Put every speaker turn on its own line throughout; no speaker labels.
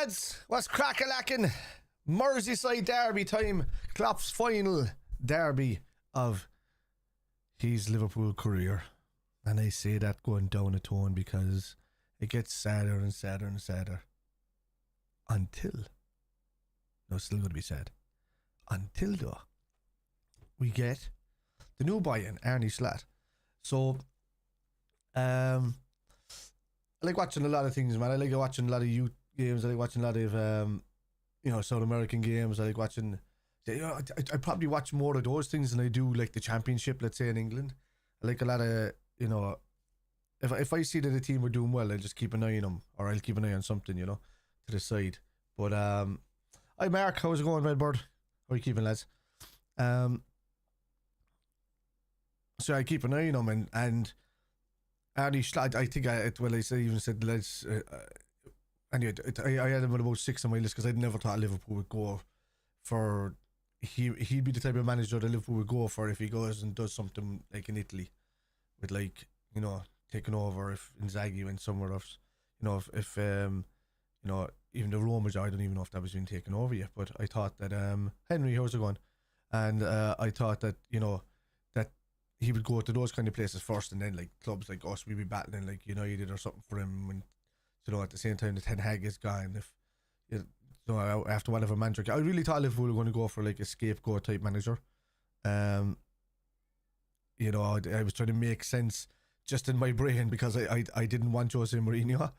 lads, what's crack-a-lackin'? Merseyside derby time. KLOPPS final derby of his Liverpool career. And I say that going down a tone because it gets sadder and sadder and sadder. Until, no, it's still going to be sad. Until though, we get the new buy-in, Arnie Slat. So, I like watching a lot of things, man. I like watching a lot of youth games. I like watching a lot of, South American games. I like watching, I probably watch more of those things than I do like the championship, let's say, in England. I like a lot of, if I see that a team are doing well, I'll just keep an eye on them, or I'll keep an eye on something, to the side. But, hi Mark, how's it going, Redbird? How are you keeping, lads? So I keep an eye on them, and Arnie Schlatt, I think I even said let's. Anyway, I had him at about 6 on my list because I'd never thought Liverpool would go for. He'd be the type of manager that Liverpool would go for if he goes and does something like in Italy, with taking over if Inzaghi went somewhere else. If even the Roma job, I don't even know if that was being taken over yet. But I thought that Henry, how's it going? And I thought that that he would go to those kind of places first, and then like clubs like us, we'd be battling like United or something for him. And at the same time, the Ten Hag is gone. If after whatever manager, I really thought Liverpool were going to go for like a scapegoat type manager. I was trying to make sense just in my brain because I didn't want Jose Mourinho.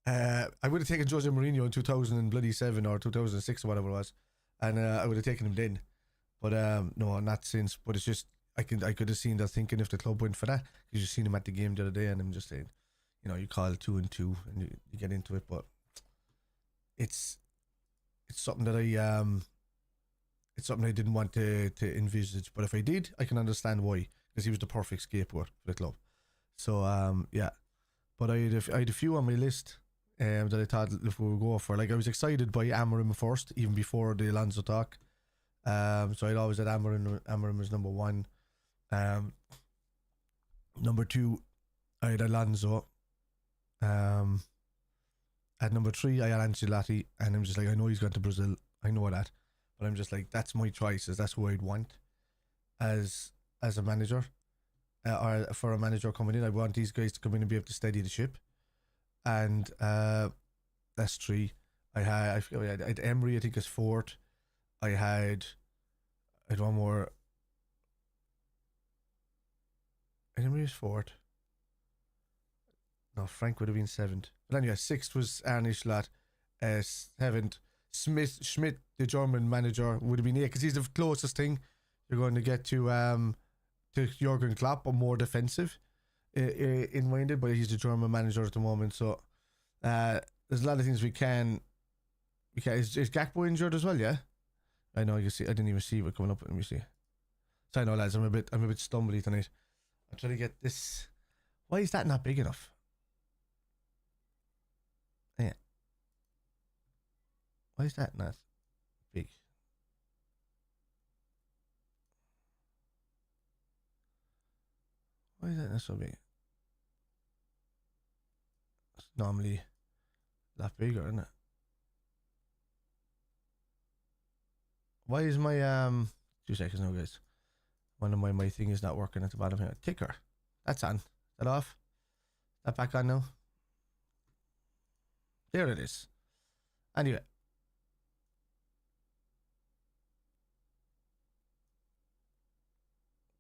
I would have taken Jose Mourinho in 2007 or 2006 or whatever it was, and I would have taken him then. But no, not since. But it's just I could have seen that thinking if the club went for that, because you seen him at the game the other day, and I'm just saying, you call 2-2 and you get into it. But it's something that it's something I didn't want to envisage. But if I did, I can understand why, because he was the perfect scapegoat for the club. So yeah. But I had a few on my list that I thought Liverpool would go for. Like, I was excited by Amorim first, even before the Alonso talk. So I'd always had Amorim as number 1. Number 2, I had Alonso. At number 3, I had Ancelotti, and I'm just like, I know he's gone to Brazil, I know that, but I'm just like, that's my choices. That's who I'd want as a manager, or for a manager coming in. I want these guys to come in and be able to steady the ship. And that's 3. I had Emery, I think, as 4th. I had one more. Emery is 4th. No, Frank would have been 7th. But anyway, 6th was Arne Slot. 7th, Schmidt, the German manager, would have been 8th, because he's the closest thing you're going to get to Jurgen Klopp, but more defensive in minded. But he's the German manager at the moment, so there's a lot of things we can. Is Gakpo injured as well? Yeah, I know. You see, I didn't even see it coming up. Let me see. So I know, lads, I'm a bit stumbly tonight. I'm trying to get this. Why is that not big enough? Yeah. Why is that not big? Why is that not so big? It's normally that bigger, isn't it? Why is my 2 seconds now, guys? One of my thing is not working at the bottom here. Ticker. That's on. Is that off? That back on now? There it is. Anyway.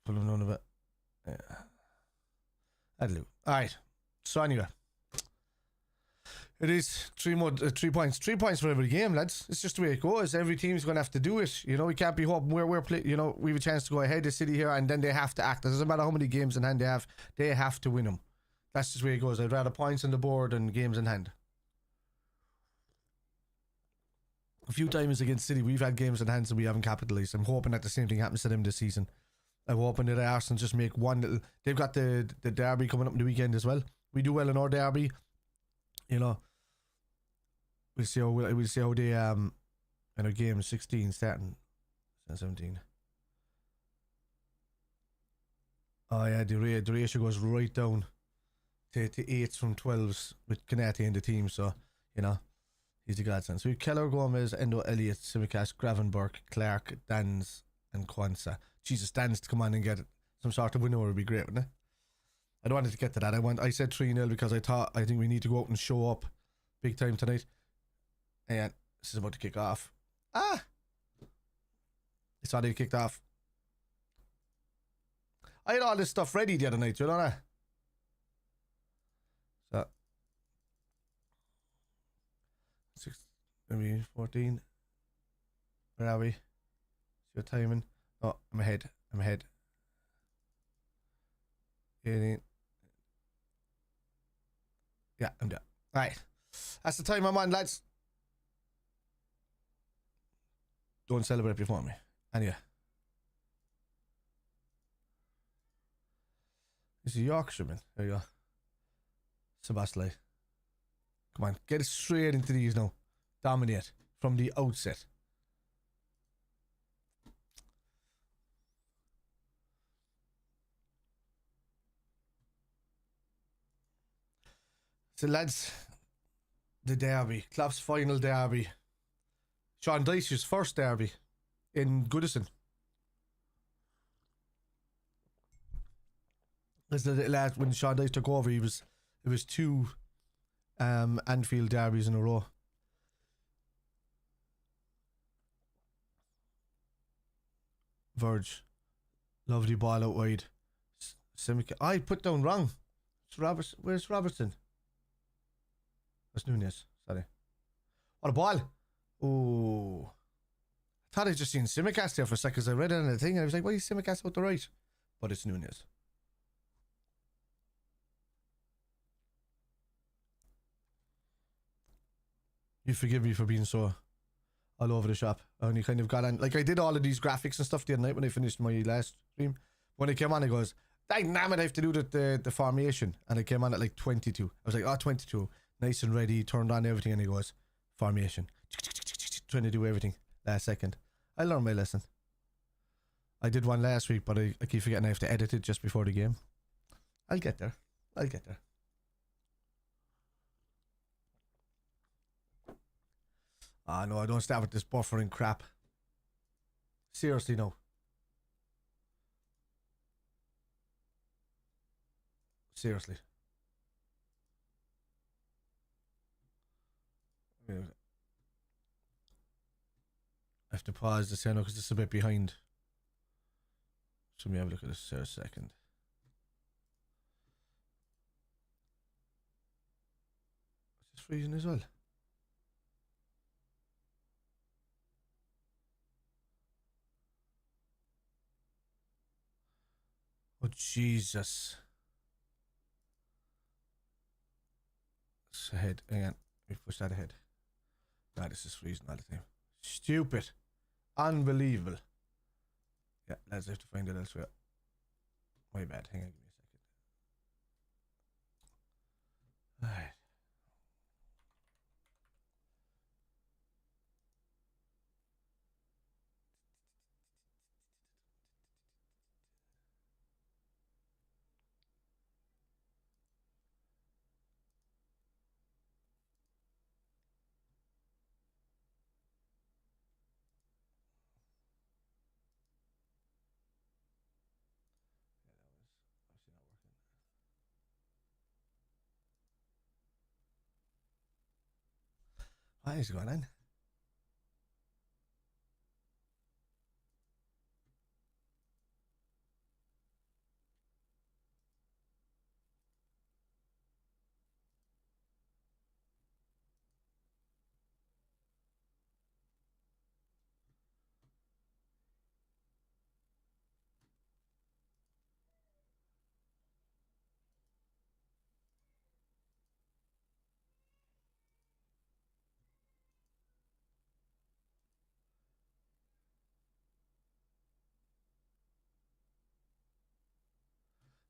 Full of none of it. Yeah. That'll do. Alright. So anyway. It is 3 points. 3 points for every game, lads. It's just the way it goes. Every team's going to have to do it. We can't be hoping we're playing. We have a chance to go ahead of City here, and then they have to act. It doesn't matter how many games in hand they have to win them. That's just the way it goes. I'd rather points on the board than games in hand. A few times against City, we've had games in hand and we haven't capitalised. I'm hoping that the same thing happens to them this season. I'm hoping that Arsenal just make one little. They've got the derby coming up in the weekend as well. We do well in our derby. We'll see how they in our game 16 starting 17. Oh yeah, the ratio goes right down to 8s from 12s with Kanate in the team. So He's a godsend. So we have Keller, Gomez, Endo, Elliott, Simicast, Gravenberg, Clark, Dans, and Kwanzaa. Jesus, Dans to come on and get some sort of winner would be great, wouldn't it? I don't wanted to get to that. I said 3-0 because I think we need to go out and show up big time tonight. And this is about to kick off. Ah! It's already kicked off. I had all this stuff ready the other night, you know that? So. 6, maybe 14. Where are we? Is your timing? Oh, I'm ahead. 18. Yeah, I'm done. Alright. That's the time I'm on, lads. Don't celebrate before me. Anyway. He's a Yorkshireman. There you go. Sebastian. Come on, get it straight into these now. Dominate from the outset. So lads, the derby. Klopp's final derby. Sean Dyche's first derby in Goodison. As the lad, when Sean Dyche took over, it was 2 Anfield derbies in a row. Verge. Lovely ball out wide. I put down wrong. It's where's Robertson? That's NUNEZ. Sorry. What a ball. Oh. I thought I just seen Simicast there for a second because I read it on the thing and I was like, why is Simicast out the right? But it's NUNEZ. You forgive me for being so all over the shop. I only kind of got on, like I did all of these graphics and stuff the other night when I finished my last stream. When I came on, it goes, dang damn it, I have to do the formation. And I came on at like 22. I was like, 22. Nice and ready, turned on everything, and he goes, formation. Trying to do everything last second. I learned my lesson. I did one last week, but I keep forgetting I have to edit it just before the game. I'll get there. Ah, no, I don't start with this buffering crap. Seriously, no. Seriously. I have to pause this here now because it's a bit behind. So let me have a look at this here a second. Is this freezing as well? Oh, Jesus. It's ahead. Hang on. Let me push that ahead. Nah, this is freezing all the time. Stupid. Unbelievable. Yeah, let's have to find it elsewhere. My bad. Hang on, give me a second. Alright. What is going on?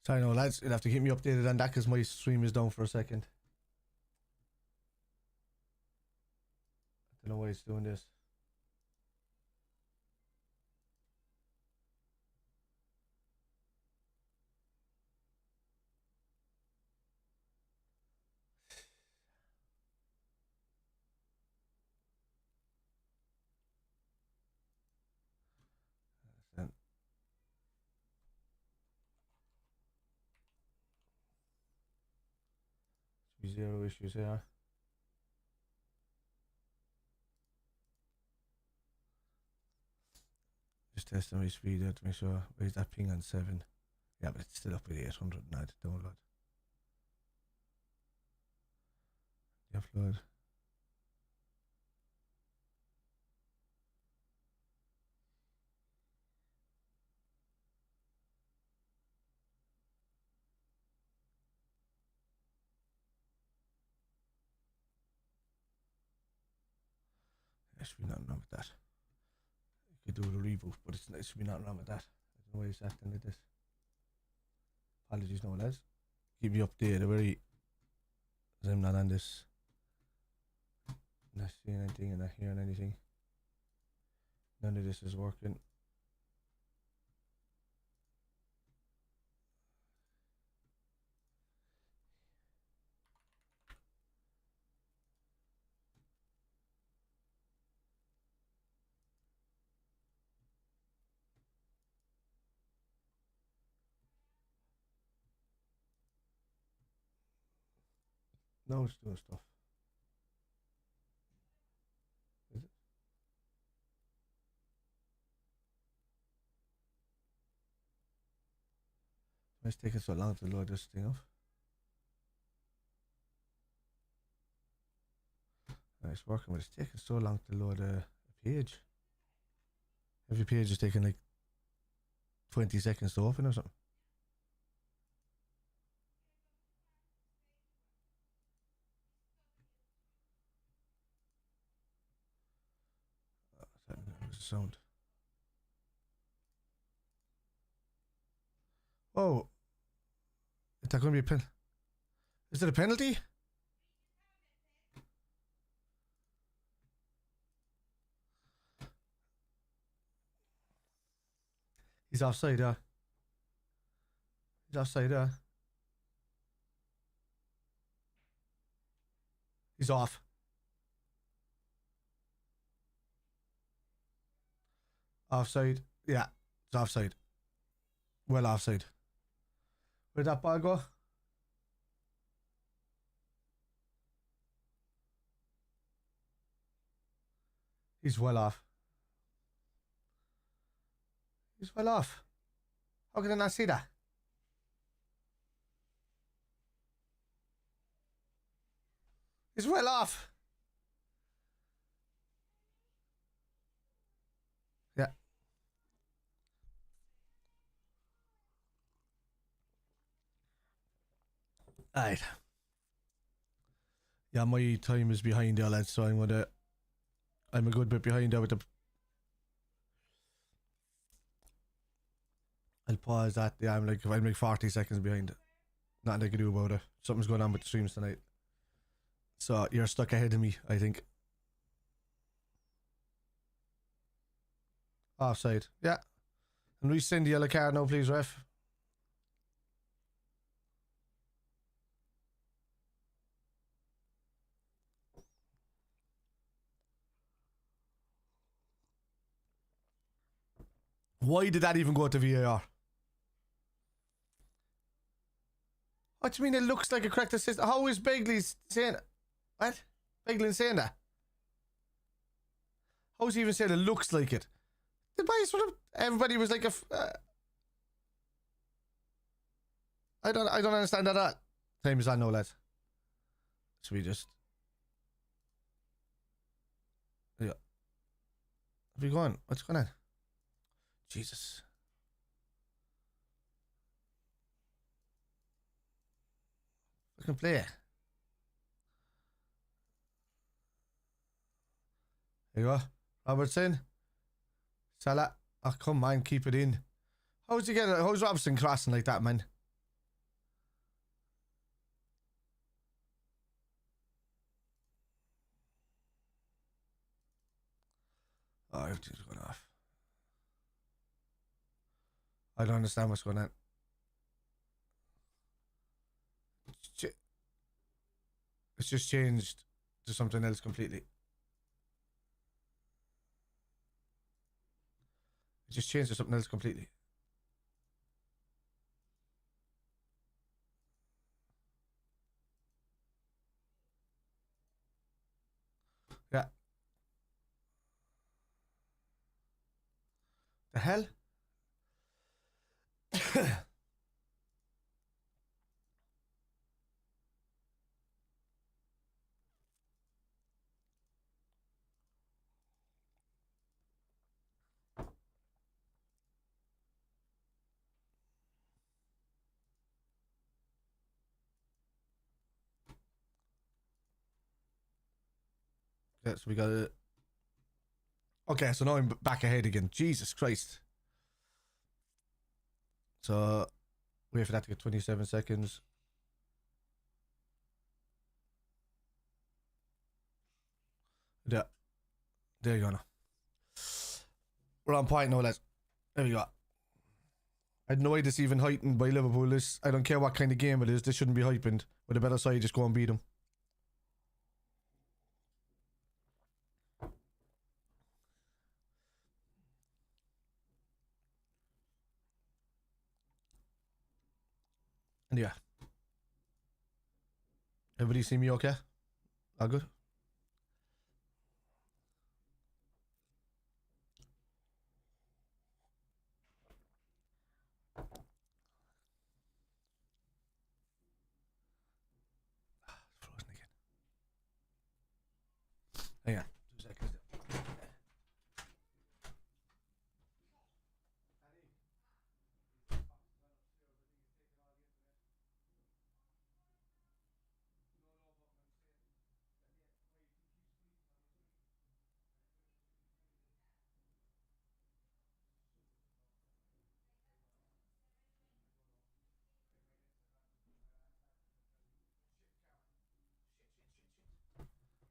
Sorry, no, lads. You'll have to keep me updated on that because my stream is down for a second. I don't know why it's doing this. zero issues here. Just testing my speed there to make sure. Where's that ping on 7? Yeah, but it's still up at 800 now. Download. The upload. There should be nothing wrong with that. You could do the reboot, but it should be nothing wrong with that. I don't know why it's acting like this. Apologies, no lads. Keep me updated, very. I'm not on this. Not seeing anything and not hearing anything. None of this is working. No, it's doing stuff. Is it? Why is it taking so long to load this thing up? It's working, but it's taking so long to load a page. Every page is taking like 20 seconds to open or something. That was the sound. Oh, is that going to be a pen? Is it a penalty? He's offside, He's offside, He's off. Offside. Yeah, it's offside. Well offside. Where'd that ball go? He's well off. He's well off. How can I not see that? He's well off. Yeah. Alright. Yeah, my time is behind there, lads, so I'm a good bit behind there with the. I'll pause that. Yeah, I'm like 40 seconds behind. Nothing I can do about it. Something's going on with the streams tonight. So you're stuck ahead of me, I think. Offside. Yeah. And resend the yellow card now, please, ref. Why did that even go to VAR? What do you mean it looks like a correct assist? How is Begley saying it? What? Begley saying that? How's he even saying it looks like it? The boys sort of everybody was like I don't understand that at all. Time is on no lads. So we just yeah. Have you gone? What's going on? Jesus. Fucking play it. There you go. Robertson. Salah. Oh, come on, keep it in. How's he getting? How's Robertson crossing like that, man? Oh, everything's going off. I don't understand what's going on. It's just changed to something else completely. It just changed to something else completely. Yeah. The hell? Yeah, so we got it. Okay, so now I'm back ahead again. Jesus Christ. So, wait for that to get 27 seconds. Yeah. There you go now. We're on point now, lads. There we go. I had no idea this even heightened by Liverpool. This, I don't care what kind of game it is, this shouldn't be heightened. With a better side, just go and beat them. And yeah. Everybody see me okay? All good? It's frozen again. Hang on. 2 seconds.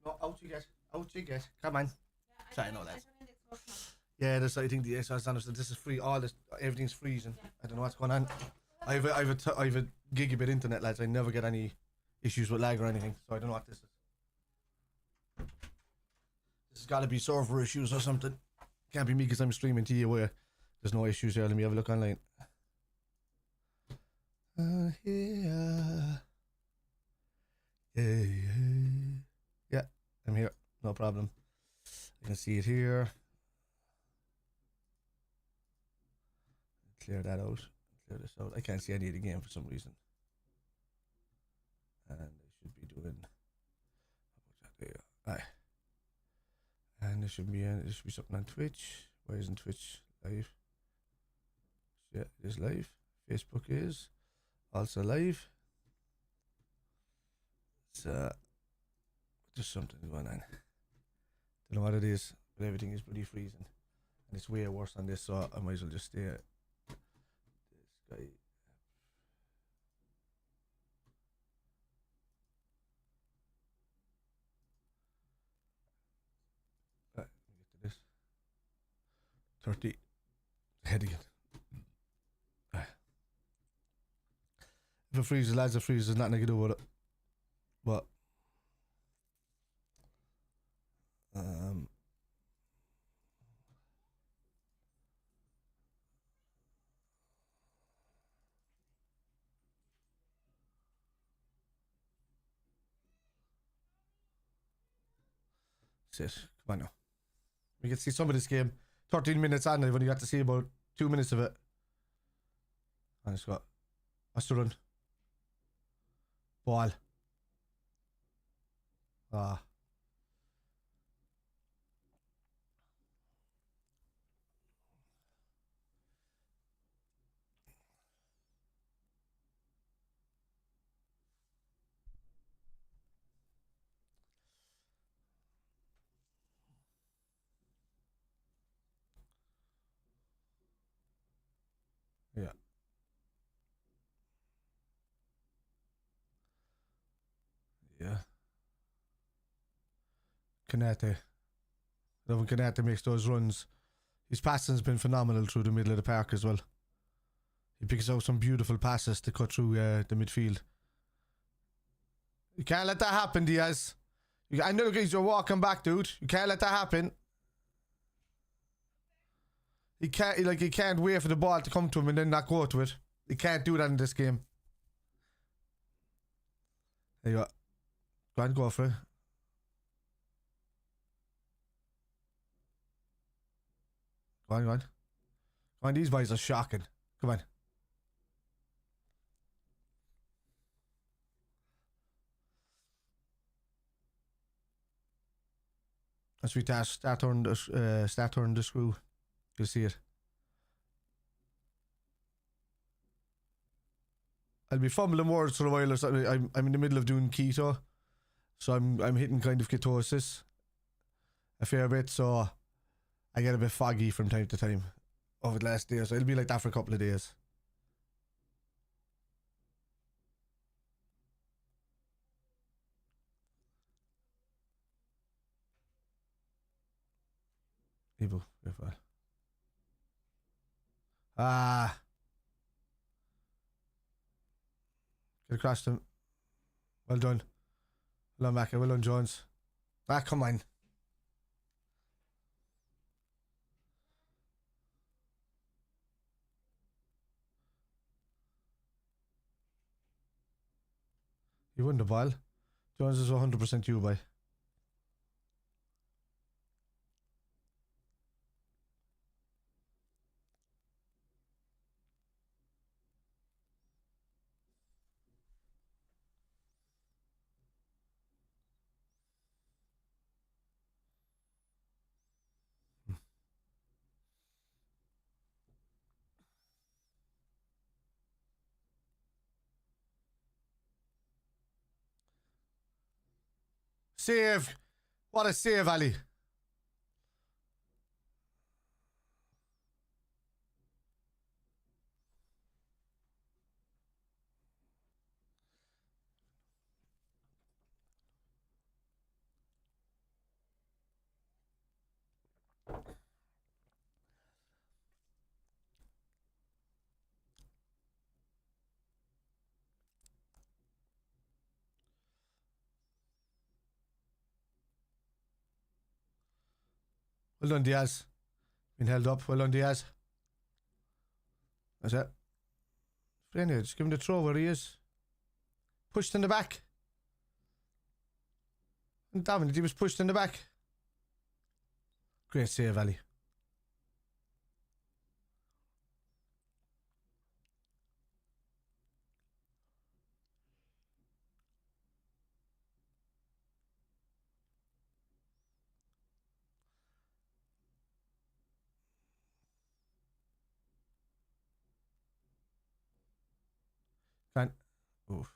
No, out you get. Out you get. Come on. Yeah, sorry, no, lads. Yeah, this, I think the SOS understood this is free. All this, everything's freezing. Yeah. I don't know what's going on. I've a gigabit internet, lads. I never get any issues with lag or anything, so I don't know what this is. This has got to be server issues or something. Can't be me because I'm streaming to you where there's no issues here. Let me have a look online. Yeah. Yeah, I'm here. No problem. You can see it here. Clear that out. Clear this out. I can't see any of the game for some reason. And I should be doing. Aye. And there should be something on Twitch. Why isn't Twitch live? Yeah, it is live. Facebook is also live. So just something going on. Don't know what it is, but everything is pretty freezing. And it's way worse on this, so I might as well just stay. This guy. Right, let me get to this. 30. Head again. If it freezes, lads, it freezes. There's nothing I can do with it. But sit. Come on now. We can see some of this game. 13 minutes on, I've only got to see about 2 minutes of it. And it's got. What's the run? Ball. Ah. Yeah. Yeah. Kanate. Love when Kanate makes those runs. His passing's been phenomenal through the middle of the park as well. He picks out some beautiful passes to cut through the midfield. You can't let that happen, Diaz. I know you're walking back, dude. You can't let that happen. He can't wait for the ball to come to him and then not go to it. He can't do that in this game. There you go. Go on, go for it. Go on, go on. Go on, these boys are shocking. Come on. As we start turning the screw, you'll see it. I'll be fumbling words for a while or something. I'm in the middle of doing keto, so I'm hitting kind of ketosis a fair bit, so I get a bit foggy from time to time over the last day, so it'll be like that for a couple of days. Evil, ah, get across them. Well done. Well done, Macca. Well done, Jones. Ah, come on. You won the ball. Jones is 100% you, boy. Save. What a save, Ali. Well done, Diaz. Been held up. Well done, Diaz. That's it. Just give him the throw where he is. Pushed in the back. And damn it, he was pushed in the back. Great save, Ali. Can't. Oof.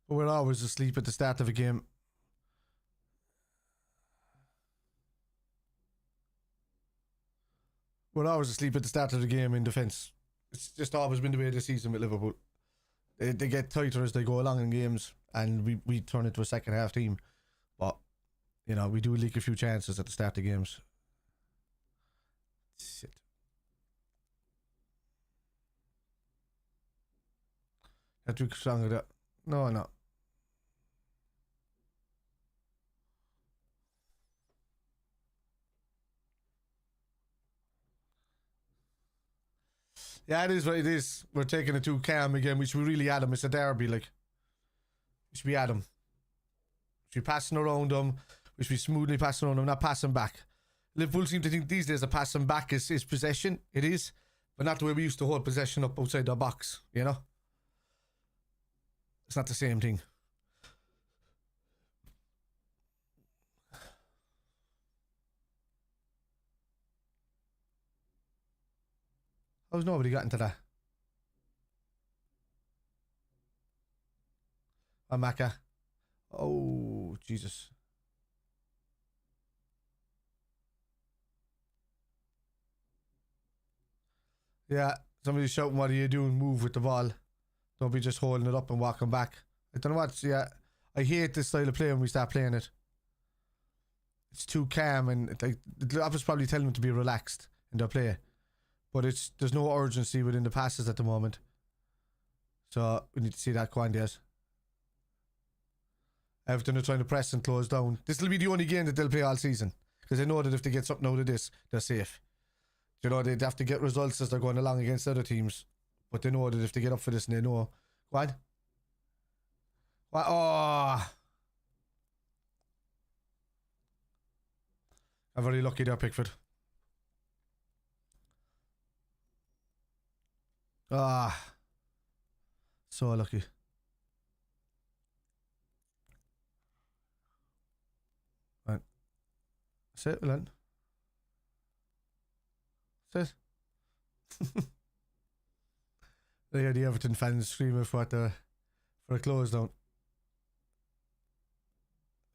But we're always asleep at the start of a game. We're always asleep at the start of the game in defence. It's just always been the way this season with Liverpool. They get tighter as they go along in games, and we turn into a second half team. But, you know, we do leak a few chances at the start of games. Shit. Have to be stronger there. No, no. Yeah, it is what it is. We're taking it too calm again. We should be really at him. It's a derby, like. We should be at him. We should be passing around them. We should be smoothly passing around them, not passing back. Liverpool seem to think these days that passing back is possession. It is. But not the way we used to hold possession up outside the box, you know? It's not the same thing. How's nobody got into that? Amaka. Oh, Jesus. Yeah, somebody's shouting, what are you doing? Move with the ball. Don't be just holding it up and walking back. I don't know what, yeah. I hate this style of play when we start playing it. It's too calm, and like the office probably telling them to be relaxed in their play. But there's no urgency within the passes at the moment. So we need to see that go on, Diaz. Everton are trying to press and close down. This will be the only game that they'll play all season. Because they know that if they get something out of this, they're safe. You know, they'd have to get results as they're going along against other teams. But they know that if they get up for this and they know. Go on. What? Oh. I'm very lucky there, Pickford. Ah. So lucky. Right. Sit, Len. Sit. They hear the Everton fans screaming for a close down.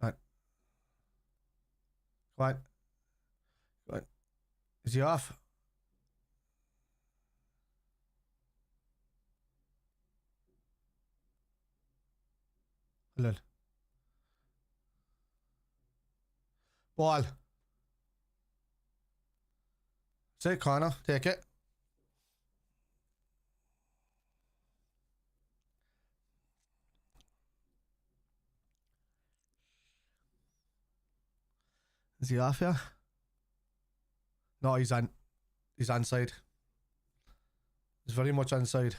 Right. Go on. Go on. Is he off? Len. Ball. Sit, Connor. Take it. Is he off, yeah? No, he's on. He's onside. He's very much onside.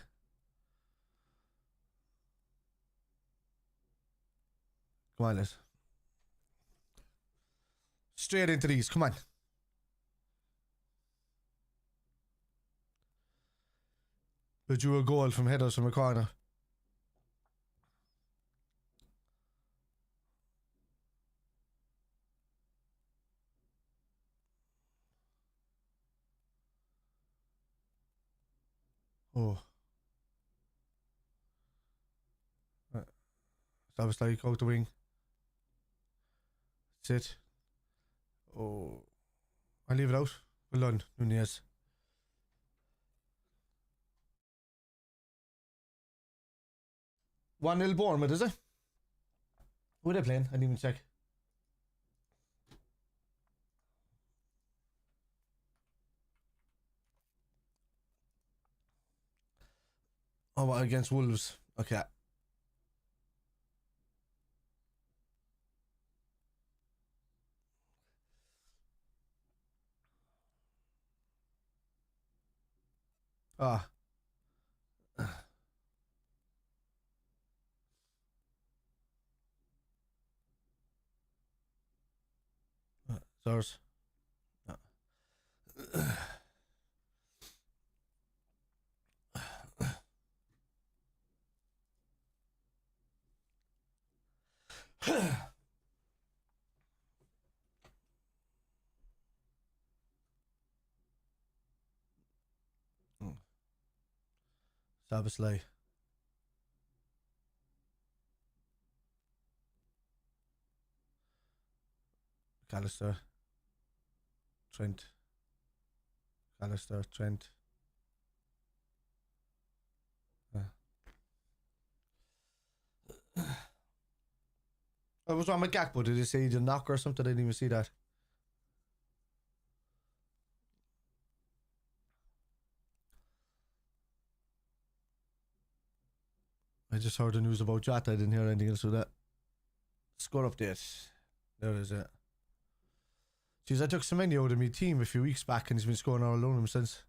Come on, Les. Straight into these. Come on. They drew a goal from headers from a corner. Oh. That was like out the wing. Sit. Oh. I leave it out. Well done, Nunez. One 0 Bournemouth, is it? Who are they playing? I didn't even check. Oh, what, against Wolves. Okay. Ah. Source. Obviously. Callister. Trent. Callister. Trent. I was wrong with Gakpo. Did he say he did a knock or something? I didn't even see that. I just heard the news about Jota. I didn't hear anything else with that. Score update. There is it. Jeez, I took Semenyo out of my team a few weeks back and he's been scoring all alone since.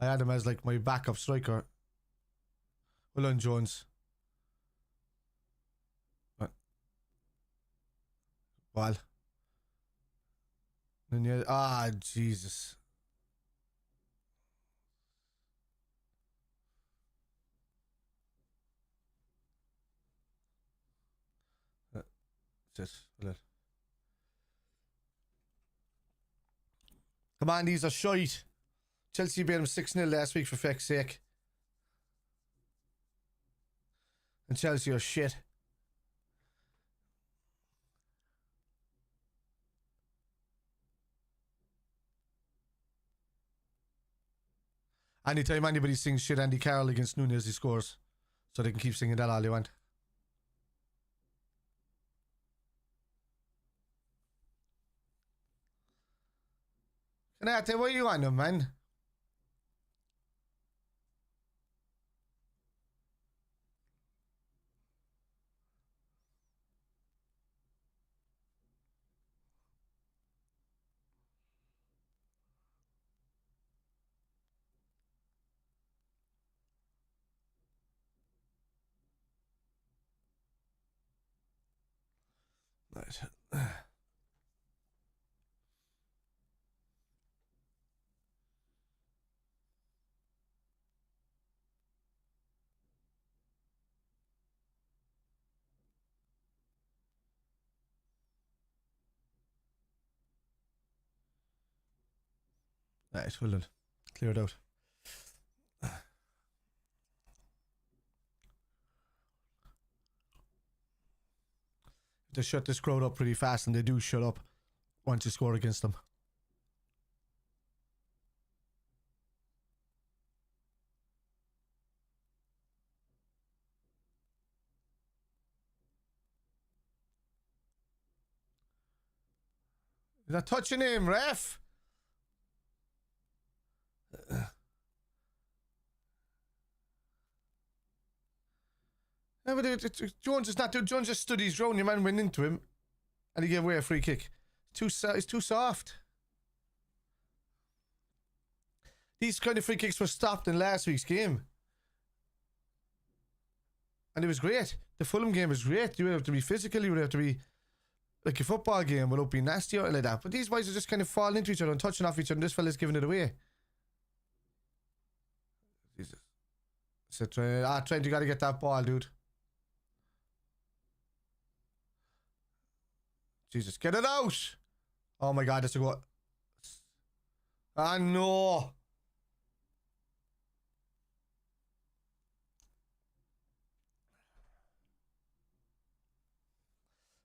I had him as like my backup striker. Well done, Jones. What? Well. Nunez. Ah, Jesus. That's it. Come on, these are shite. Chelsea beat them 6-0 last week for feck's sake. And Chelsea are shit. Anytime anybody sings shit Andy Carroll against Nunez, he scores. So they can keep singing that all they want. Canate, what are you on them, man? Right. Right, well done. Cleared out. They shut this crowd up pretty fast, and they do shut up once you score against them. You're not touching him, ref! No, but Jones is not doing. Jones just stood his ground. Your man went into him, and he gave away a free kick. It's too soft. These kind of free kicks were stopped in last week's game, and it was great. The Fulham game was great. You would have to be physical. You would have to be like a football game without being nasty or like that. But these boys are just kind of falling into each other and touching off each other, and this fella's giving it away. Jesus. So Trent, you got to get that ball, dude. Jesus, get it out! Oh my God, that's a goal. Ah, no!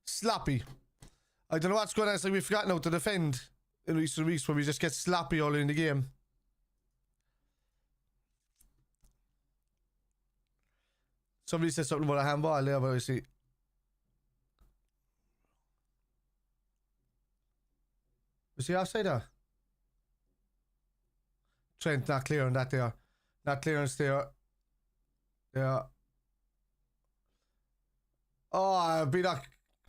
Sloppy. I don't know what's going on. It's like we've forgotten how to defend in recent weeks where we just get sloppy all in the game. Somebody said something about a handball there, but I see. Was he offside there? Trent not clearing that there. Not clearance there. Yeah. Oh,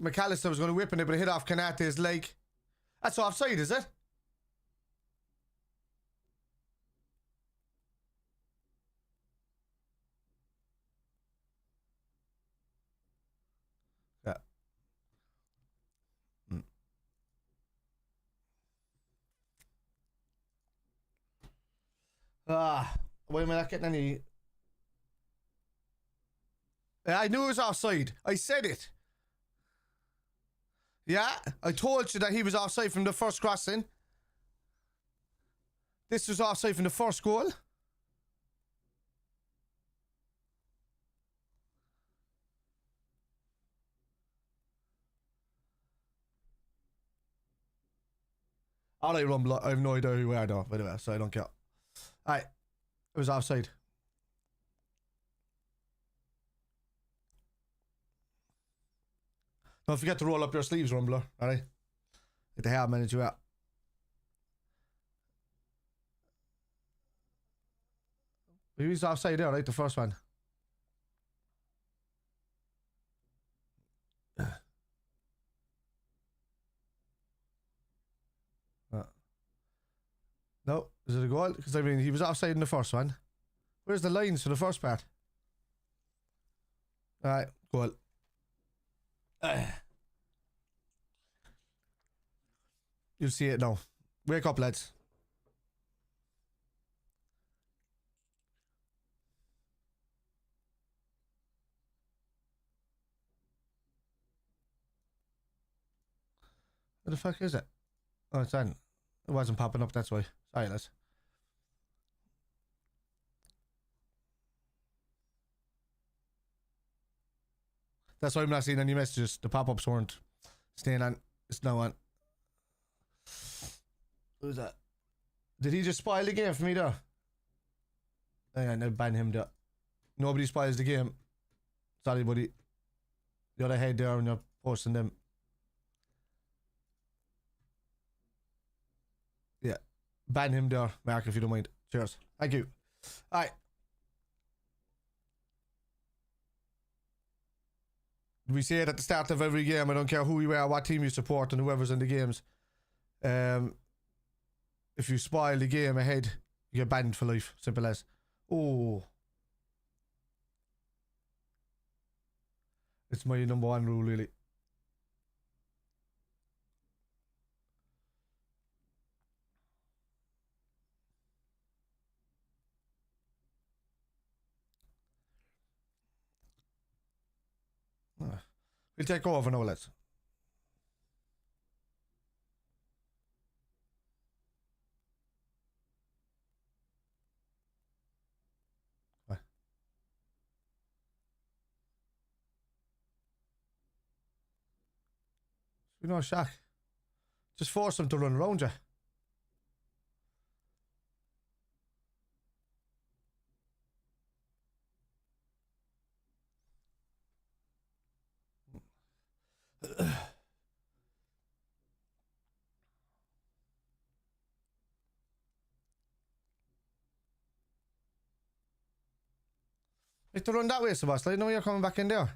McAllister was going to whip in it, but it hit off Kanate's leg. That's offside, is it? Yeah. Why am I not getting any? I knew it was offside. I said it. Yeah, I told you that he was offside from the first crossing. This was offside from the first goal. Alright, Rumble, I have no idea who you are though, by the way, so I don't care. Alright, it was offside. Don't forget to roll up your sleeves, Rumbler, alright? Get the hair manage you out. He was offside there, right? The first one. No, is it a goal? Because I mean, he was offside in the first one. Where's the lines for the first part? Alright, goal. You'll see it now. Wake up, lads. What the fuck is it? Oh, it's on. It wasn't popping up, that's why. Sorry, lads. That's why I'm not seeing any messages. The pop-ups weren't staying on. It's now on. Who's that? Did he just spoil the game for me though? Hang on, I'll ban him there. Nobody spoils the game. Sorry, buddy. The other head there when you're posting them. Yeah. Ban him there, Mark, if you don't mind. Cheers. Thank you. Alright. We say it at the start of every game. I don't care who you are, what team you support, and whoever's in the games. If you spoil the game ahead, you get banned for life. Simple as. Oh. It's my number one rule, really. We'll take over now, lads. Right. We know Shaq. Just force him to run around you. It's to run that way, Sebastian. I know you're coming back in there.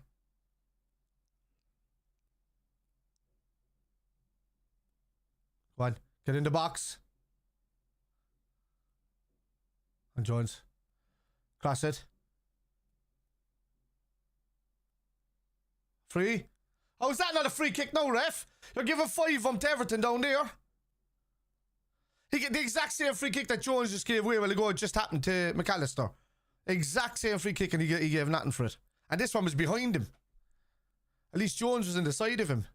Go on. Get in the box. And Jones. Cross it. Free. How is that not a free kick now, ref? You're giving 5 to Everton down there. He get the exact same free kick that Jones just gave away a while ago. It just happened to McAllister. Exact same free kick and he gave nothing for it. And this one was behind him. At least Jones was in the side of him.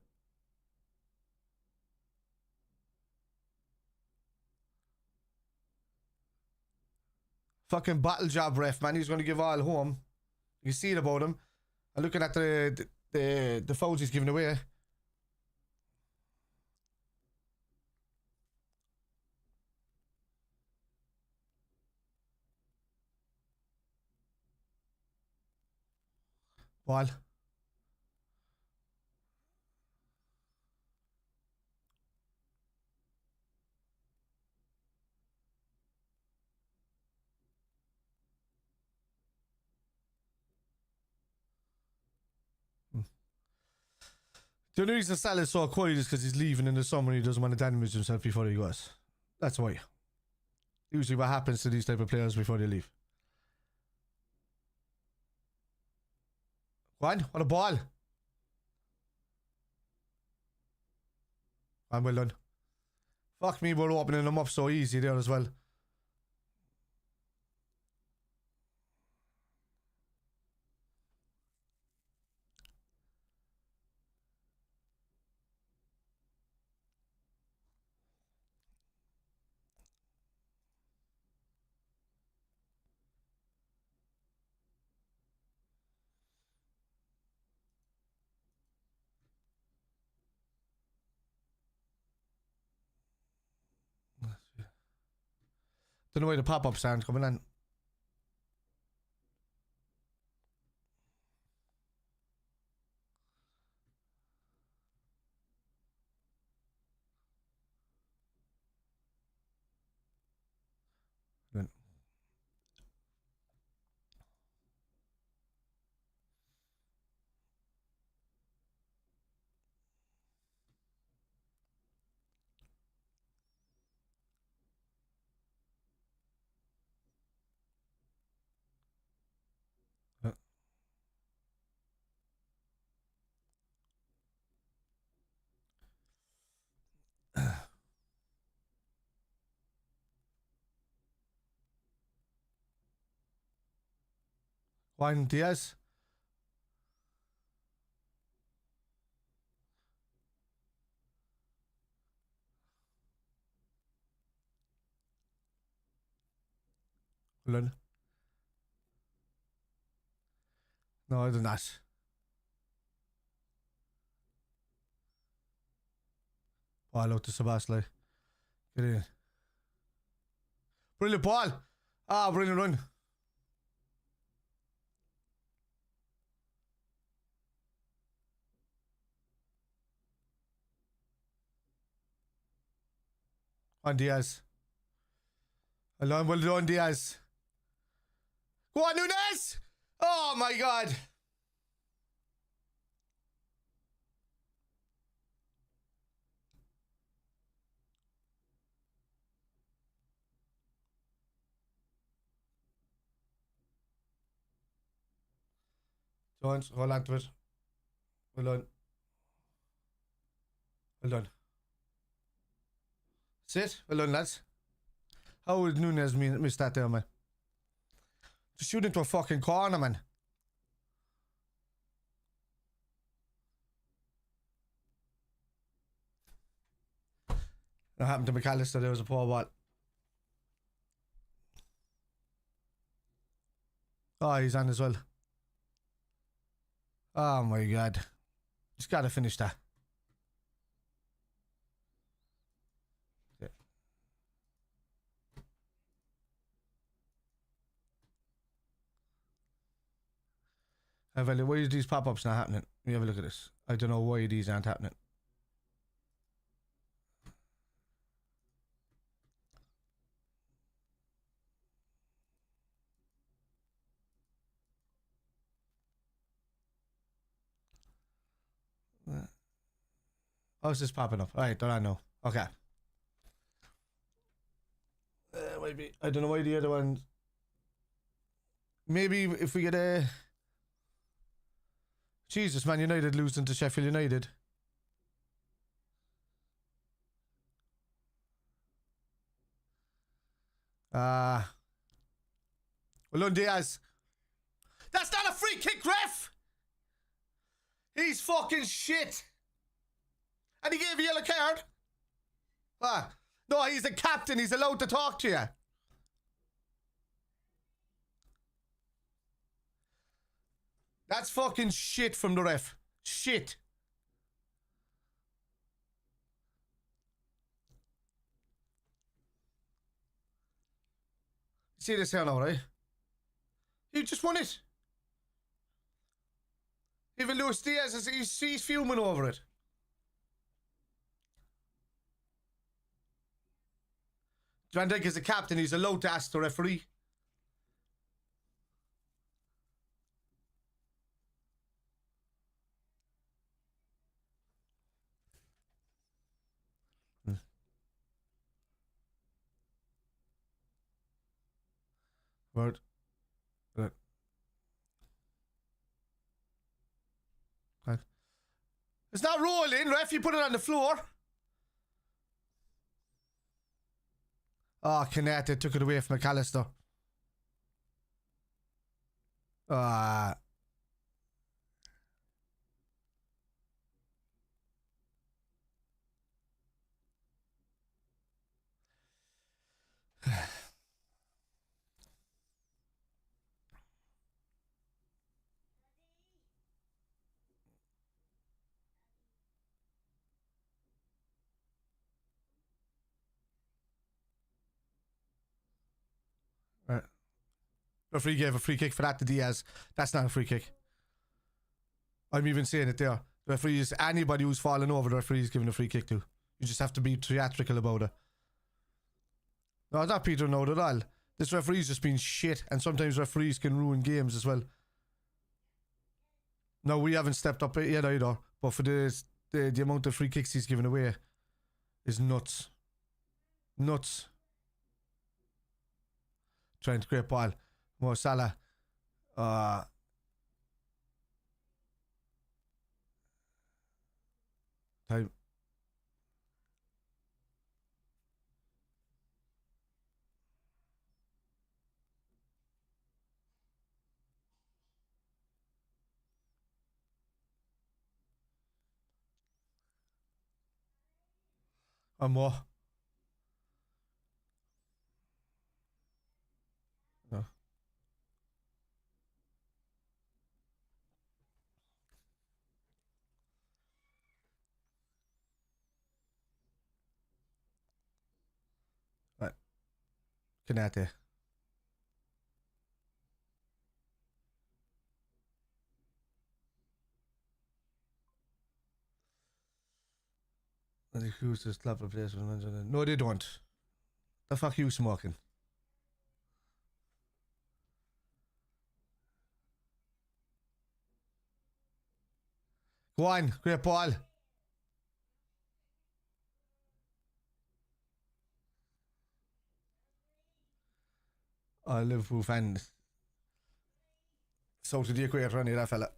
Fucking battle job, ref, man. He's going to give all home. You can see it about him. And looking at the fouls he's giving away. Ball. The only reason Salah is so quiet is because he's leaving in the summer and he doesn't want to damage himself before he goes. That's why. Usually what happens to these type of players before they leave. What? What a ball. I'm well done. Fuck me, we're opening them up so easy there as well. Don't know why the pop-up sound coming in. Juan Diaz. Hold on. No, I do not. Ball out to Sebastian. Get in. Brilliant ball. Ah, brilliant run. On Diaz. Well done, Diaz. Go on, Nunez! Oh my god. Jones, hold on to it. Well done. Well done. Sit. Well done, lads. How would Nunez miss that there, man? Just shoot into a fucking corner, man. What happened to McAllister? There was a poor ball. Oh, he's on as well. Oh my god. Just gotta finish that. Okay. Why is these pop-ups not happening? Let me have a look at this. I don't know why these aren't happening. How's this popping up? Alright, don't I know. Okay. Maybe. I don't know why the other ones. Maybe if we get a. Jesus, Man United losing to Sheffield United. Well, Diaz. That's not a free kick, ref! He's fucking shit. And he gave a yellow card. No, he's the captain. He's allowed to talk to you. That's fucking shit from the ref. Shit. See this here now, right? He just won it. Even Luis Diaz, he's fuming over it. Van Dijk is the captain. He's allowed to ask the referee. Word. It's not rolling, ref. You put it on the floor. Oh, Canete took it away from McAllister. Referee gave a free kick for that to Diaz. That's not a free kick. I'm even saying it there. The referee is anybody who's falling over, the referee is giving a free kick to. You just have to be theatrical about it. No, it's not Peter Node at all. This referee's just been shit, and sometimes referees can ruin games as well. No, we haven't stepped up yet either. But for the amount of free kicks he's giving away is nuts. Nuts. Trying to great ball. More Salah. Time. And more. No. Right. Canate. And the Hughes just clap the place. No, they don't. The fuck you smoking? Go on, great ball. Oh, Liverpool fan. South of the equator, any that fella.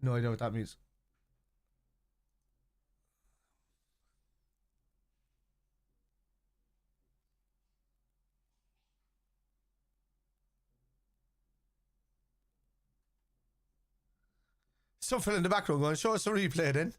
No idea what that means. Some fella in the background going, show us a replay then.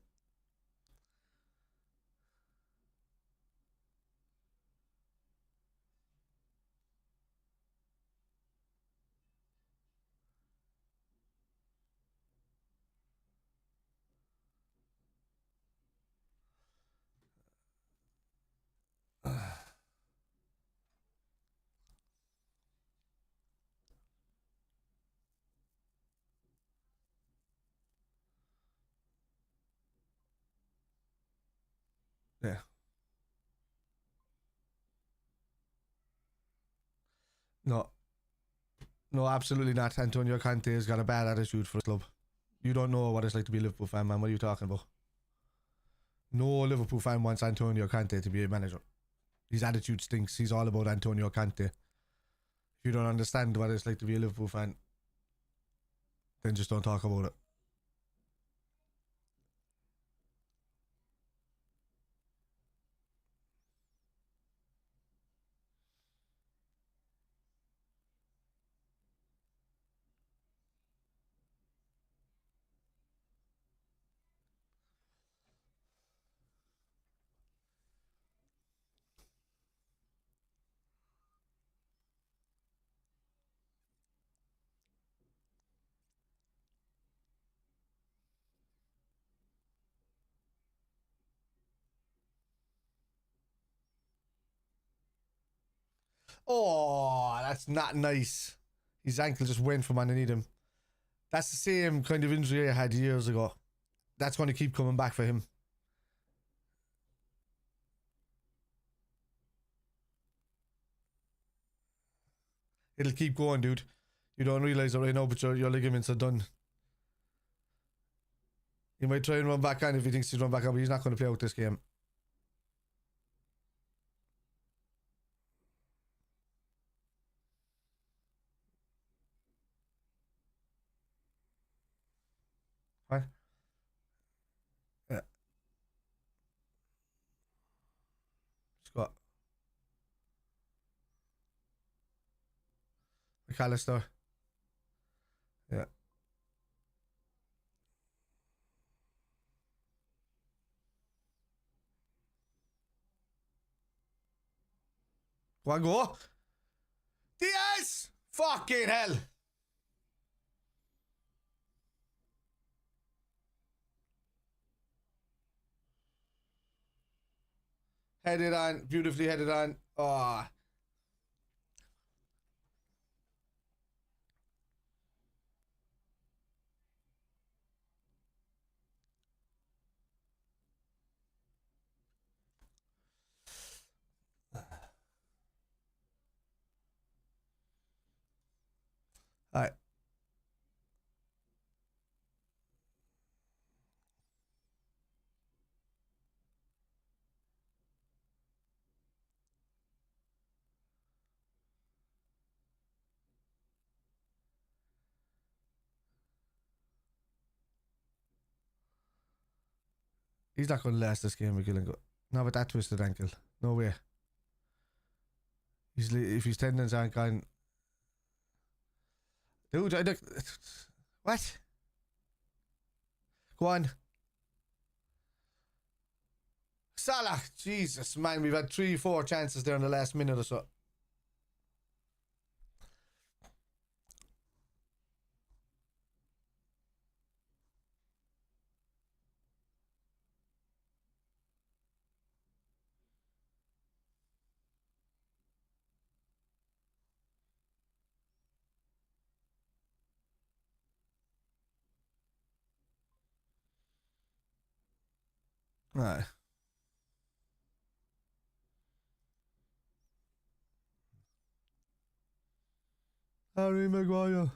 Yeah. No. No, absolutely not. Antonio Conte has got a bad attitude for the club. You don't know what it's like to be a Liverpool fan, man. What are you talking about? No Liverpool fan wants Antonio Conte to be a manager. His attitude stinks. He's all about Antonio Conte. If you don't understand what it's like to be a Liverpool fan, then just don't talk about it. Oh, that's not nice. His ankle just went from underneath him. That's the same kind of injury I had years ago. That's going to keep coming back for him. It'll keep going, dude. You don't realise it right now, but your ligaments are done. He might try and run back on if he thinks he's run back on, but he's not going to play out this game. What? Yeah. Scott. McAllister. Yeah. Go on, go. Diaz! Fucking hell. Headed on. Beautifully headed on. Oh. Alright. He's not going to last this game, McGillen. Not with that twisted ankle. No way. If his tendons aren't gone. Dude, I don't. What? Go on. Salah. Jesus, man. We've had 3-4 chances there in the last minute or so. Right. Harry Maguire.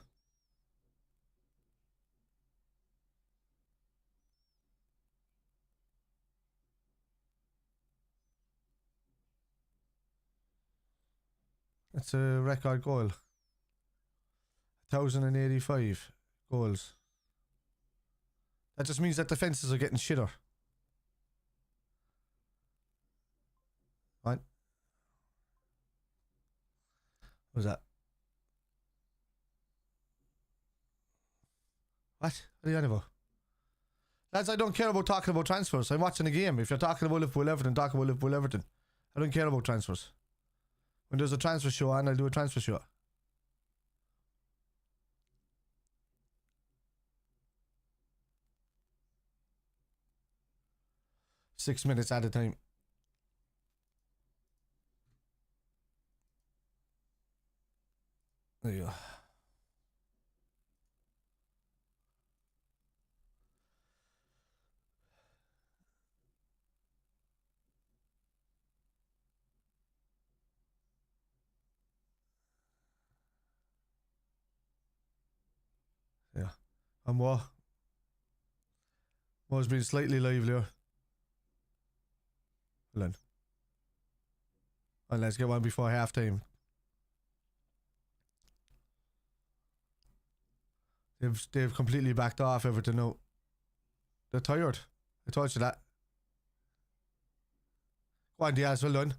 That's a record goal. 1,085 goals. That just means that defenses are getting shitter. Right? What was that? What? What are you on about? Lads, I don't care about talking about transfers. I'm watching a game. If you're talking about Liverpool Everton, talk about Liverpool Everton. I don't care about transfers. When there's a transfer show on, I'll do a transfer show. Six minutes at a time. There you go. Yeah. And what? Mo's been slightly livelier. Hold on. And let's get one before half time. They've completely backed off Everton now. They're tired. I told you that. Go on, Diaz, well done.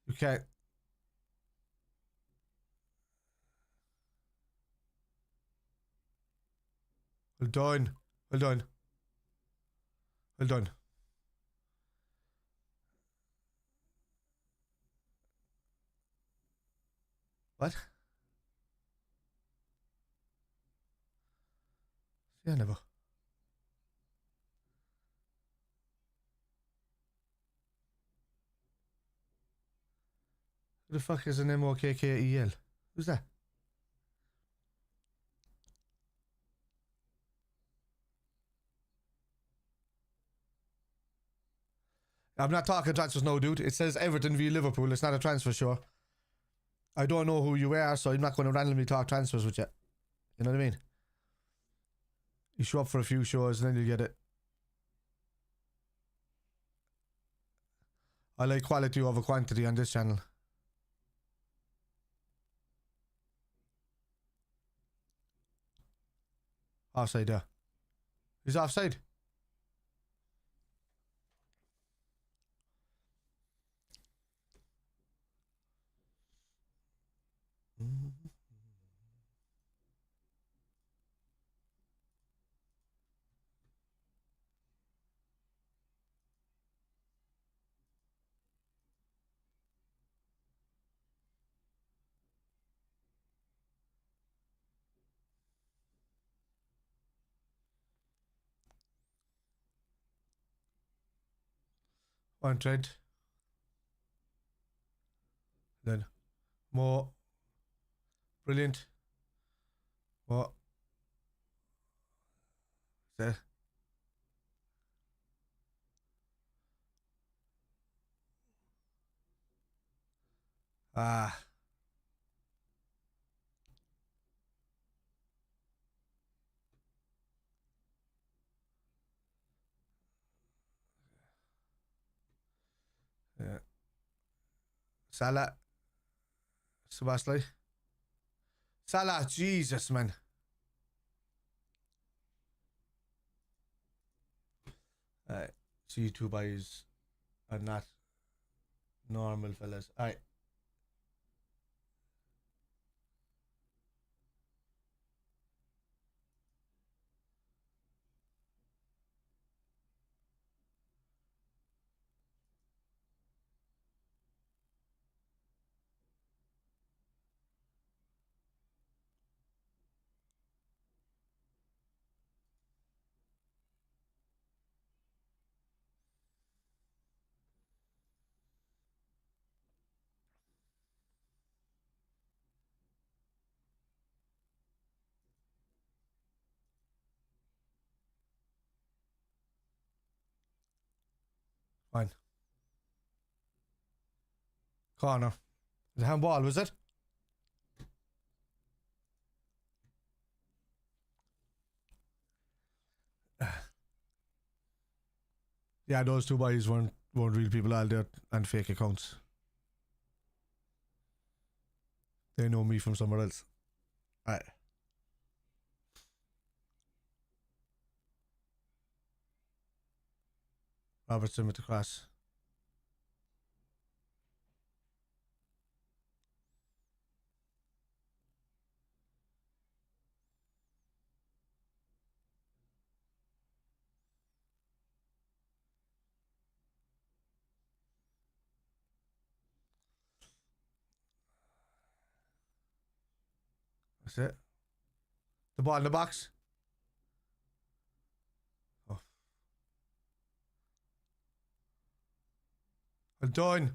You can't. Well done. Well done. Well done. What? Yeah, never. Who the fuck is an MOKKEL? Who's that? I'm not talking transfers now, dude. It says Everton v Liverpool. It's not a transfer show. I don't know who you are, so I'm not going to randomly talk transfers with you. You know what I mean? You show up for a few shows and then you get it. I like quality over quantity on this channel. Offside there. He's offside. One Trent. Then more. Brilliant. What? There. Ah. Yeah. Salah. Sebastian. Salah, Jesus, man. See, two boys are not normal fellas. Alright. Fine. Corner. The handball, was it? Yeah, those two boys weren't real people all there and fake accounts. They know me from somewhere else. Alright. Robertson with the cross. That's it. The ball in the box. Oh. Well done.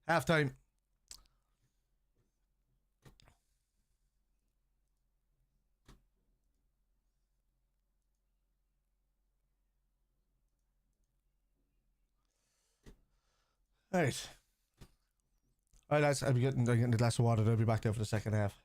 Half time. Right. Alright, lads. I'm getting a glass of water. I'll be back there for the second half.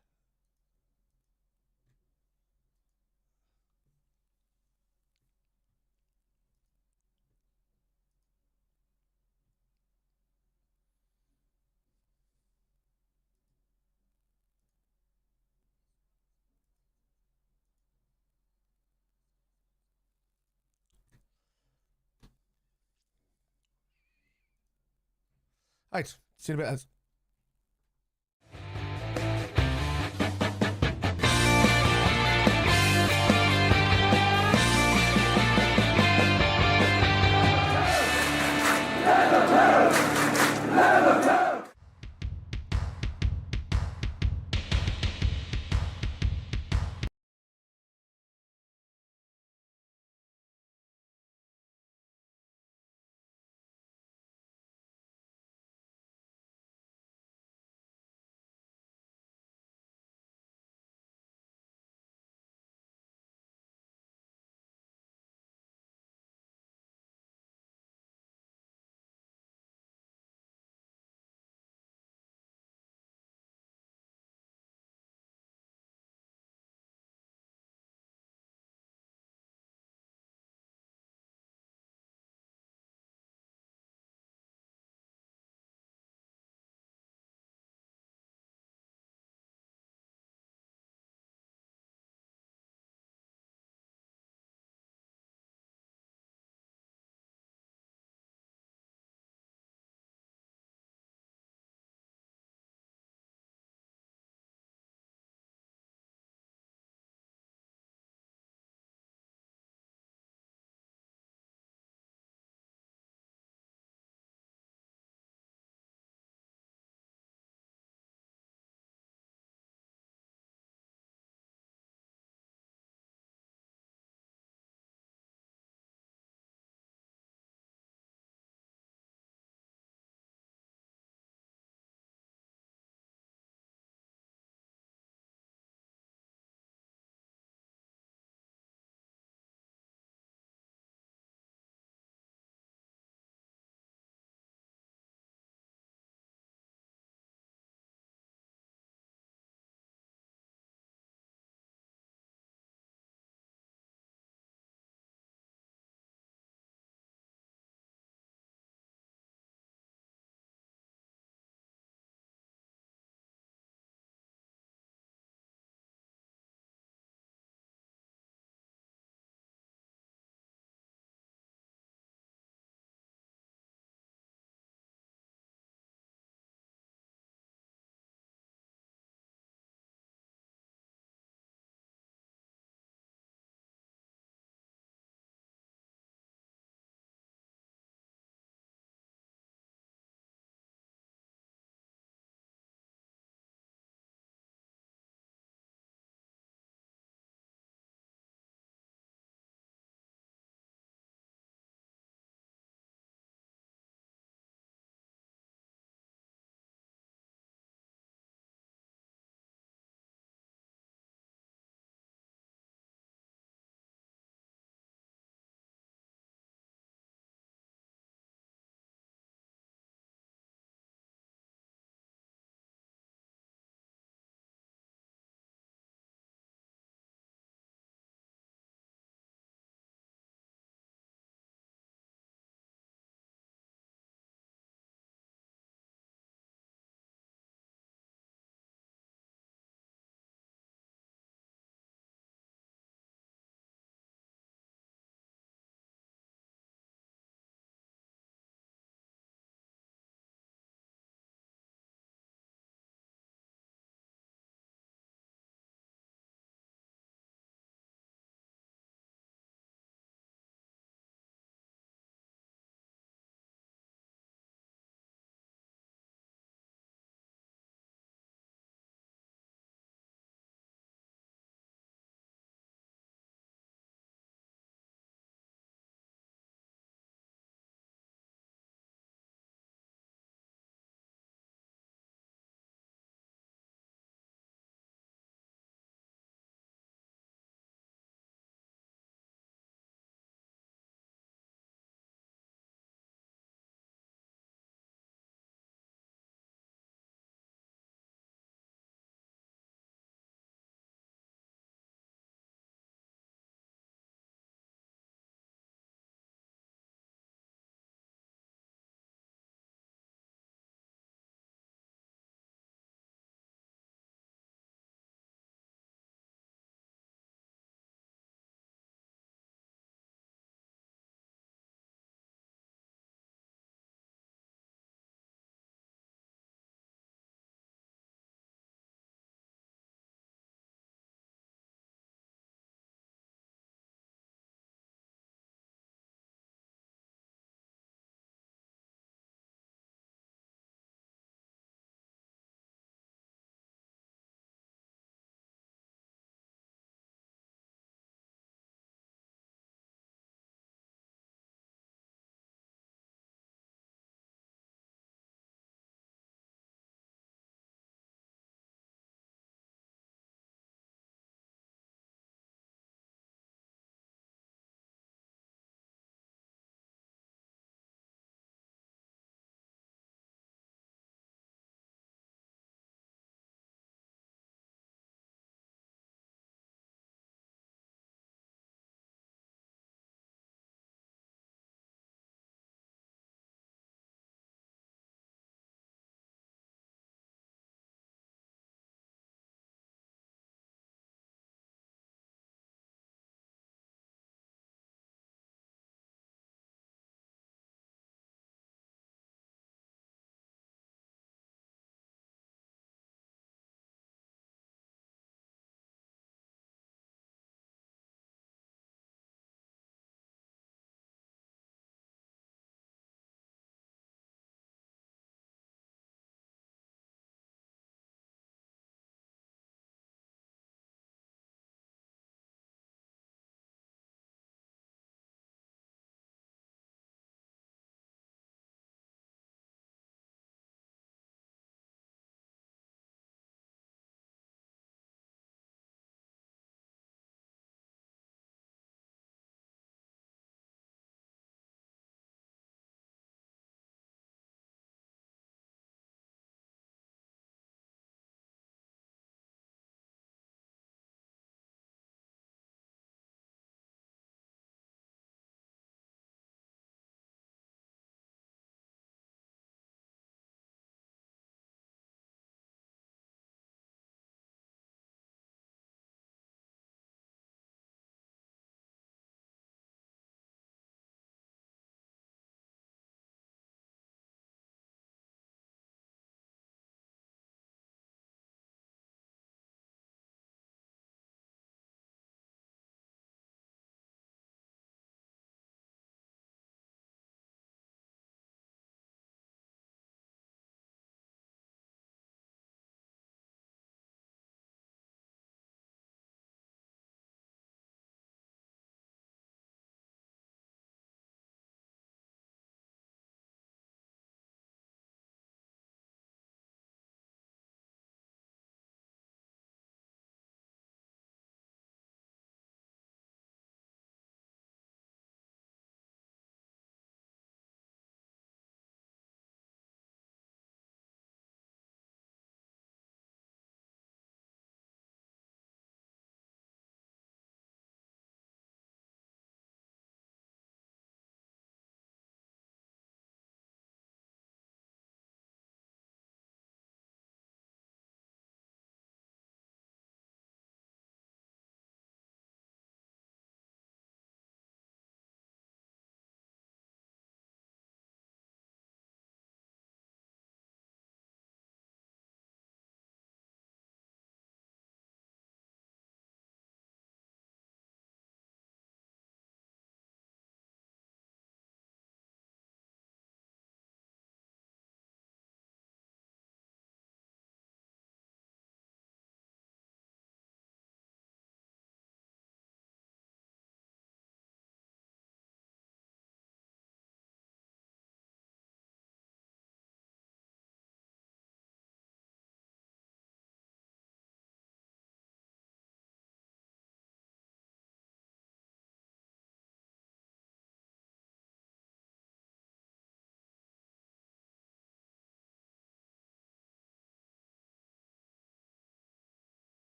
Right. See you in a bit, lads.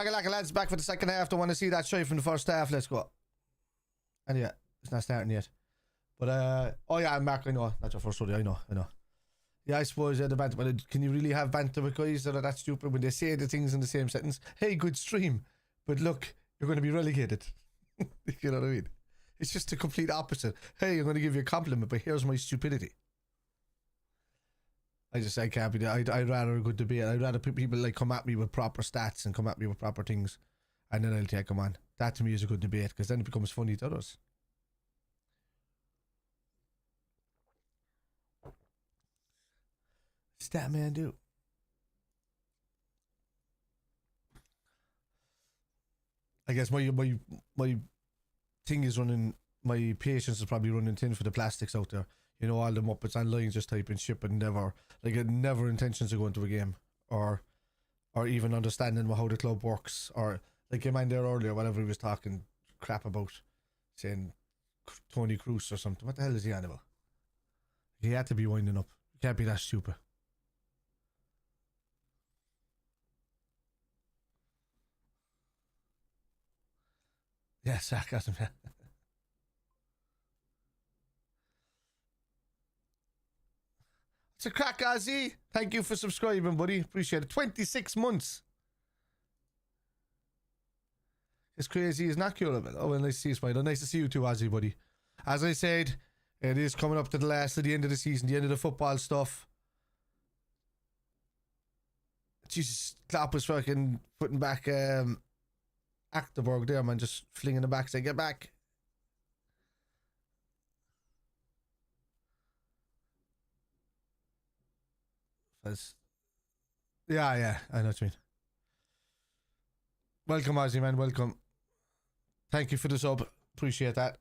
Shagalaka lads back for the second half. Don't want to see that show from the first half. Let's go. And yeah, it's not starting yet. But oh yeah, Mark, I know. That's your first story. I know. Yeah, I suppose the banter. But can you really have banter with guys that are that stupid when they say the things in the same sentence? Hey, good stream. But look, you're going to be relegated. You know what I mean? It's just the complete opposite. Hey, I'm going to give you a compliment, but here's my stupidity. I can't be there. I'd rather a good debate. I'd rather people like come at me with proper stats and come at me with proper things, and then I'll take them on. That to me is a good debate, because then it becomes funny to others. Stat man do. I guess my thing is running. My patience is probably running thin for the plastics out there. You know, all the Muppets online just typing shit, but never intentions to go into a game or even understanding how the club works, or like your man there earlier, whatever he was talking crap about, saying Tony Cruz or something. What the hell is he on about? He had to be winding up. You can't be that stupid. Yeah, sarcasm. It's a crack, Ozzy. Thank you for subscribing, buddy. Appreciate it. 26 months. It's crazy. It's not curable. Oh, well, nice to see you, Spider. Nice to see you too, Ozzy, buddy. As I said, it is coming up to the end of the season, the end of the football stuff. Jesus, Klopp was fucking putting back Achterberg there, man, just flinging it back, saying, get back. Yeah, I know what you mean. Welcome, Ozzy, man, welcome. Thank you for the sub. Appreciate that.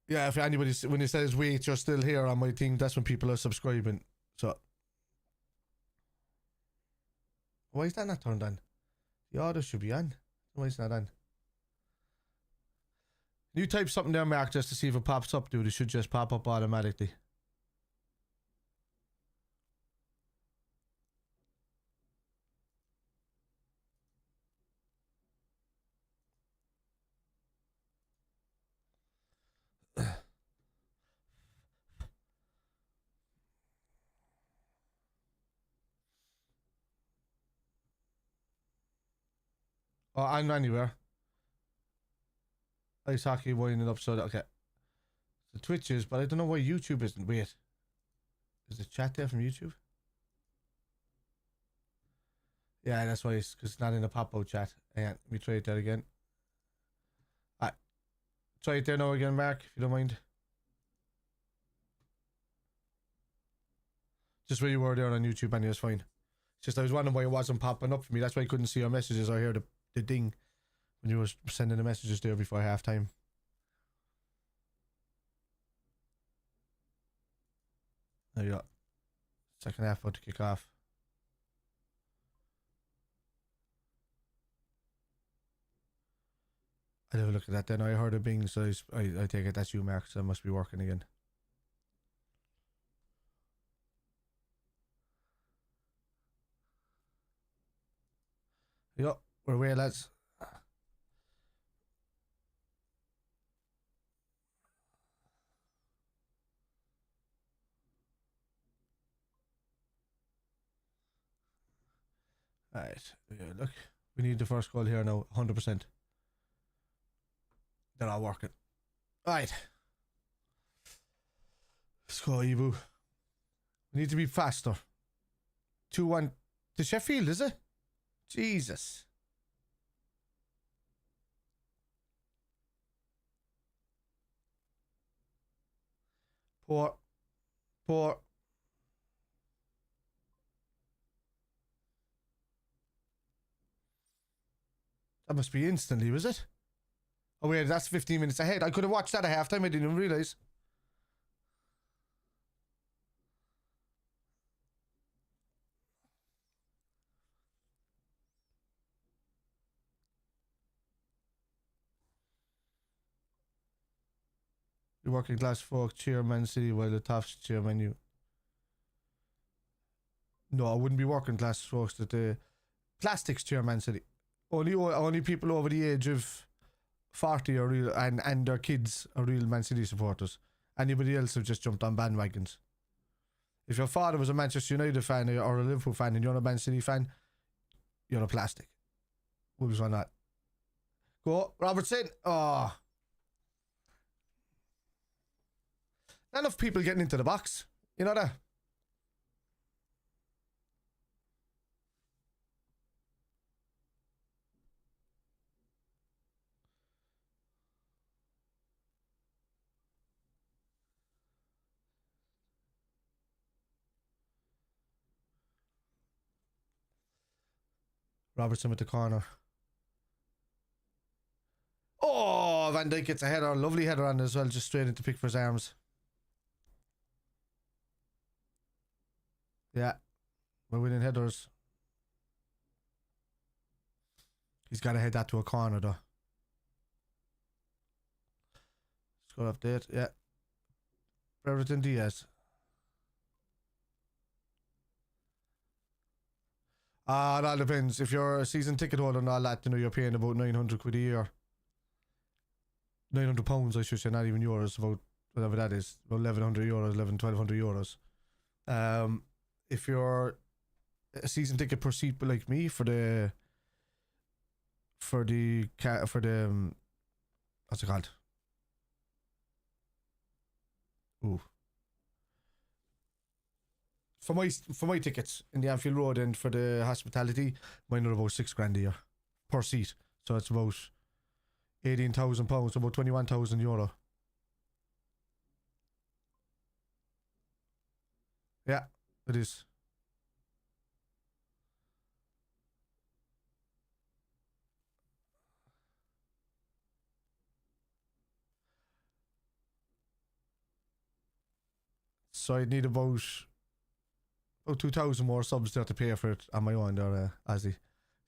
Yeah, if anybody, when it says wait, you're still here on my thing, that's when people are subscribing. So, why is that not turned on? The order should be on. Why is it not on? You type something there, Mark, just to see if it pops up, dude. It should just pop up automatically. Oh, I'm anywhere. Ice hockey winding up, so okay. The Twitch is, but I don't know why YouTube isn't. Wait. Is the chat there from YouTube? Yeah, that's why it's because it's not in the pop-out chat. Hang on, let me try it there again. Alright. Try it there now again, Mark, if you don't mind. Just where you were there on YouTube, and it's fine. It's just I was wondering why it wasn't popping up for me. That's why I couldn't see your messages or hear the ding when you were sending the messages there before halftime. There you go. Second half about to kick off. I'll have a look at that then. I heard a bing, so I take it that's you, Mark, so it must be working again. There you go. We're away, lads. Alright, yeah, look. We need the first goal here now, 100%. They're all working. Alright. Let's go, Ebu. We need to be faster. 2-1 to Sheffield, is it? Jesus. Poor. That must be instantly, was it? Oh wait, that's 15 minutes ahead. I could have watched that at halftime. I didn't even realise. The working class folk cheer Man City while the Toffs cheer Man U. No, I wouldn't be working class folks that plastics to your Man City. Only people over the age of 40 are real, and their kids are real Man City supporters. Anybody else have just jumped on bandwagons. If your father was a Manchester United fan or a Liverpool fan and you're a Man City fan, you're a plastic. Wolves on that. Go, Robertson. Oh. Not enough people getting into the box. You know that? Robertson with the corner. Oh, Van Dijk gets a header. Lovely header on as well, just straight into Pickford's arms. Yeah. We're winning headers. He's got to head that to a corner though. Score update, yeah. Everton Diaz. It all depends. If you're a season ticket holder and all that, you know, you're paying about 900 quid a year. 900 pounds, I should say, not even euros, about whatever that is. About 1100 euros, 1200 euros. If you're a season ticket per seat, but like me, for the what's it called? Ooh. For my tickets in the Anfield Road and for the hospitality, mine are about £6,000 a year per seat. So it's about £18,000, about €21,000. Yeah, it is. So I'd need about 2,000 more subs there to pay for it on my own there, Azzy.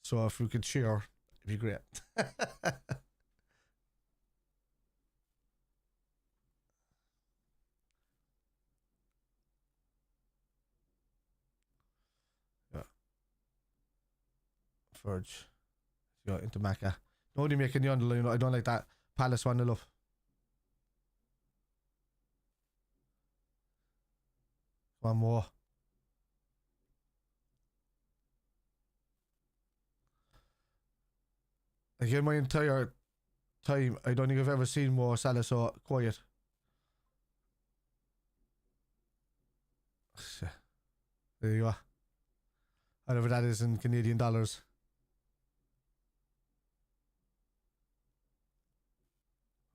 So if we could share, it'd be great. Yeah. Verge. Yeah, into Macca. Nobody making the underline. I don't like that. Palace 1-0 up. One more. Like in my entire time, I don't think I've ever seen more Salah so quiet. There you go. Whatever that is in Canadian dollars.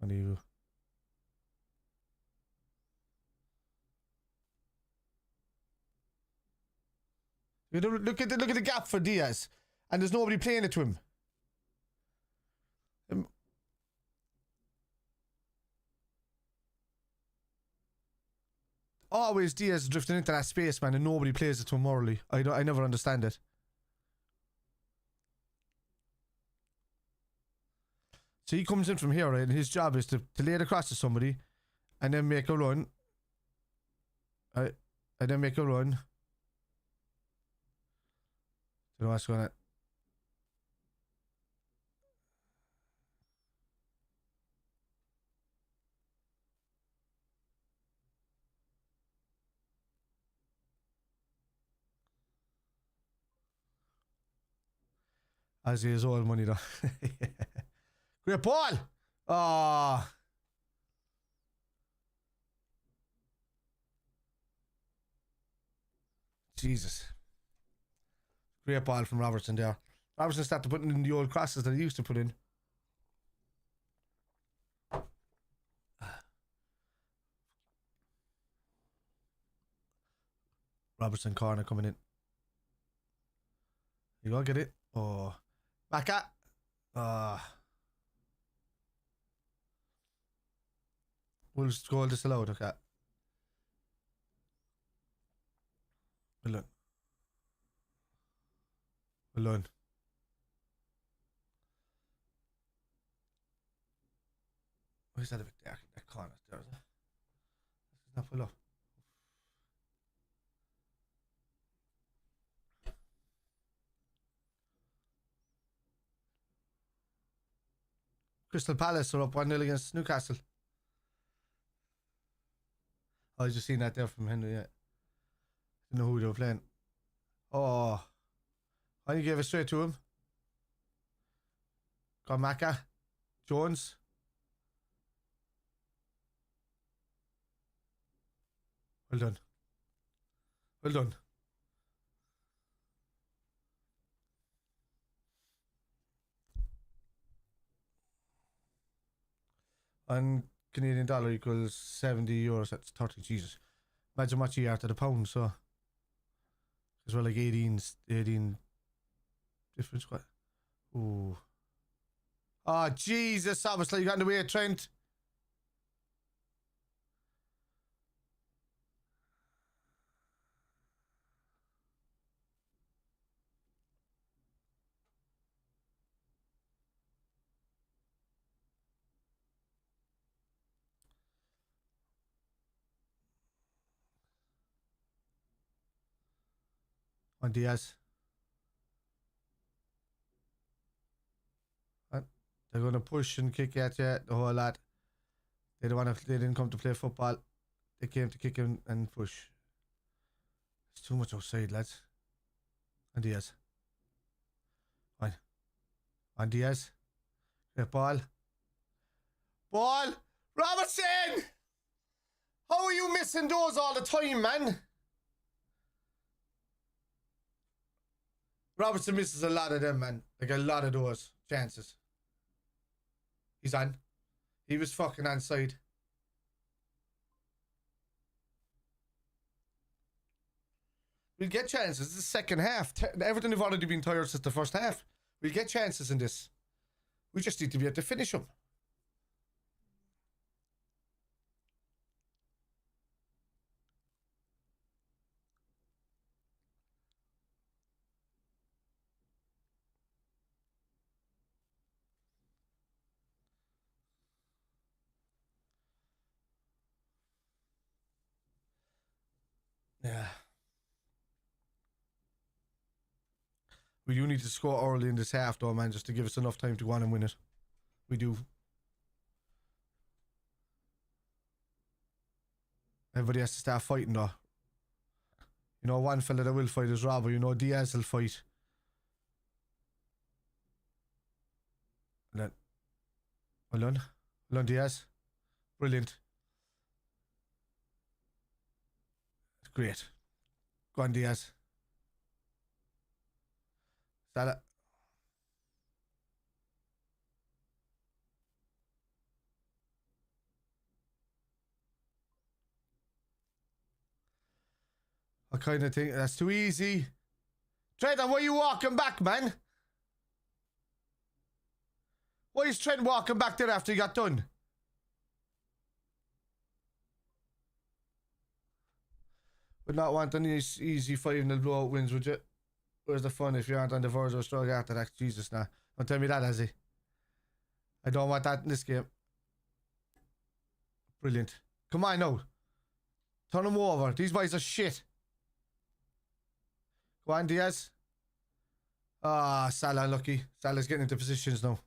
And you. Look at the gap for Diaz, and there's nobody playing it to him. Always Diaz drifting into that space, man, and nobody plays it to him morally. I never understand it. So he comes in from here, right, and his job is to lay it across to somebody, and then make a run. And then make a run. You know what's going on? As he is all money though. Great ball! Oh. Jesus. Great ball from Robertson there. Robertson started putting in the old crosses that he used to put in. Robertson corner coming in. You go get it. Oh. Macca. Wolves goal disallowed. Okay. Well done. Where's that a bit there? That corner there, is it? This is not full up. Crystal Palace are up 1-0 against Newcastle. I was just seeing that there from Henry, yeah. Didn't know who they were playing. Oh. I gave it straight to him. Got Maka. Jones. Well done. Well done. And Canadian dollar equals 70 euros. That's 30. Jesus. Imagine what you are to the pound, so. As well, like 18 difference. What? Ooh. Oh, Jesus. Obviously, you got in the way of Trent. On Diaz. And they're going to push and kick at you the whole lot. They don't want to. They didn't come to play football. They came to kick and push. It's too much outside, lads. On Diaz. Fine. On Diaz. Yeah, ball. Ball. Robertson! How are you missing those all the time, man? Robertson misses a lot of them, man. Like a lot of those chances. He's on. He was fucking onside. We'll get chances. This is the second half. Everton have already been tired since the first half. We'll get chances in this. We just need to be able to finish them. Yeah. We do need to score early in this half, though, man, just to give us enough time to go on and win it. We do. Everybody has to start fighting, though. You know, one fella that will fight is Robbo. You know, Diaz will fight. And then, well done. Well done, Diaz. Brilliant. Great. Go on, Diaz. Salah. I kind of think that's too easy. Trent, why are you walking back, man? Why is Trent walking back there after he got done? Would not want any easy 5-0 blowout wins, would you? Where's the fun if you aren't on the verge of a struggle after that? Jesus, nah. Don't tell me that, has he? I don't want that in this game. Brilliant. Come on now. Turn them over. These boys are shit. Go on, Diaz. Ah, Salah, lucky. Salah's getting into positions now.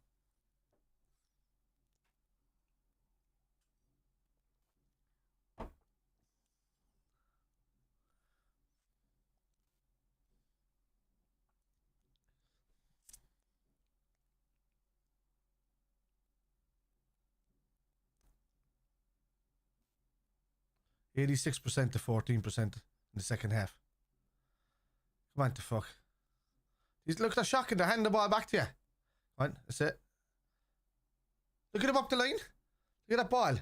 %86% to 14% in the second half. Come on, the fuck. Look, they're shocking. They're handing the ball back to you. Come on, that's it. Look at him up the line. Look at that ball.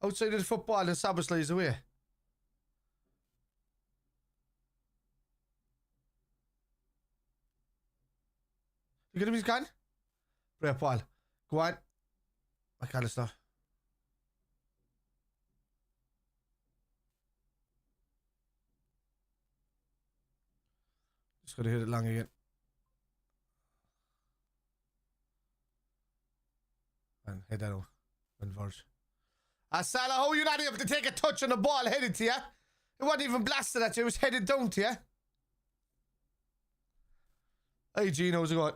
Outside of the football, and Sabah slides away. Look at him, he's gone. Great ball. Go on. McAllister. Just gotta hit it long again. And head that out. And verge. Salah, how are you not able to take a touch on the ball headed to you? It wasn't even blasted at you, it was headed down to you. Hey, Gino, how's it going?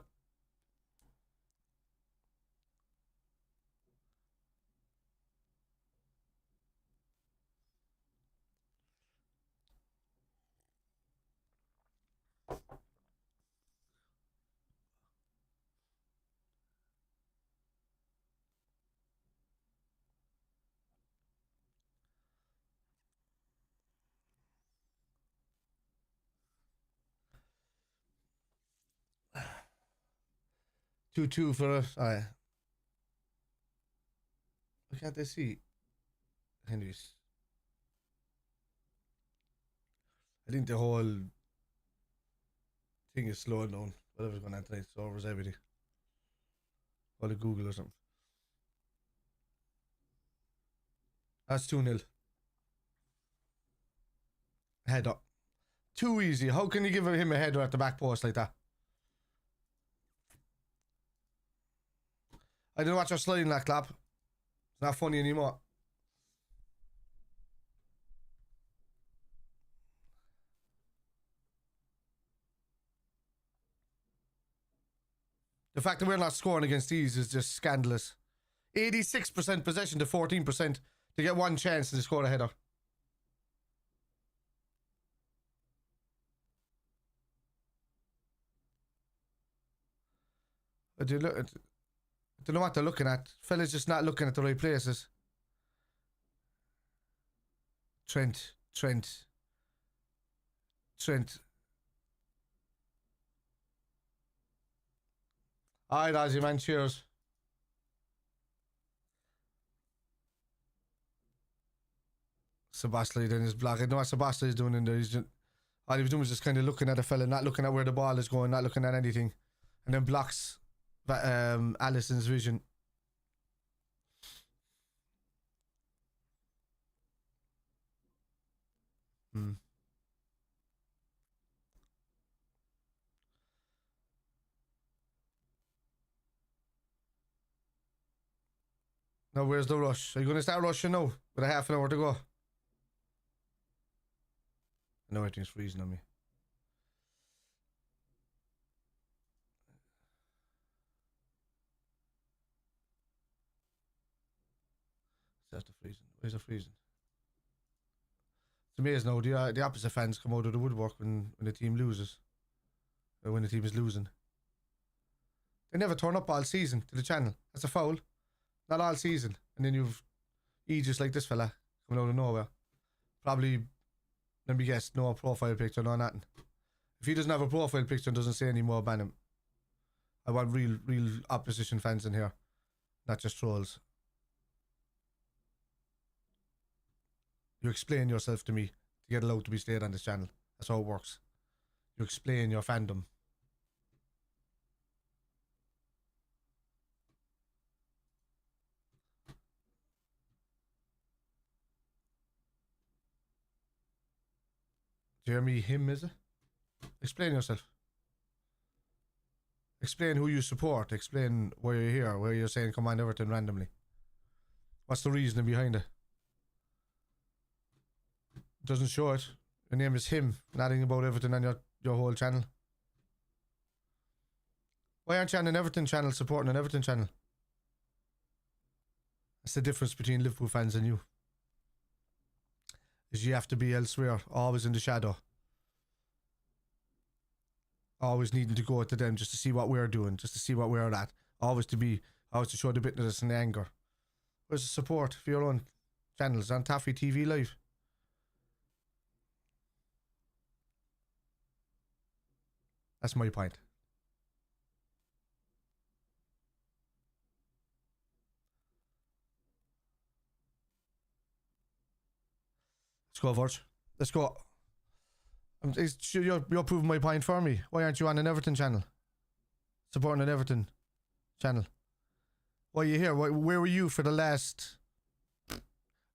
2-2 for it. Alright. Why can't they see? Anyways. I think the whole thing is slowing down. Whatever's going on tonight, servers, everything. Call it Google or something. That's 2-0. Header. Too easy. How can you give him a header at the back post like that? I didn't watch her sliding that clap. It's not funny anymore. The fact that we're not scoring against these is just scandalous. 86% possession to 14% to get one chance to score a header. I don't know what they're looking at. Fella's just not looking at the right places. Trent. Alright, Ozzy, man, cheers. Sebastian then is black. I don't know what Sebastian is doing in there. He's just, all he was doing was just kind of looking at a fella, not looking at where the ball is going, not looking at anything. And then blocks Alisson's vision. Now, where's the rush? Are you going to start rushing now? With a half an hour to go? I know everything's freezing on me. That's the freezing. Where's the freezing? It's amazing now. The opposite fans come out of the woodwork when the team loses. Or when the team is losing. They never turn up all season to the channel. That's a foul. Not all season. And then you've Aegis like this fella coming out of nowhere. Probably, let me guess, no profile picture, no nothing. If he doesn't have a profile picture and doesn't say any more, ban him. I want real opposition fans in here. Not just trolls. You explain yourself to me to get allowed to be stayed on this channel. That's how it works. You explain your fandom. Jeremy, him, is it? Explain yourself. Explain who you support. Explain why you're here. Why you're saying come on Everton randomly. What's the reasoning behind it? Doesn't show it. Your name is him. Nothing about Everton on your whole channel. Why aren't you on an Everton channel supporting an Everton channel? That's the difference between Liverpool fans and you. Is you have to be elsewhere, always in the shadow. Always needing to go to them just to see what we're doing, just to see what we're at. Always to show the bitterness and the anger. Where's the support for your own channels on Taffy TV Live? That's my point. Let's go, Verge. Let's go. You're proving my point for me. Why aren't you on an Everton channel? Supporting an Everton channel. Why are you here? Where were you for the last...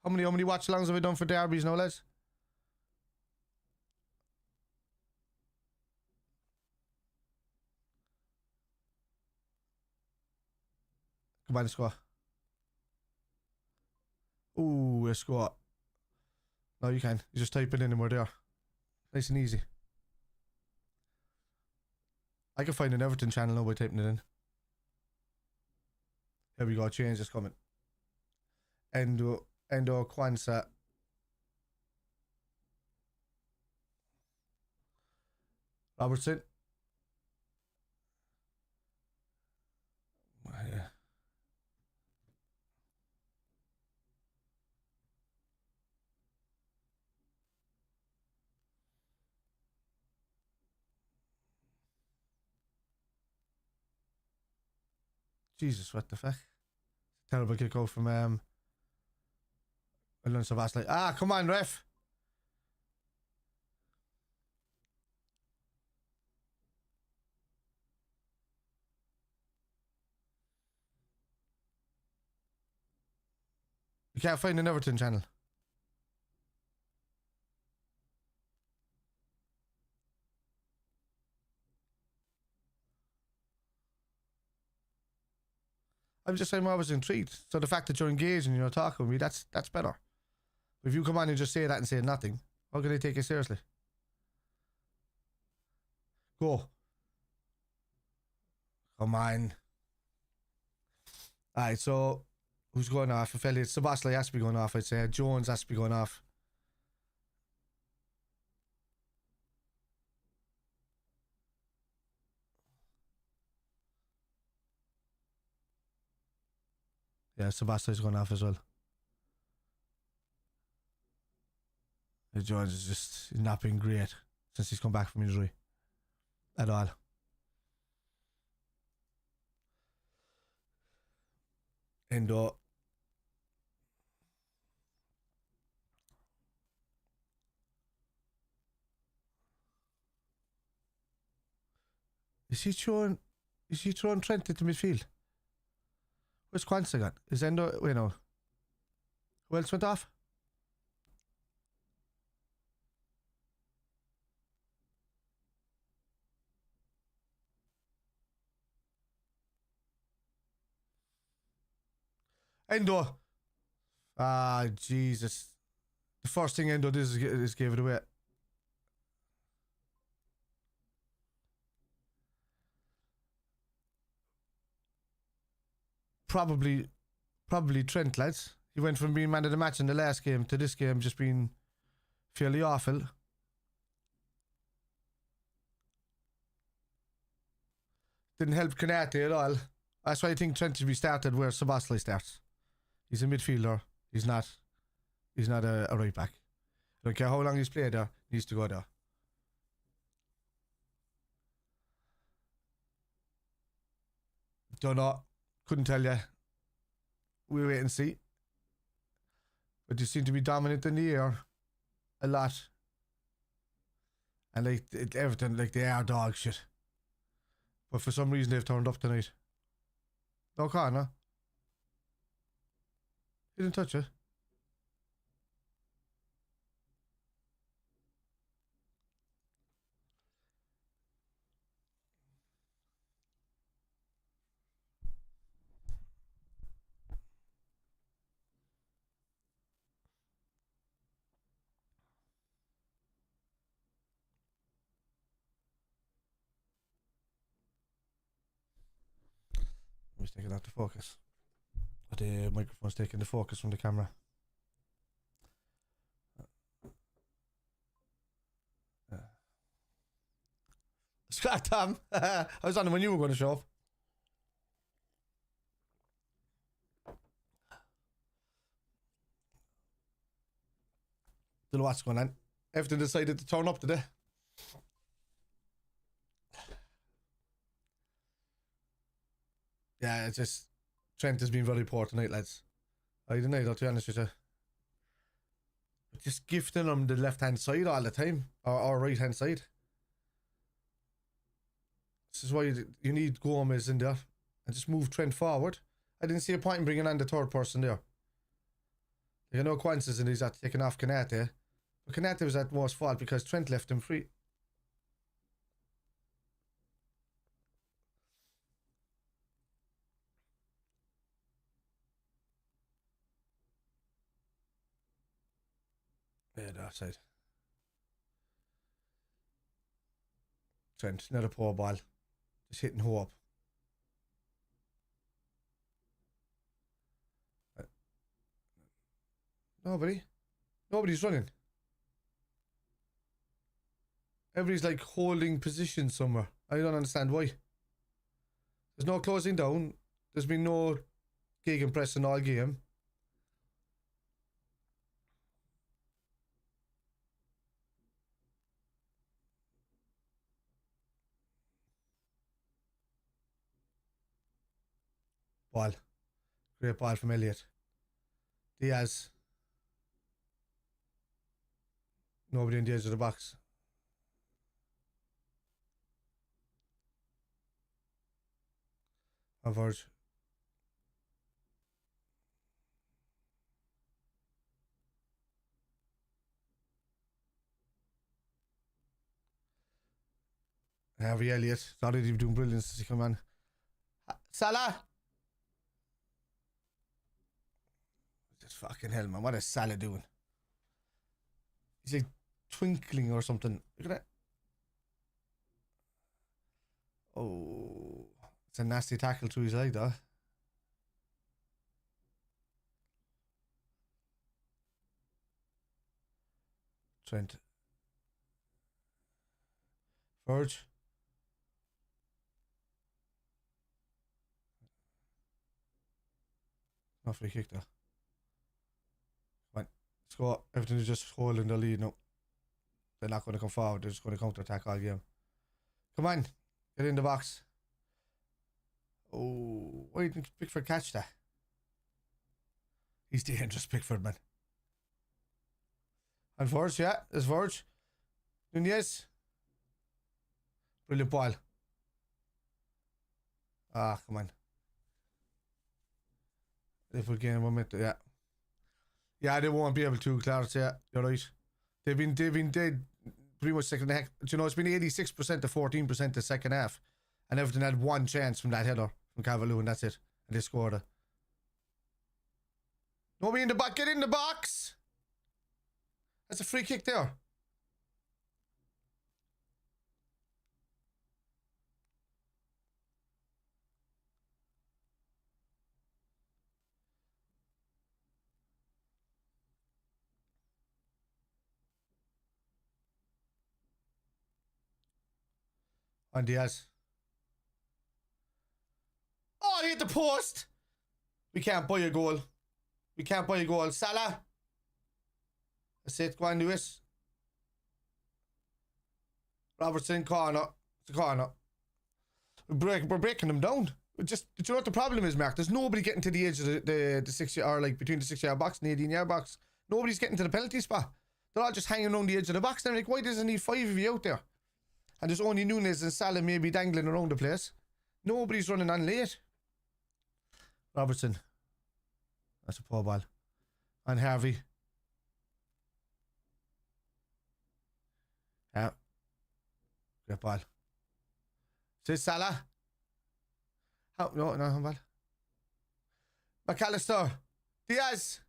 How many watch-alongs have I done for Derbies now, lads? Come on, let's go. Ooh, let's go. No, you can. You just type it in and we're there. Nice and easy. I can find an Everton channel now by typing it in. Here we go, change is coming. Endo Kwanzaa. Robertson. Yeah. Jesus, what the fuck? Terrible kick out from Alonso Vasley. Ah, come on, ref. You can't find an Everton channel. I'm just saying I was intrigued. So the fact that you're engaged and you're talking with me, that's better. If you come on and just say that and say nothing, how can they take you seriously? Go. Come on. Alright, so who's going off? A fella, Sebastian has to be going off, I'd say. Jones has to be going off. Yeah, Sebastian's going off as well. Jones is just not been great since he's come back from injury. At all. And is he throwing Trent into midfield? Where's Kwanzaa gone? Is Endo, wait no. Who else went off? Endo. Ah, Jesus. The first thing Endo did is gave it away. Probably Trent, lads. He went from being man of the match in the last game to this game just being fairly awful. Didn't help Kanate at all. That's why I think Trent should be started where Sebastian starts. He's a midfielder. He's not a right back. I don't care how long he's played there. He needs to go there. Don't know. Couldn't tell you. We'll wait and see. But you seem to be dominant in the air a lot. And like Everton, like they are dog shit. But for some reason they've turned up tonight. No corner. He didn't touch it. He's taking out the focus. But the microphone's taking the focus from the camera. Scrap Tom. I was on it when you were going to show up. Don't know what's going on. Everton decided to turn up today. Yeah, it's just Trent has been very poor tonight, lads. I don't know, to be honest with you. Just gifting them the left hand side all the time, or right hand side. This is why you need Gomez in there and just move Trent forward. I didn't see a point in bringing on the third person there. You know, Kwanzaa's and he's at taking off Kanate. But Kanate was at most fault because Trent left him free. Yeah, the offside. Trent, not a poor ball. Just hitting hope. Nobody's running. Everybody's like holding position somewhere. I don't understand why. There's no closing down. There's been no gegenpressing all game. Ball. Great ball from Elliott. Diaz. Nobody in the edge of the box. On Verge. Harvey Elliott. Thought he'd be doing brilliant since he come on. Salah! Just fucking hell, man. What is Salah doing? He's like twinkling or something. Look at that. Oh. It's a nasty tackle to his leg, though. Trent. Verge. Not free kick, though. Come on. Let's go. Everton is just holding the lead now. They're not going to come forward. They're just going to counter-attack all game. Come on. Get in the box. Oh, why didn't Pickford catch that? He's dangerous, Pickford, man. And Verge, yeah, there's Verge. Nunez. Brilliant ball. Ah, come on. Liverpool gain momentum, yeah. Yeah, they won't be able to, Clarence, yeah, you're right. They've been dead pretty much second half. You know, it's been 86% to 14% the second half. And Everton had one chance from that header from Cavalier, and that's it. And they scored it. Nobody in the box. Get in the box! That's a free kick there. On Diaz. Oh, he hit the post. We can't buy a goal. We can't buy a goal. Salah. That's it. Go on, do it. Robertson, corner. It's a corner. We're breaking them down. Do you know what the problem is, Mark? There's nobody getting to the edge of the 6 yard, or like between the 6 yard box and the 18 yard box. Nobody's getting to the penalty spot. They're all just hanging around the edge of the box. They're like, why doesn't need 5 of you out there? And there's only Nunez and Salah maybe dangling around the place. Nobody's running on late. Robertson. That's a poor ball. And Harvey. Yeah. Great ball. Says Salah. Oh, no, ball. McAllister. Diaz.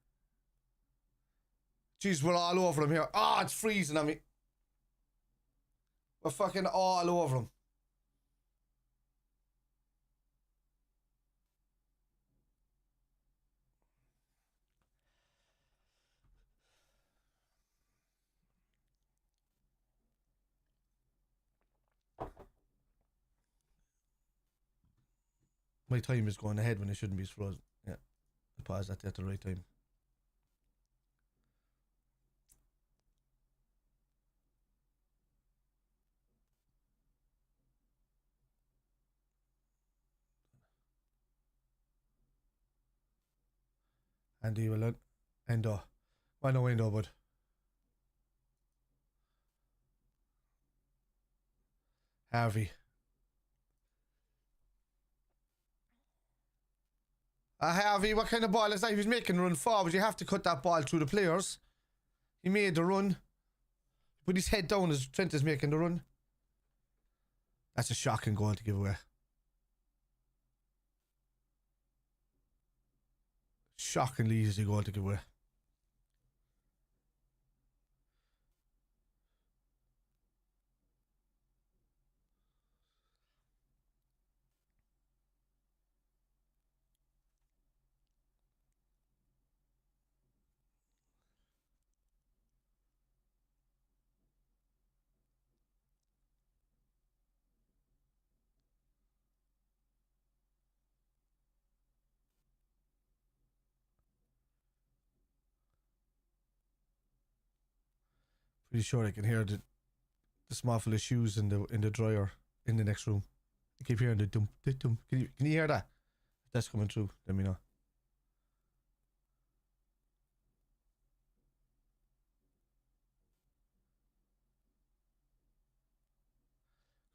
Jeez, we're all over him here. Oh, it's freezing on me. We're fucking all over him. My time is going ahead when it shouldn't be frozen. Yeah. I paused that at the right time. And he will Endo. Why no Endo, bud? Harvey. Harvey, what kind of ball is that? He was making a run forward. You have to cut that ball through the players. He made the run. Put his head down as Trent is making the run. That's a shocking goal to give away. Shockingly easy goal to give away. Pretty sure I can hear the small full of shoes in the dryer in the next room. I keep hearing the dump. Can you hear that? That's coming through. Let me know.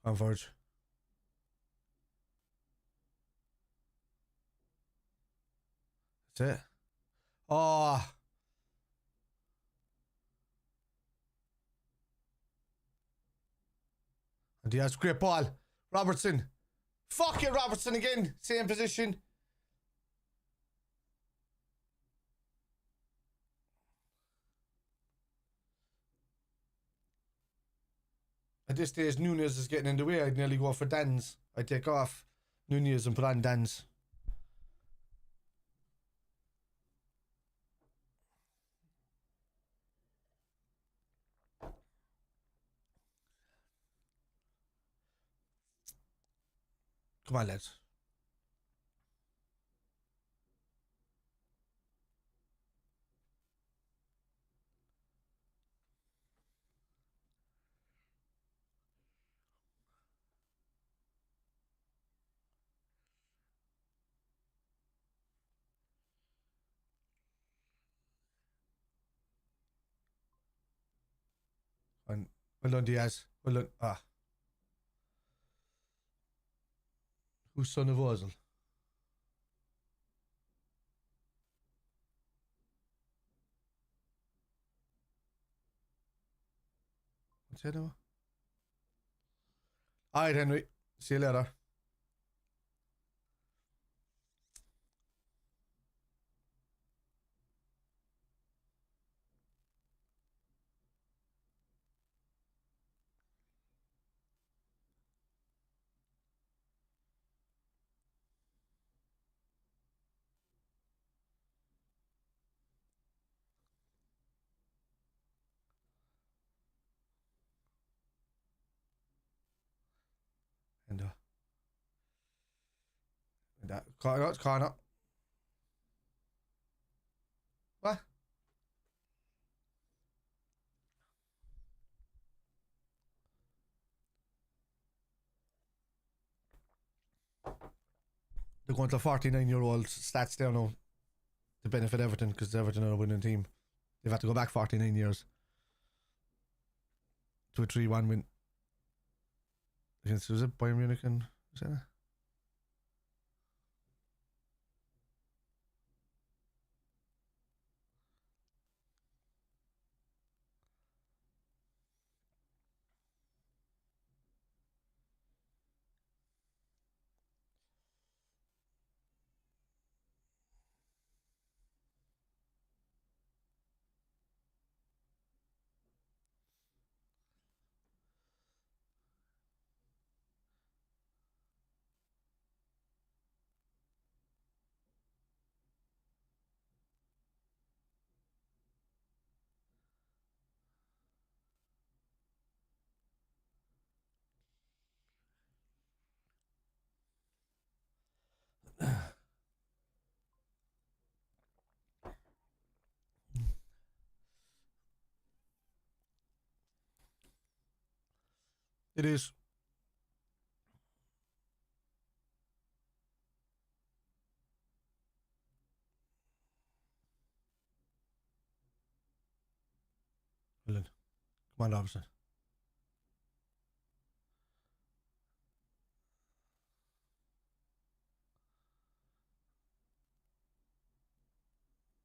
Converge. That's it. Oh. And Diaz, great ball. Robertson. Fuck it, Robertson again. Same position. At this stage, Nunez is getting in the way. I'd nearly go for Dan's. I'd take off Nunez and put on Dan's. Come on, lads. And well done, Diaz. Well done. Ah. Who's son of Ozil? What's that now? Alright, Henry. See you later. And that corner. What? They're going to 49-year-old stats there now to benefit Everton because Everton are a winning team. They've had to go back 49 years to a 3-1 win against, was it Bayern Munich and was that? It is. Well done. Come on, Robertson.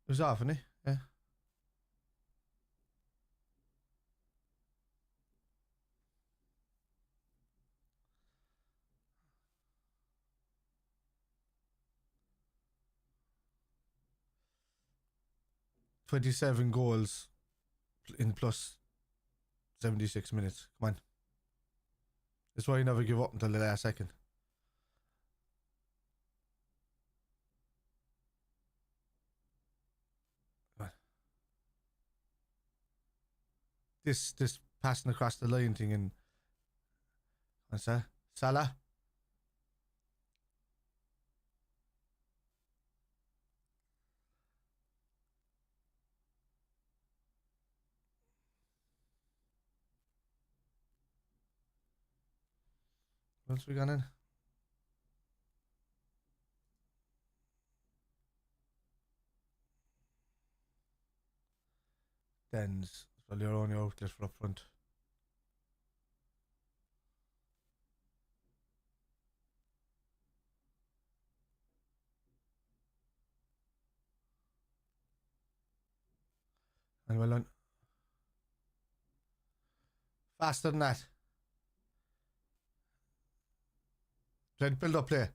It was off, isn't he? Yeah. '27 goals in plus 76 minutes. Come on. That's why you never give up until the last second. This passing across the line thing and what's that? Salah. What else we got in? Dens. Well, you're only outlet for up front. And well done. Faster than that. Try to build up play.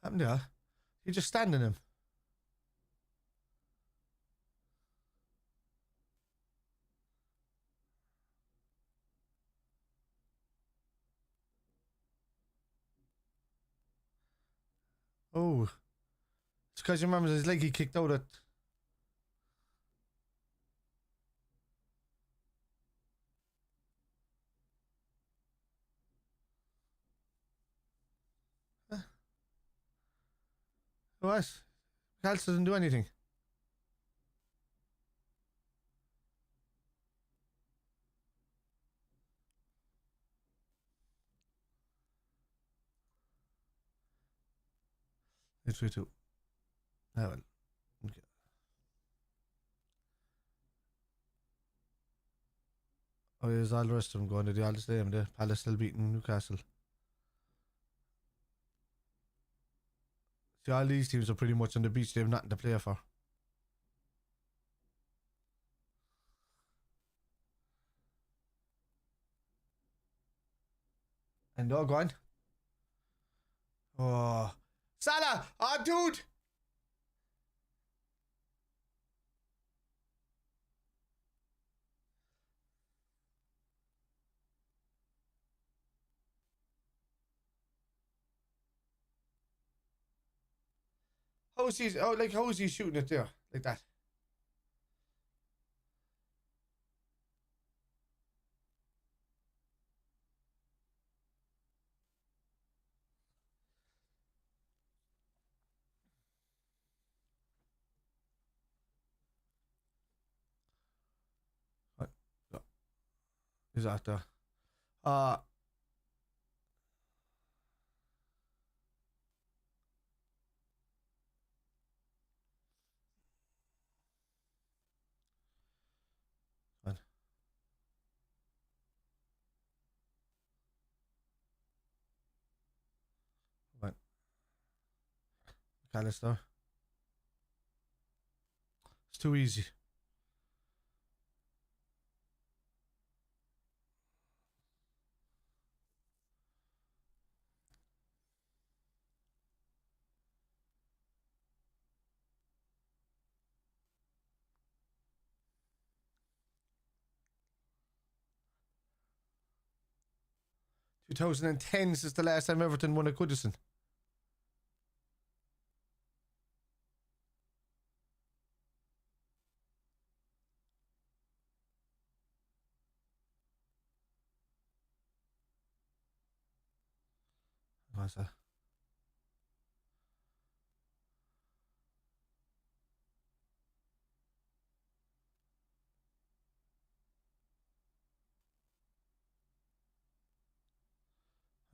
Happened there. You're just standing him. Oh. It's because you remember his leg he kicked out at. What? Calce doesn't do anything. It's 3-2. Ah, well. Okay. Oh, there's all the rest of them going to the all the same. The Palace still beating Newcastle. See, all these teams are pretty much on the beach. They have nothing to play for. And go on. Oh. Salah! Oh, dude! How is he shooting it there? Like that? What? No. Is that there? Uh, 1. McAllister. It's too easy. Two 2010 is the last time Everton won a Goodison. What's that?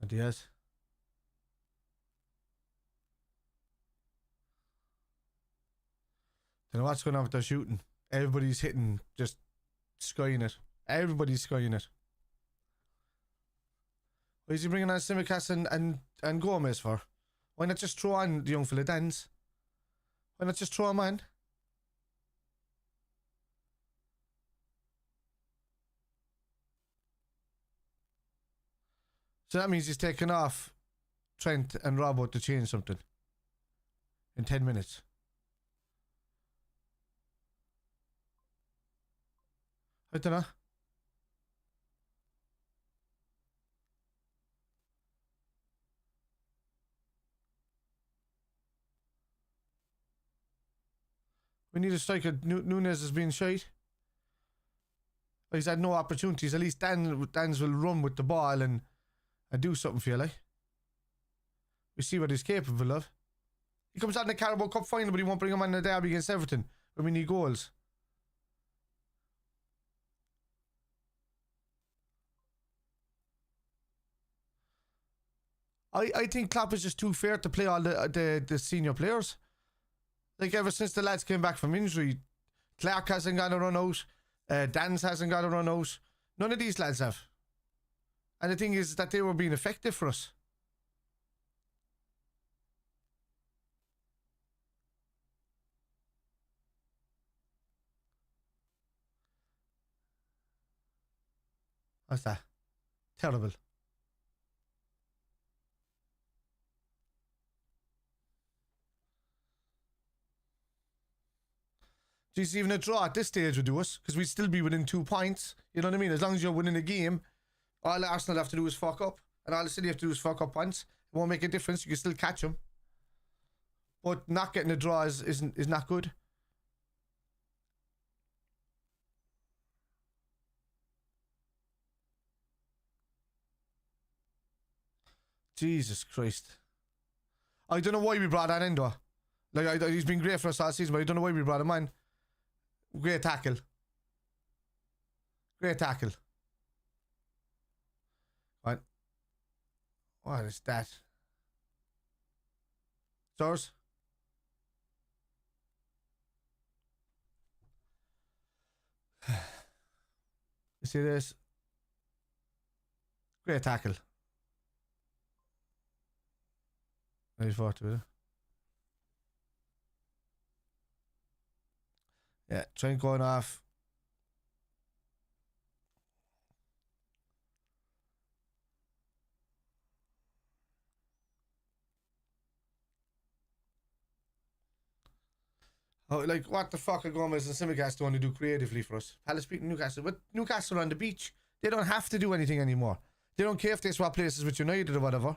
Diaz. Don't know what's going on with their shooting. Everybody's hitting, just skying it. Everybody's skying it. Why is he bringing on Simicast and Gomez for? Why not just throw on the young fella Dens? Why not just throw him on? So that means he's taking off Trent and Robbo to change something in 10 minutes. I don't know. We need a striker. Nunez has been shite. He's had no opportunities. At least Dan's will run with the ball and do something for you, like. We see what he's capable of. He comes out in the Carabao Cup final, but he won't bring him on the derby against Everton when we need goals. I think Klopp is just too fair to play all the senior players. Like, ever since the lads came back from injury, Clark hasn't got a run out. Dans hasn't got a run out. None of these lads have. And the thing is that they were being effective for us. What's that? Terrible. Geez, even a draw at this stage would do us, because we'd still be within 2 points. You know what I mean? As long as you're winning a game, all Arsenal have to do is fuck up, and all the City have to do is fuck up once. It won't make a difference. You can still catch them. But not getting a draw is not good. Jesus Christ. I don't know why we brought that in, though. Like, he's been great for us all season, but I don't know why we brought him in. Great tackle. Great tackle. What is that? Stars? You see this? Great tackle. Very forward to it. Yeah, train going off. Oh, like, what the fuck are Gomez and Simicast going to do creatively for us? Palace beating Newcastle. But Newcastle are on the beach. They don't have to do anything anymore. They don't care if they swap places with United or whatever.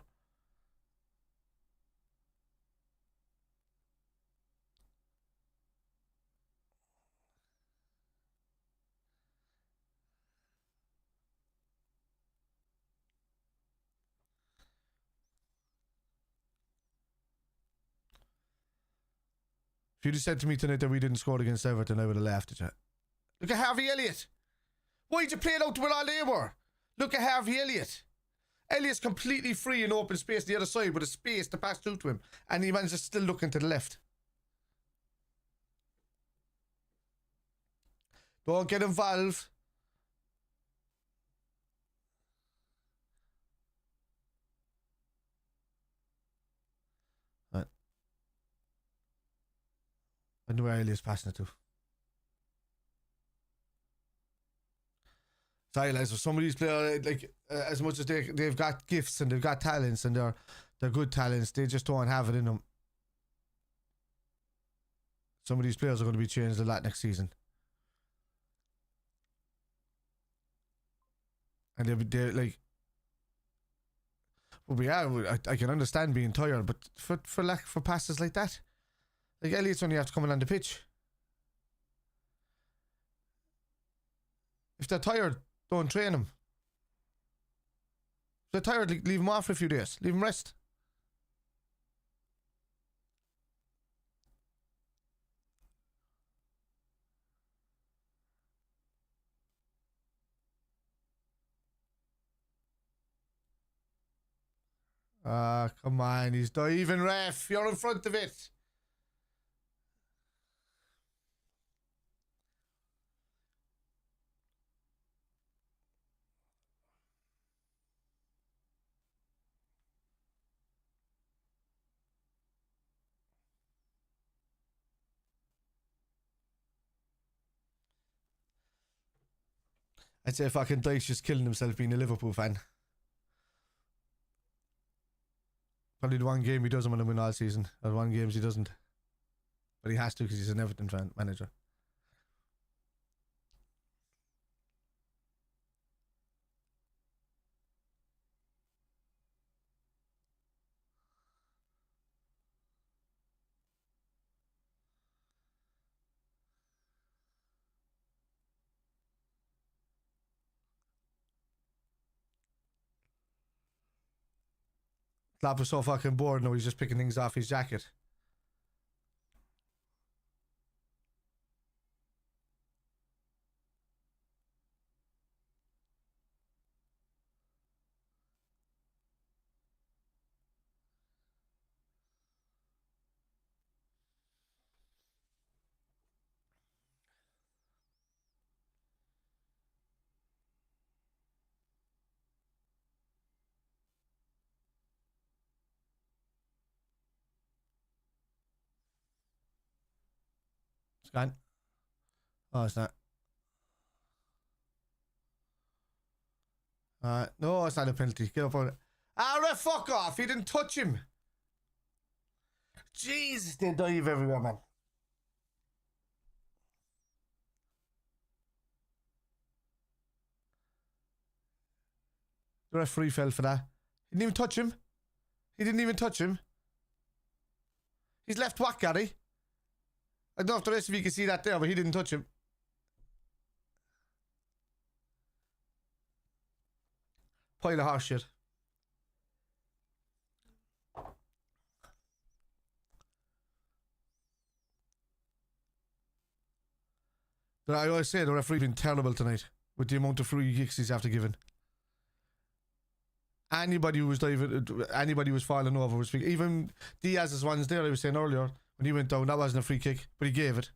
If you'd have said to me tonight that we didn't score against Everton, I would have laughed at you. Look at Harvey Elliott. Why'd you play it out to where all they were? Look at Harvey Elliott. Elliott's completely free in open space the other side with a space to pass through to him. And he manages still looking to the left. Don't get involved. Right. I know where Elliott's passing it to. Sorry, lads, some of these players, like, as much as they've got gifts and they've got talents and they're good talents, they just don't have it in them. Some of these players are going to be changed a lot next season. And they're like, well, yeah, I can understand being tired, but for passes like that, like, Elliott's only have to come in on the pitch. If they're tired, don't train them. If they're tired, leave them off for a few days. Leave them rest. Ah, come on, he's diving, ref. You're in front of it. I'd say fucking Dyke's just killing himself being a Liverpool fan. Probably the one game he doesn't want to win all season. Or one games he doesn't. But he has to because he's an Everton fan, manager. Klopp was so fucking bored now he's just picking things off his jacket. It's gone. Oh, it's not. No, it's not a penalty. Get up on it. Ah, ref, fuck off. He didn't touch him. Jesus, they dive everywhere, man. The referee fell for that. He didn't even touch him. He didn't even touch him. He's left whack, Gary. I don't know if the rest of you can see that there, but he didn't touch him. Pile of horse shit. I always say the referee's been terrible tonight with the amount of free kicks he's after giving. Anybody who was diving, anybody who was falling over was free. Even Diaz's ones there, I was saying earlier, when he went down, that wasn't a free kick, but he gave it.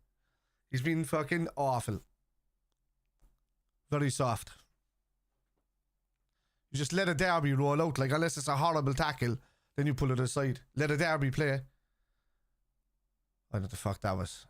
He's been fucking awful. Very soft. You just let a derby roll out, like, unless it's a horrible tackle, then you pull it aside. Let a derby play. I don't know what the fuck that was.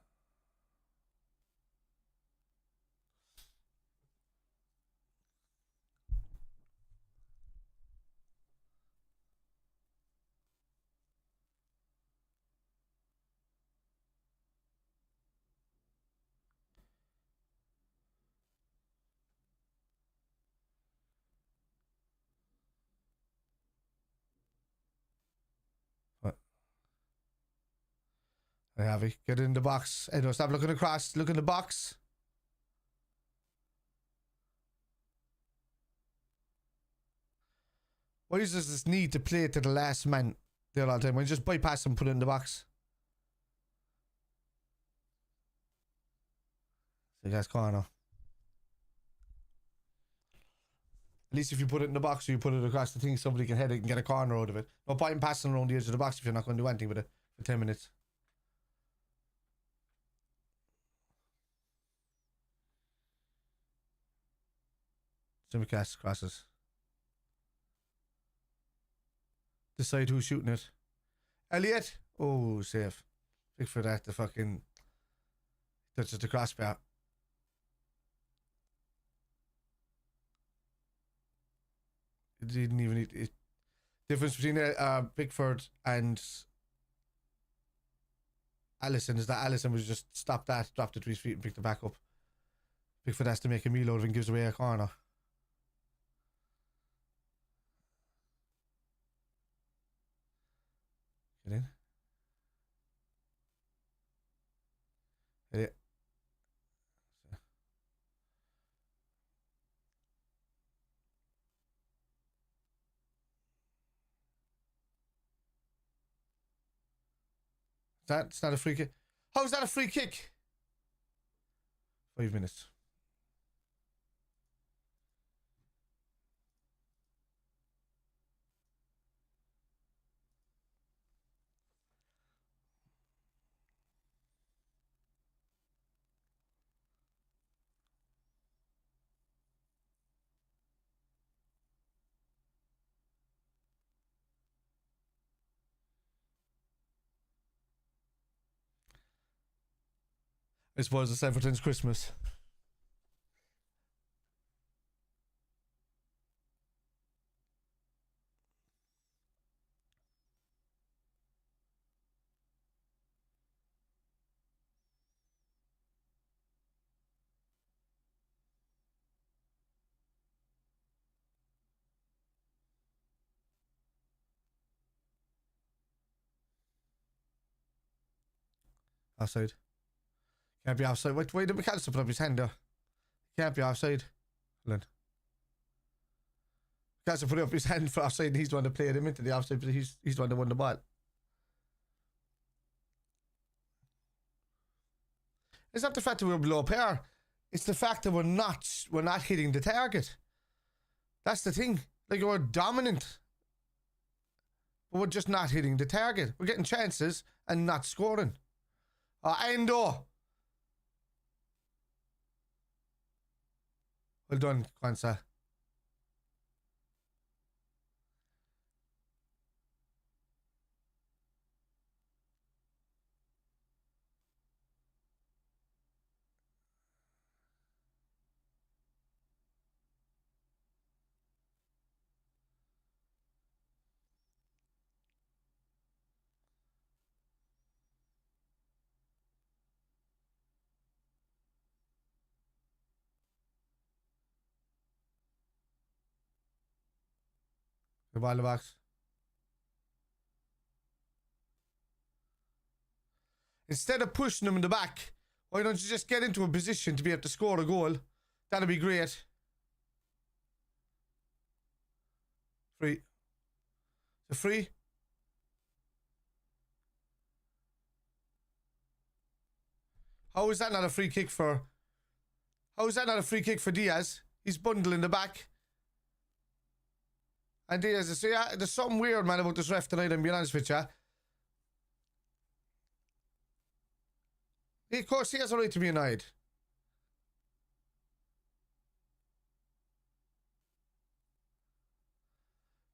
I have it. Get in the box. Hey, don't stop looking across. Look in the box. Why is this need to play it to the last man there all the time? Why don't you just bypass and put it in the box? So that's corner. At least if you put it in the box or you put it across the thing, somebody can head it and get a corner out of it. No point in passing around the edge of the box if you're not going to do anything with it for 10 minutes. Simicast crosses. Decide who's shooting it. Elliot? Oh, safe. Big for that. The fucking touches the crossbar. It didn't even need it. Difference between Pickford and Allison is that Allison was just stopped that, dropped it to his feet and picked it back up. Pickford has to make a meal out of it and gives away a corner. Get in. Hit it. That's not a free kick. How is that a free kick? 5 minutes. I suppose it's Everton's Christmas. Offside. Can't be offside. Why did McAllister put up his hand there? Can't be offside. Hold on. McAllister put up his hand for offside and he's the one that played him into the offside, but he's the one that won the ball. It's not the fact that we're below par. It's the fact that we're not hitting the target. That's the thing. Like, we're dominant. But we're just not hitting the target. We're getting chances and not scoring. Endo. Well done, Kwanzaa. The ball in the box. Instead of pushing them in the back, why don't you just get into a position to be able to score a goal? That'd be great. Free. The free. How is that not a free kick for... How is that not a free kick for Diaz? He's bundling the back. And Diaz is... Yeah, there's something weird, man, about this ref tonight, I'm being honest with you. Of course, he has a right to be annoyed.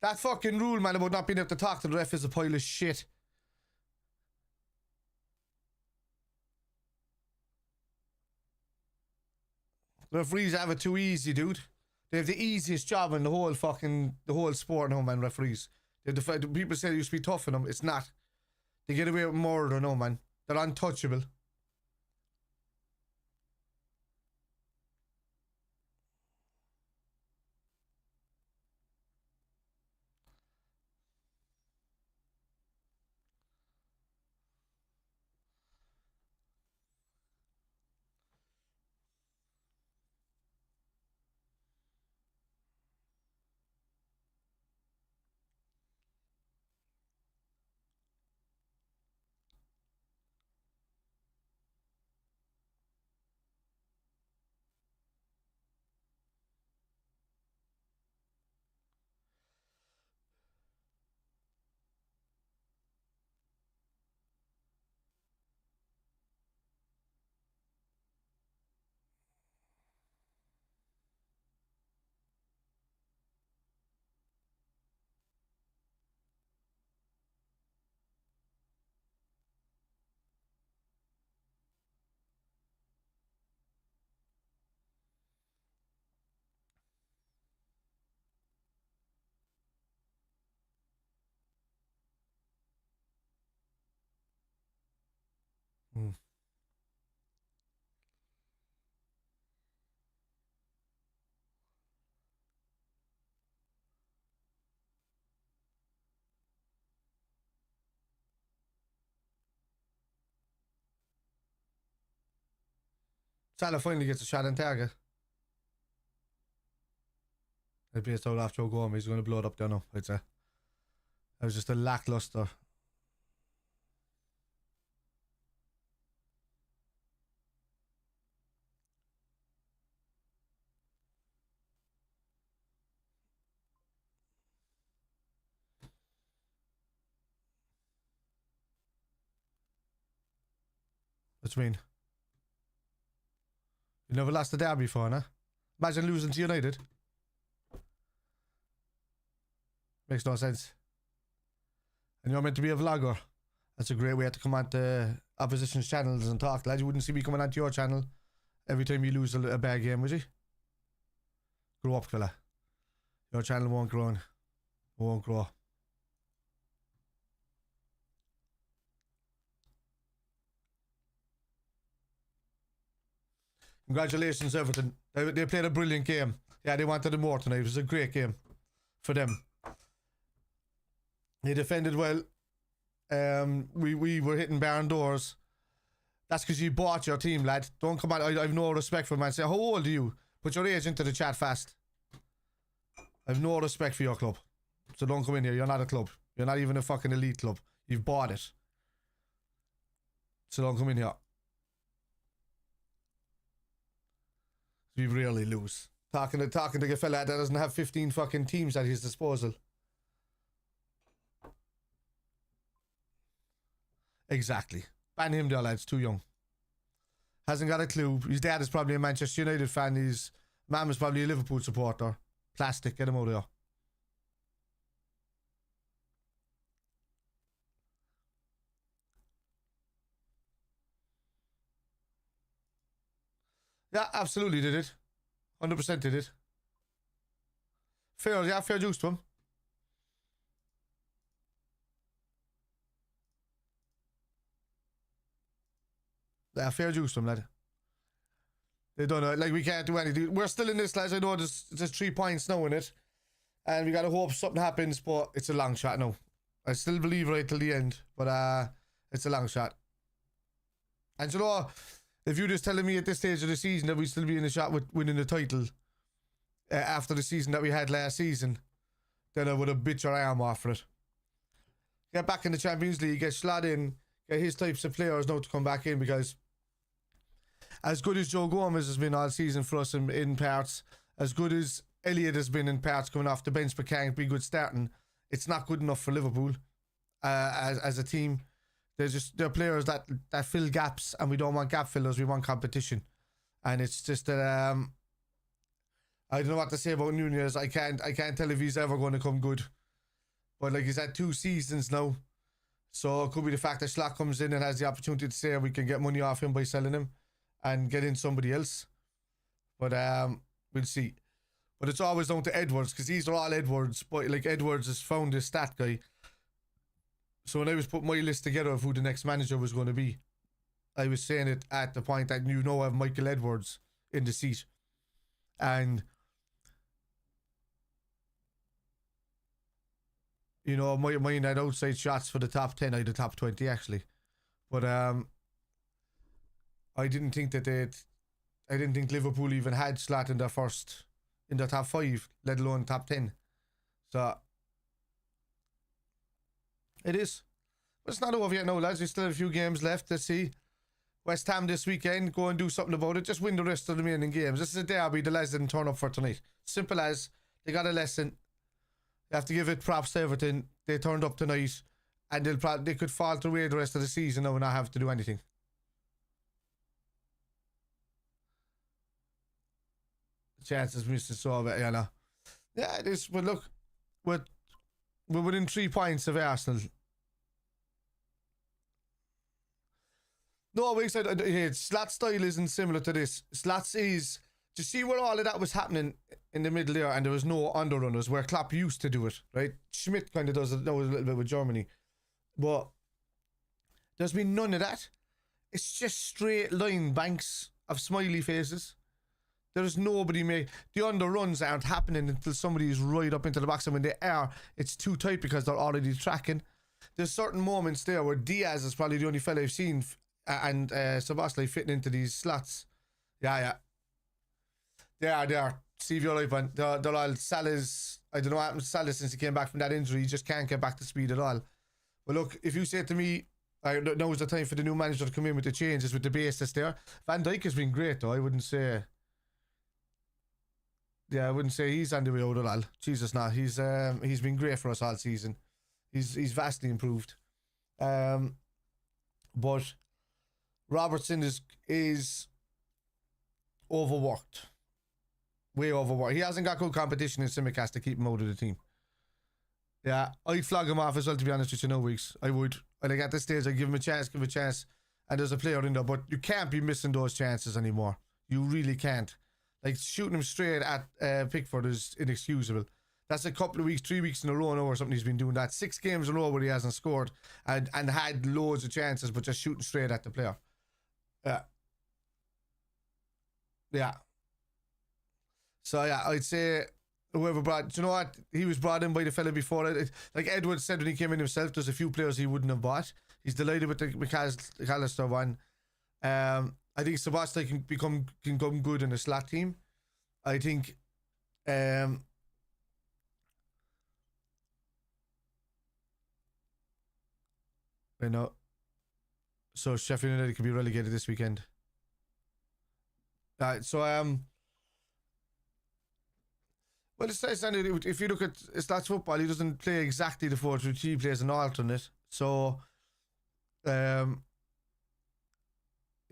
That fucking rule, man, about not being able to talk to the ref is a pile of shit. The referees have it too easy, dude. They have the easiest job in the whole sport now, man, referees. People say they used to be tough on them. It's not. They get away with murder now, man. They're untouchable. Salah finally gets a shot on target. They placed out after Joe Gomez. He's going to blow it up there now, I'd say. That was just a lackluster. What do you mean? You never lost a derby before, nah? Imagine losing to United. Makes no sense. And you're meant to be a vlogger. That's a great way to come on to opposition's channels and talk, lad. You wouldn't see me coming onto your channel every time you lose a bad game, would you? Grow up, fella. Your channel won't grow. Won't grow. Congratulations, Everton. They played a brilliant game. Yeah, they wanted more tonight. It was a great game for them. They defended well. We were hitting barren doors. That's because you bought your team, lad. Don't come on. I have no respect for man. Say, how old are you? Put your age into the chat fast. I have no respect for your club. So don't come in here. You're not a club. You're not even a fucking elite club. You've bought it. So don't come in here. We rarely lose. Talking to a fella that doesn't have 15 fucking teams at his disposal. Exactly. Ban him there, lads. Too young. Hasn't got a clue. His dad is probably a Manchester United fan. His mum is probably a Liverpool supporter. Plastic. Get him out of there. Yeah, absolutely did it. 100% did it. Fair, yeah, fair juice to him. Yeah, fair juice to him, lad. They don't know. Like, we can't do anything. We're still in this, lads. I know there's 3 points now in it. And we gotta hope something happens, but it's a long shot now. I still believe right till the end, but it's a long shot. And you know, if you're just telling me at this stage of the season that we still be in a shot with winning the title after the season that we had last season, then I would have bit your arm off for it. Get back in the Champions League, get Slot in, get his types of players now to come back in, because as good as Joe Gomez has been all season for us in parts, as good as Elliott has been in parts coming off the bench but can't be good starting, it's not good enough for Liverpool as a team. They're players that fill gaps, and we don't want gap fillers, we want competition. And it's just that I don't know what to say about Nunez. I can't tell if he's ever going to come good. But like, he's had 2 seasons now, so it could be the fact that Slot comes in and has the opportunity to say we can get money off him by selling him and get in somebody else. But we'll see. But it's always down to Edwards, because these are all Edwards. But like, Edwards has found this stat guy. So when I was putting my list together of who the next manager was going to be, I was saying it at the point that I have Michael Edwards in the seat. And you know, mine had outside shots for the top 10. I had the top 20 actually. But I didn't think Liverpool even had Slot in their top 5, let alone top 10. So it is. But it's not over yet now, lads. We still have a few games left. Let's see. West Ham this weekend. Go and do something about it. Just win the rest of the remaining games. This is a derby. The lads didn't turn up for tonight. Simple as. They got a lesson. You have to give it props to Everton. They turned up tonight, and they could falter away the rest of the season now and not have to do anything. Chances missed so of it, you know. Yeah, it is. But look, we're within 3 points of Arsenal. No, we're excited. Slot's style isn't similar to this. Slot's is. Do you see where all of that was happening in the middle there, and there was no underrunners, where Klopp used to do it, right? Schmidt kind of does it now a little bit with Germany. But there's been none of that. It's just straight line banks of smiley faces. There's nobody the underruns aren't happening until somebody is right up into the box, and when they are, it's too tight because they're already tracking. There's certain moments there where Diaz is probably the only fella I've seen, and Szoboszlai fitting into these slots. Yeah. They are. Steve, you're right, man. They're all Salah's. I don't know what happened to Salah since he came back from that injury. He just can't get back to speed at all. But look, if you say to me, now is the time for the new manager to come in with the changes, with the basis there. Van Dijk has been great, though. I wouldn't say he's on the way out at all. Jesus, nah. He's been great for us all season. He's vastly improved. But Robertson is overworked. Way overworked. He hasn't got good competition in Simicast to keep him out of the team. Yeah, I'd flog him off as well, to be honest with you, no weeks. I would. Like, at this stage, I'd give him a chance, and there's a player in there, but you can't be missing those chances anymore. You really can't. Like, shooting him straight at Pickford is inexcusable. That's a couple of weeks, 3 weeks in a row now or something he's been doing that. 6 games in a row where he hasn't scored and had loads of chances, but just shooting straight at the player. Yeah. So yeah, I'd say whoever brought, do you know what? He was brought in by the fella before. Like Edward said when he came in himself, there's a few players he wouldn't have bought. He's delighted with the McAllister one. I think Szoboszlai can come good in a Slot team. I think I know. So Sheffield United could be relegated this weekend. Well, it's nice, and if you look at Slot's football, he doesn't play exactly the 4-3-3. He plays an alternate. So, he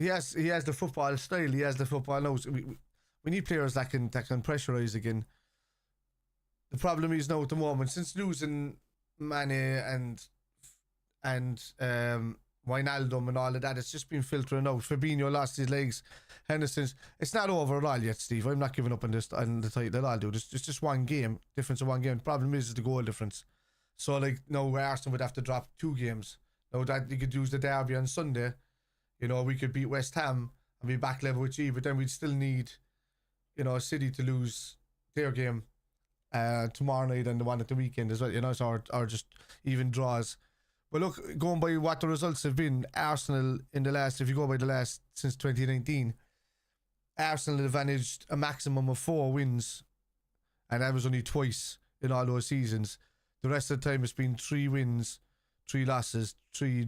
has the football style. He has the football nose. We need players that can pressurise again. The problem is now at the moment, since losing Mane and Wijnaldum and all of that, it's just been filtering out. Fabinho lost his legs. Henderson's. It's not over at all yet, Steve. I'm not giving up on the title at all, dude. It's just one game. Difference of one game. The problem is the goal difference. So, like, no, Arsenal would have to drop 2 games. Now, that you could use the derby on Sunday. You know, we could beat West Ham and be back level with G, but then we'd still need, you know, City to lose their game. tomorrow night and the one at the weekend as well, you know, so or just even draws. But look, going by what the results have been, Arsenal in the last, if you go by the last since 2019, Arsenal have managed a maximum of 4 wins, and that was only twice in all those seasons. The rest of the time it's been 3 wins, 3 losses, 3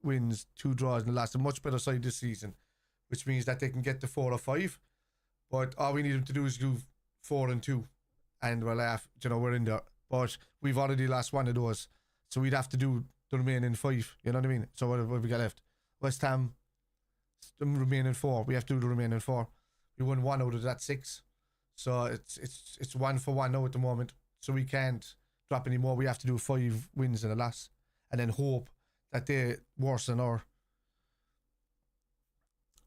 wins, 2 draws, and the last. A much better side this season, which means that they can get to 4 or 5. But all we need them to do is do 4 and 2, and we'll have, you know, we're in there. But we've already lost one of those, so we'd have to do the remaining 5. You know what I mean? So what have we got left? West Ham, the remaining 4. We have to do the remaining 4. We won 1 out of that 6, so it's 1 for 1 now at the moment. So we can't drop any more. We have to do 5 wins and a loss, and then hope that they worsen our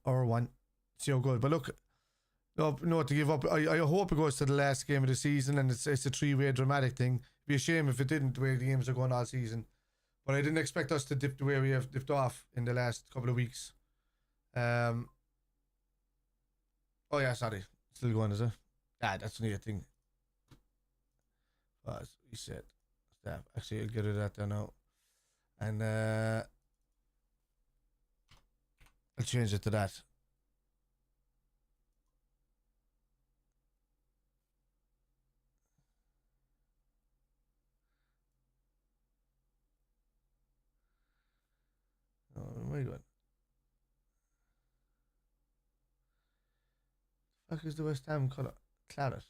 one. See how good. But look, no to give up. I hope it goes to the last game of the season, and it's a 3-way dramatic thing. It'd be a shame if it didn't, the way the games are going all season. But I didn't expect us to dip the way we have dipped off in the last couple of weeks. Oh yeah, sorry. Still going, is it? Ah, that's only a thing. As we said. Staff. Actually, I'll get rid of that there now. And I'll change it to that. Oh, where are you going? The fuck is the West Ham colour? Claret.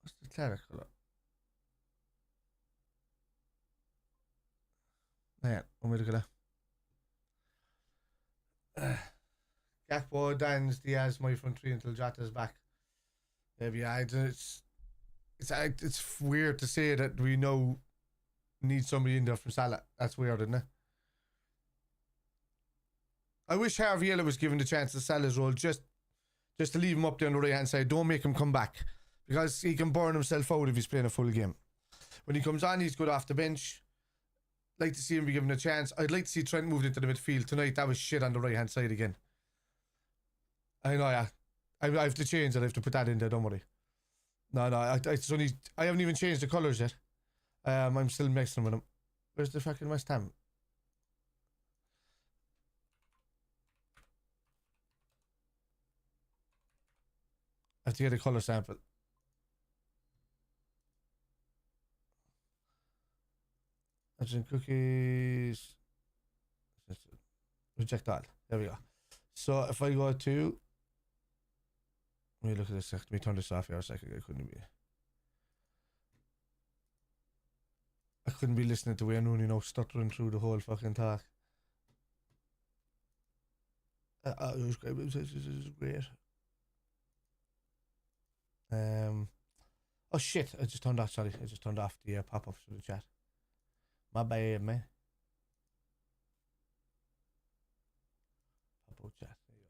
What's the claret colour? Yeah, let me look at that. Gakpo, Dans, Diaz, my front 3 until Jota's back. Maybe it's weird to say that we know need somebody in there from Salah. That's weird, isn't it? I wish Harvey Ella was given the chance to Salah's role just to leave him up there on the right hand side. Don't make him come back, because he can burn himself out if he's playing a full game. When he comes on, he's good off the bench. Like to see him be given a chance. I'd like to see Trent moved into the midfield tonight. That was shit on the right hand side again. I know, yeah. I have to change it. I have to put that in there. Don't worry. No, it's only, I haven't even changed the colours yet. I'm still mixing with them. Where's the fucking West Ham? I have to get a colour sample. Agent cookies. Reject all. There we go. So if I go to, let me look at this. Let me turn this off here a second. I couldn't be listening to Wayne Rooney now stuttering through the whole fucking talk. It was great. Oh shit! I just turned off. Sorry, I just turned off the pop-ups for the chat. My bad, man. Pop-up chat. There you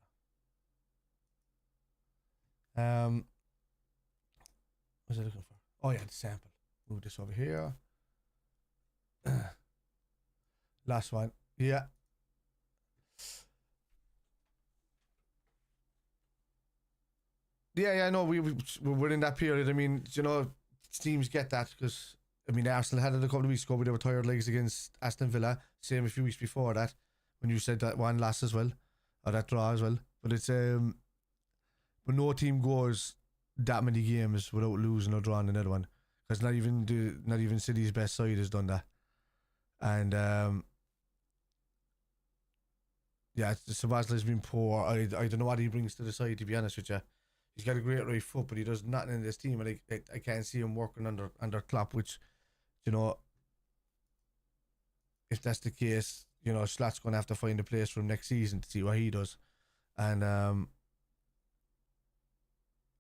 go. What was I looking for? Oh yeah, the sample. Move this over here. Last one. Yeah. Yeah, no, we're in that period. I mean, you know, teams get that because, I mean, Arsenal had it a couple of weeks ago, but they were tired legs against Aston Villa. Same a few weeks before that, when you said that one loss as well, or that draw as well. But it's but no team goes that many games without losing or drawing another one, because not even City's best side has done that. And yeah, Sabazla's been poor. I don't know what he brings to the side, to be honest with you. He's got a great right foot, but he does nothing in this team, and I can't see him working under Klopp, which, you know, if that's the case, you know, Slot's going to have to find a place for him next season to see what he does. And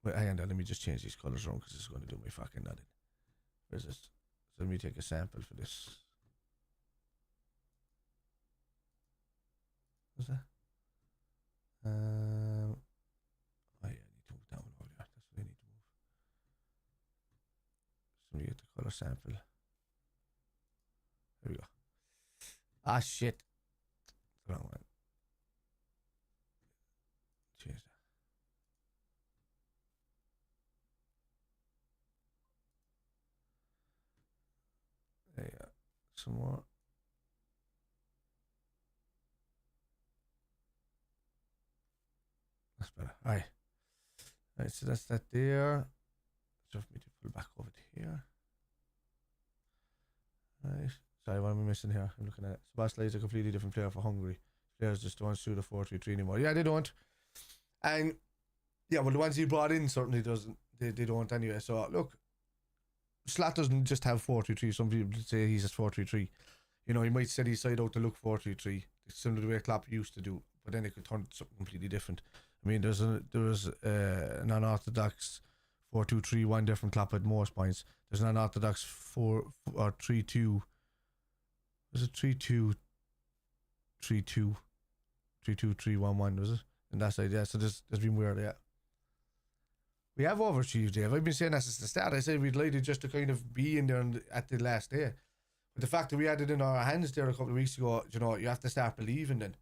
wait, hang on, let me just change these colours around, because it's going to do me fucking nothing. Where's this? So let me take a sample for this. What's that? Oh yeah, I need to move that one over there. That's what I need to move. So we get the colour sample. There we go. Ah shit. That's better. Alright. Right, so that's that there. So for me to pull back over to here. Right. Sorry, what am I missing here? I'm looking at it. Szoboszlai is a completely different player for Hungary. Players just don't suit a 4-3-3 anymore. Yeah, they don't. And yeah, well, the ones he brought in certainly doesn't. They don't anyway. So look, SALAH doesn't just have 4-3-3. Some people say he's just 4-3-3. You know, he might set his side out to look 4-3-3, similar to the way Klopp used to do. But then it could turn something completely different. I mean, there was an unorthodox 4-2-3, one different Klopp at most points. There's an unorthodox 3-2. Was it 3-2-3-2? 3-2-3-1-1, was it? And that's it, yeah. So there's been weird, yeah. We have overachieved, Dave. I've been saying that since the start. I said we'd like it just to kind of be in there at the last day. But the fact that we had it in our hands there a couple of weeks ago, you know, you have to start believing then.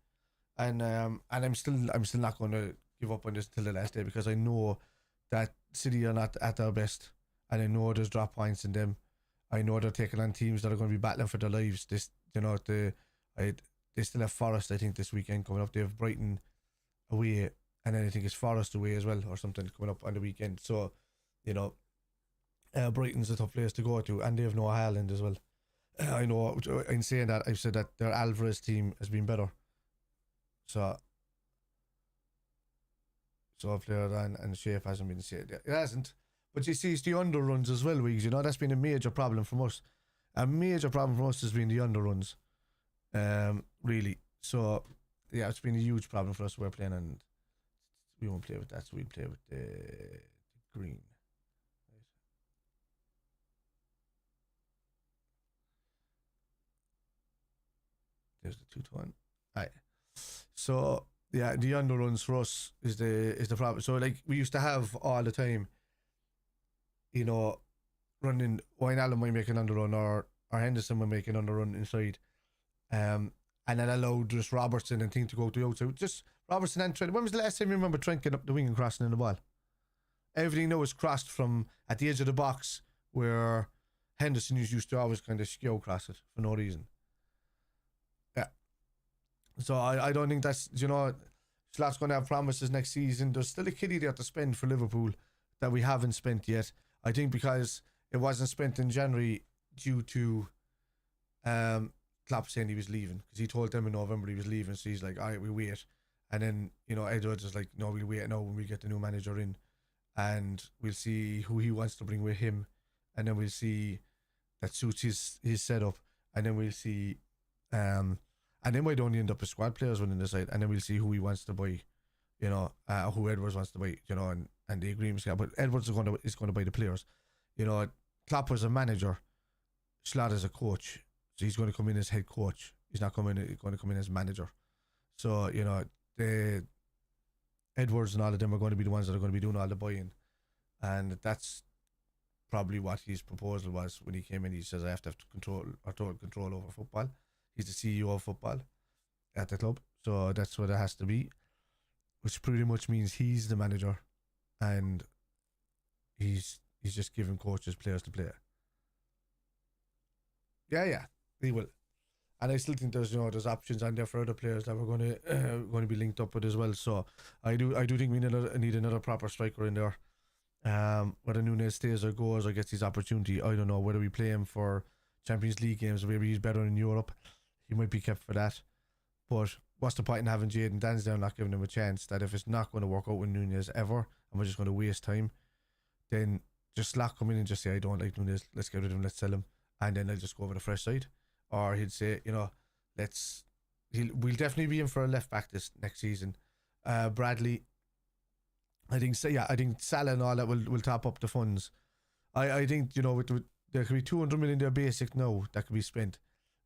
And I'm still not going to give up on this till the last day, because I know that City are not at their best, and I know there's drop points in them. I know they're taking on teams that are going to be battling for their lives. They still have Forest, I think, this weekend coming up. They have Brighton away, and then I think it's Forest away as well, or something coming up on the weekend. So, you know, Brighton's a tough place to go to, and they have no Haaland as well. I know, in saying that, I've said that their Alvarez team has been better. So player and shape hasn't been said. It hasn't. But you see, it's the underruns as well, Weeks. You know, that's been a major problem from us. A major problem for us has been the underruns. Really. So, yeah, it's been a huge problem for us. We're playing, and we won't play with that, so we'll play with the green. There's the 2-1. Alright. So yeah, the underruns for us is the problem. So like we used to have all the time, you know, running Wijnaldum might make an underrun, or Henderson might make an underrun inside. And that allowed just Robertson and thing to go to the outside. Just Robertson and Trent. When was the last time you remember Trent getting up the wing and crossing in the ball? Everything now is crossed from at the edge of the box, where Henderson used to always kind of skew cross it for no reason. Yeah. So I don't think that's, you know, SALAH's going to have promises next season. There's still a kitty there to spend for Liverpool that we haven't spent yet. I think because it wasn't spent in January due to Klopp saying he was leaving, because he told them in November he was leaving. So he's like, all right, we wait. And then, you know, Edwards is like, no, we'll wait now when we get the new manager in, and we'll see who he wants to bring with him, and then we'll see that suits his setup, and then we'll see and then might only end up with squad players winning the side, and then we'll see who he wants to buy, you know, who Edwards wants to buy, you know, and the agreement's got. But Edwards is going to buy the players, you know. Klopp was a manager, SALAH is a coach, so he's going to come in as head coach. He's not going to come in as manager. So, you know, the Edwards and all of them are going to be the ones that are going to be doing all the buying, and that's probably what his proposal was when he came in. He says, I have to have total control over football. He's the CEO of football at the club, so that's what it has to be, which pretty much means he's the manager, and he's just giving coaches players to play. Yeah, he will, and I still think there's options on there for other players that we're going to be linked up with as well. So I do think we need another proper striker in there. Whether NUNEZ stays or goes or gets his opportunity, I don't know. Whether we play him for Champions League games, or maybe he's better in Europe, he might be kept for that. But what's the point in having Jadon Dansdale, not giving him a chance? That if it's not going to work out with NUNEZ ever, and we're just going to waste time, then just SALAH come in and just say, I don't like NUNEZ, let's get rid of him, let's sell him, and then I'll just go over the fresh side. Or he'd say, you know, we'll definitely be in for a left back this next season. Bradley, I think SALAH and all that will top up the funds. I think, you know, there could be 200 million there basic now that could be spent,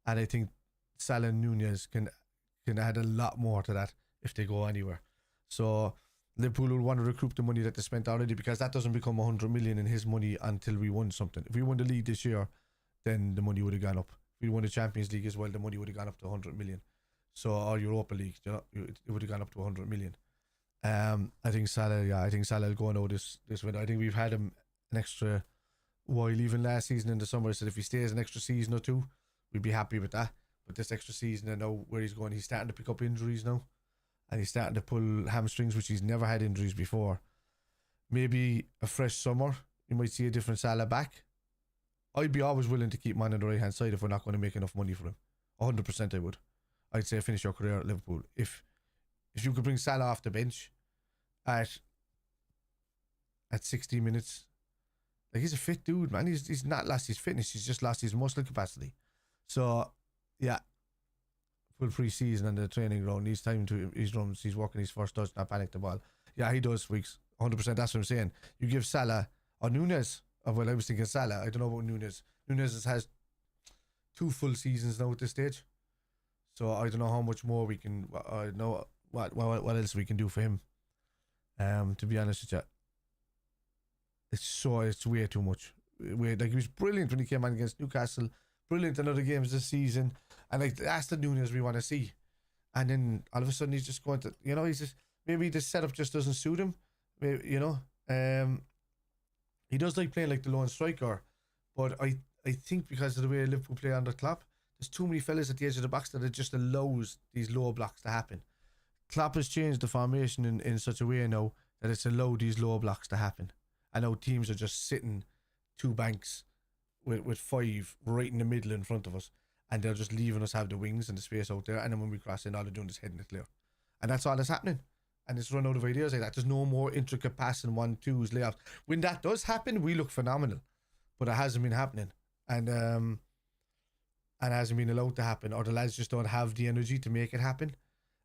and I think SALAH and NUNEZ can add a lot more to that if they go anywhere. So Liverpool will want to recoup the money that they spent already, because that doesn't become 100 million in his money until we won something. If we won the league this year, then the money would have gone up. If we won the Champions League as well, the money would have gone up to 100 million. So, or Europa League, you know, it would have gone up to 100 million. I think SALAH will go now this winter. I think we've had him an extra while, even last season in the summer. I said if he stays an extra season or two, we'd be happy with that. But this extra season, and now where he's going, he's starting to pick up injuries now. and he's starting to pull hamstrings, which he's never had injuries before. Maybe a fresh summer, you might see a different Salah back. I'd be always willing to keep him on the right hand side if we're not going to make enough money for him. 100% I would. I'd say finish your career at Liverpool. If you could bring Salah off the bench at 60 minutes, like, he's a fit dude, man. He's not lost his fitness, he's just lost his muscle capacity. So yeah, full pre-season and the training ground, he's time to his runs, he's working his first touch, not panic the ball. Yeah, he does, Weeks. 100%, that's what I'm saying. You give Salah or NUNEZ. Well, I was thinking Salah. I don't know about NUNEZ. NUNEZ has 2 full seasons now at this stage, so I don't know how much more we can. I know what else we can do for him. To be honest with you, it's way too much. Like, he was brilliant when he came on against Newcastle. Brilliant in other games this season, and like, that's the NUNEZ we want to see. And then all of a sudden he's just going to, he's just, maybe the setup just doesn't suit him. Maybe, he does like playing like the lone striker, but I think because of the way Liverpool play under Klopp, there's too many fellas at the edge of the box that it just allows these low blocks to happen. Klopp has changed the formation in such a way now that it's allowed these low blocks to happen. I know teams are just sitting 2 banks with 5 right in the middle in front of us, and they're just leaving us have the wings and the space out there, and then when we cross in, all they're doing is heading it clear. And that's all that's happening. And it's run out of ideas like that. There's no more intricate passing 1-2s, layoffs. When that does happen, we look phenomenal. But it hasn't been happening. And hasn't been allowed to happen. Or the lads just don't have the energy to make it happen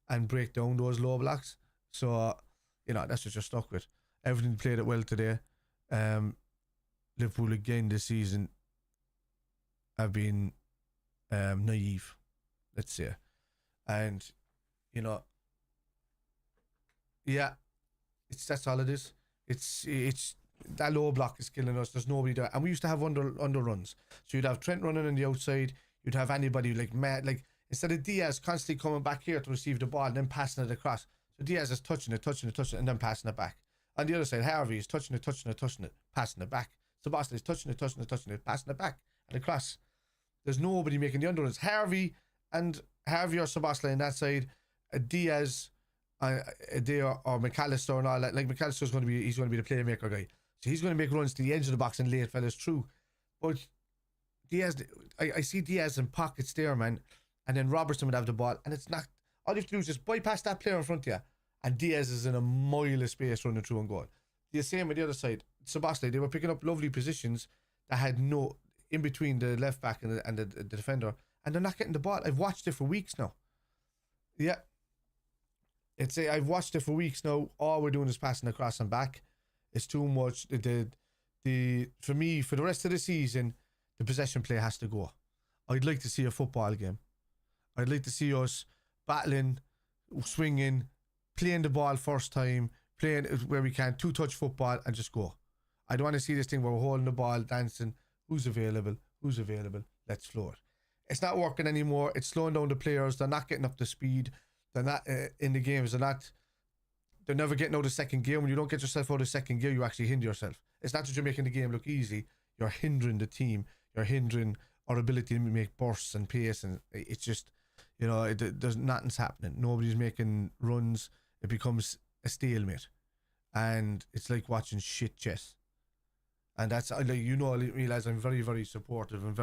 and break down those low blocks. So, that's what you're stuck with. Everton played it well today. Liverpool again this season have been naive, let's say. And, yeah, that's all it is. It's that low block is killing us. There's nobody there, and we used to have under runs. So you'd have Trent running on the outside. You'd have anybody like Matt, like instead of Diaz constantly coming back here to receive the ball and then passing it across. So Diaz is touching it, and then passing it back. On the other side, Harvey is touching it, passing it back. Sebastian is touching it, passing it back and across. There's nobody making the underruns. Harvey or Sebastian on that side, Diaz. Or McAllister and all that. Like, McAllister's going to be the playmaker guy, so he's going to make runs to the edge of the box and lay it fellas through. But Diaz, I see Diaz in pockets there, man, and then Robertson would have the ball, and it's not, all you have to do is just bypass that player in front of you, and Diaz is in a mile of space running through and goal. The same with the other side. Sebastian, they were picking up lovely positions that had no in between the left back and the defender, and they're not getting the ball. I've watched it for weeks now. Yeah. I've watched it for weeks now. All we're doing is passing across and back. It's too much. For me, for the rest of the season, the possession play has to go. I'd like to see a football game. I'd like to see us battling, swinging, playing the ball first time, playing where we can, 2-touch football, and just go. I don't want to see this thing where we're holding the ball, dancing. Who's available? Let's flow it. It's not working anymore. It's slowing down the players. They're not getting up to speed. They're not in the games. They're never getting out of second gear. When you don't get yourself out of second gear, you actually hinder yourself. It's not that you're making the game look easy. You're hindering the team. You're hindering our ability to make bursts and pace. And it's just, there's nothing's happening. Nobody's making runs. It becomes a stalemate. And it's like watching shit chess. And that's, realize I'm very, very supportive and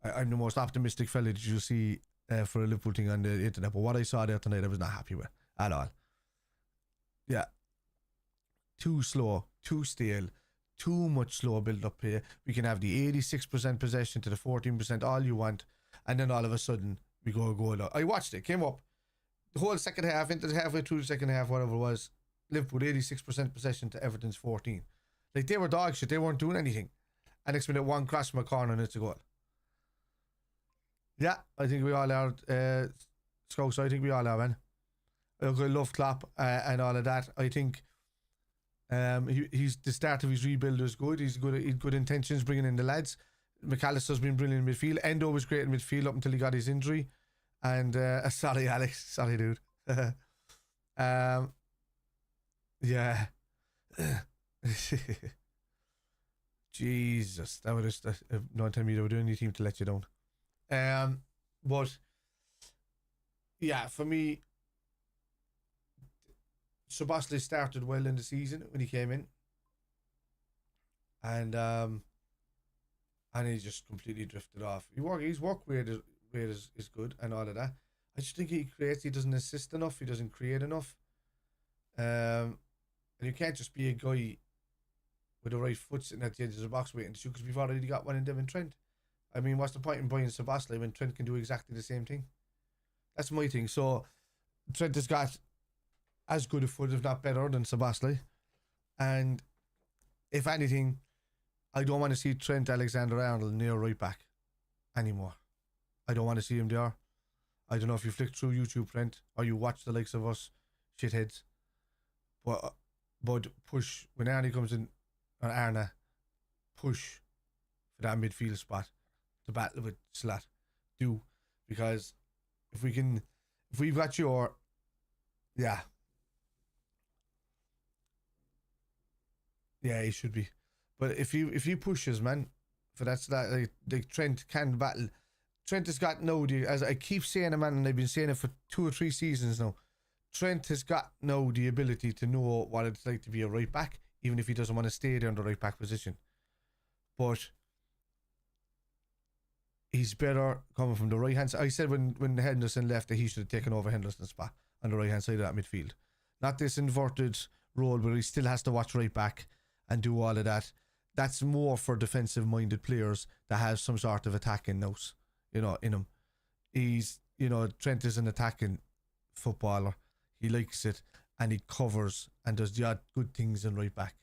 I'm the most optimistic fella that you'll see for a Liverpool thing on the internet, but what I saw there tonight I was not happy with at all. Yeah, too slow, too stale, too much slow build up here. We can have the 86% possession to the 14% all you want, and then all of a sudden we go a goal out. I watched it, came up the whole second half, into halfway through the second half, whatever it was, Liverpool 86% possession to Everton's 14. Like, they were dog shit, they weren't doing anything, and next minute one cross from a corner and it's a goal. Yeah, I think we all are, Scouts, I think we all are, man. I love Klopp and all of that. I think he's the start of his rebuild was good. He's good intentions bringing in the lads. McAllister's been brilliant in midfield. Endo was great in midfield up until he got his injury. And sorry, Alex. Sorry, dude. Yeah. Jesus, that would just not tell me they were doing any team to let you down. But yeah, for me, Szoboszlai started well in the season when he came in, and he just completely drifted off. His work rate is good and all of that. I just think he doesn't assist enough, he doesn't create enough. And you can't just be a guy with the right foot sitting at the edge of the box waiting to shoot, because we've already got one in Devon Trent. I mean, what's the point in buying Szoboszlai when Trent can do exactly the same thing? That's my thing. So Trent has got as good a foot, if not better, than Szoboszlai. And if anything, I don't want to see Trent Alexander-Arnold near right back anymore. I don't want to see him there. I don't know if you flick through YouTube, Trent, or you watch the likes of us shitheads. But push, when Arnie comes in, or Arna, push for that midfield spot to battle with Slat. Do. Because if we've got your, yeah, he should be. But if he pushes, man, for that, like Trent can battle. Trent has got as I keep saying it, man, and I've been saying it for 2 or 3 seasons now. Trent has got the ability to know what it's like to be a right back, even if he doesn't want to stay there in the right back position. But he's better coming from the right hand side. I said when Henderson left that he should have taken over Henderson's spot on the right hand side of that midfield. Not this inverted role where he still has to watch right back and do all of that. That's more for defensive minded players that have some sort of attacking nous, in him. He's, Trent is an attacking footballer. He likes it, and he covers and does the odd good things in right back.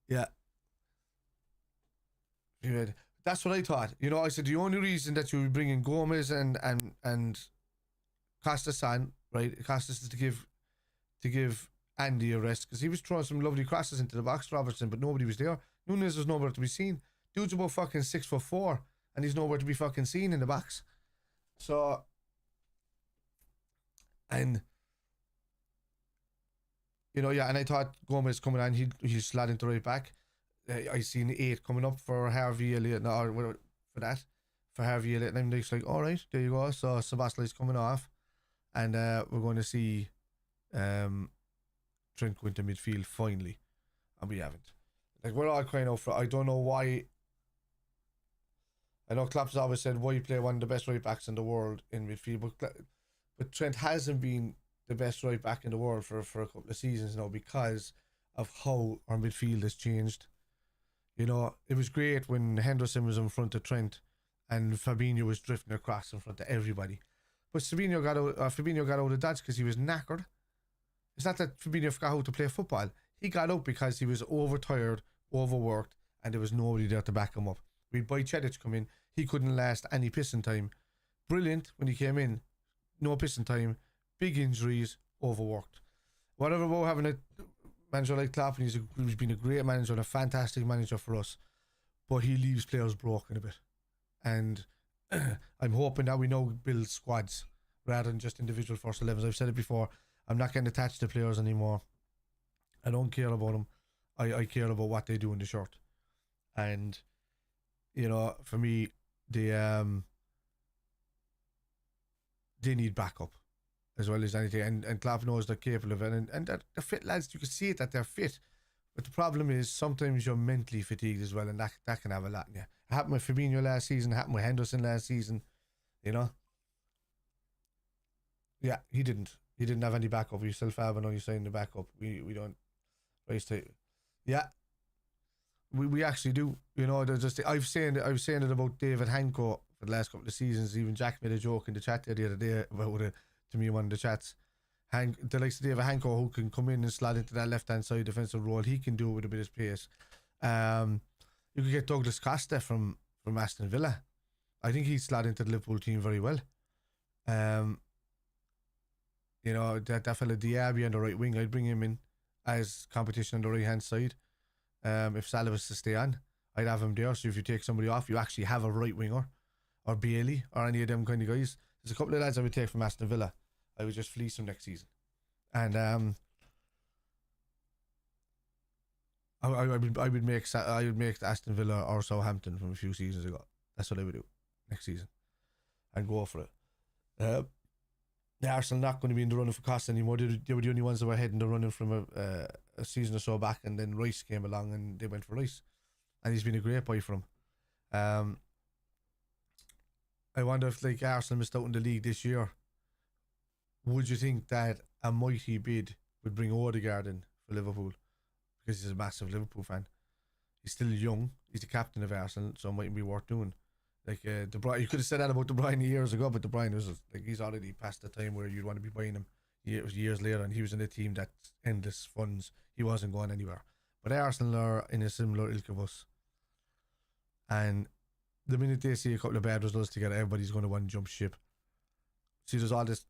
Yeah. That's what I thought. I said the only reason that you were bringing Gomez and Costas on, right? Costas is to give Andy a rest, because he was throwing some lovely crosses into the box, Robertson, but nobody was there. Nunez was nowhere to be seen. Dude's about fucking 6'4", and he's nowhere to be fucking seen in the box. So, and and I thought Gomez coming on, he'll slide into right back. I seen 8 coming up for Harvey Elliott, for Harvey Elliott, and I'm just like, all right, there you go. So Szoboszlai's coming off, and we're going to see Trent go into midfield finally, and we haven't. Like, we're all crying out for. I don't know why. I know Klopp's always said why you play one of the best right backs in the world in midfield, but Trent hasn't been the best right back in the world for a couple of seasons now, because of how our midfield has changed. It was great when Henderson was in front of Trent and Fabinho was drifting across in front of everybody. But Fabinho got out of dodge because he was knackered. It's not that Fabinho forgot how to play football. He got out because he was overtired, overworked, and there was nobody there to back him up. We'd Bajcetic come in. He couldn't last any pissing time. Brilliant when he came in. No pissing time. Big injuries. Overworked. Whatever about having a manager like Klopp, and he's been a great manager and a fantastic manager for us, but he leaves players broken a bit. And I'm hoping that we now build squads rather than just individual first 11s. I've said it before. I'm not getting attached to players anymore. I don't care about them. I care about what they do in the shirt. And for me, they need backup as well as anything. And Klopp knows they're capable of it. And they're fit lads. You can see it that they're fit. But the problem is sometimes you're mentally fatigued as well, and that can have a lot in you. It happened with Fabinho last season. It happened with Henderson last season. Yeah, he didn't. He didn't have any backup. You still have and you signed the backup. We don't. Yeah. We actually do. There's just I was saying it about David Hanco for the last couple of seasons. Even Jack made a joke in the chat there the other day about it to me in one of the chats. The likes of David Hanco, who can come in and slide into that left hand side defensive role, he can do it with a bit of pace. You could get Douglas Costa from Aston Villa. I think he'd slide into the Liverpool team very well. That fella Diaby on the right wing, I'd bring him in as competition on the right hand side. If Salah was to stay on, I'd have him there. So if you take somebody off, you actually have a right winger, or Bailey, or any of them kind of guys. There's a couple of lads I would take from Aston Villa. I would just fleece them next season, and I would make Aston Villa or Southampton from a few seasons ago. That's what I would do next season, and go for it. the Arsenal not going to be in the running for costs anymore. They were the only ones that were heading the running from a season or so back, and then Rice came along and they went for Rice, and he's been a great buy for them. I wonder if like Arsenal missed out in the league this year. Would you think that a mighty bid would bring Odegaard in for Liverpool? Because he's a massive Liverpool fan. He's still young. He's the captain of Arsenal, so it might be worth doing. Like De Bruyne, you could have said that about De Bruyne years ago, but De Bruyne was like he's already past the time where you'd want to be buying him years later, and he was in a team that's endless funds. He wasn't going anywhere. But Arsenal are in a similar ilk of us, and the minute they see a couple of bad results together, everybody's going to want to jump ship. See, there's all this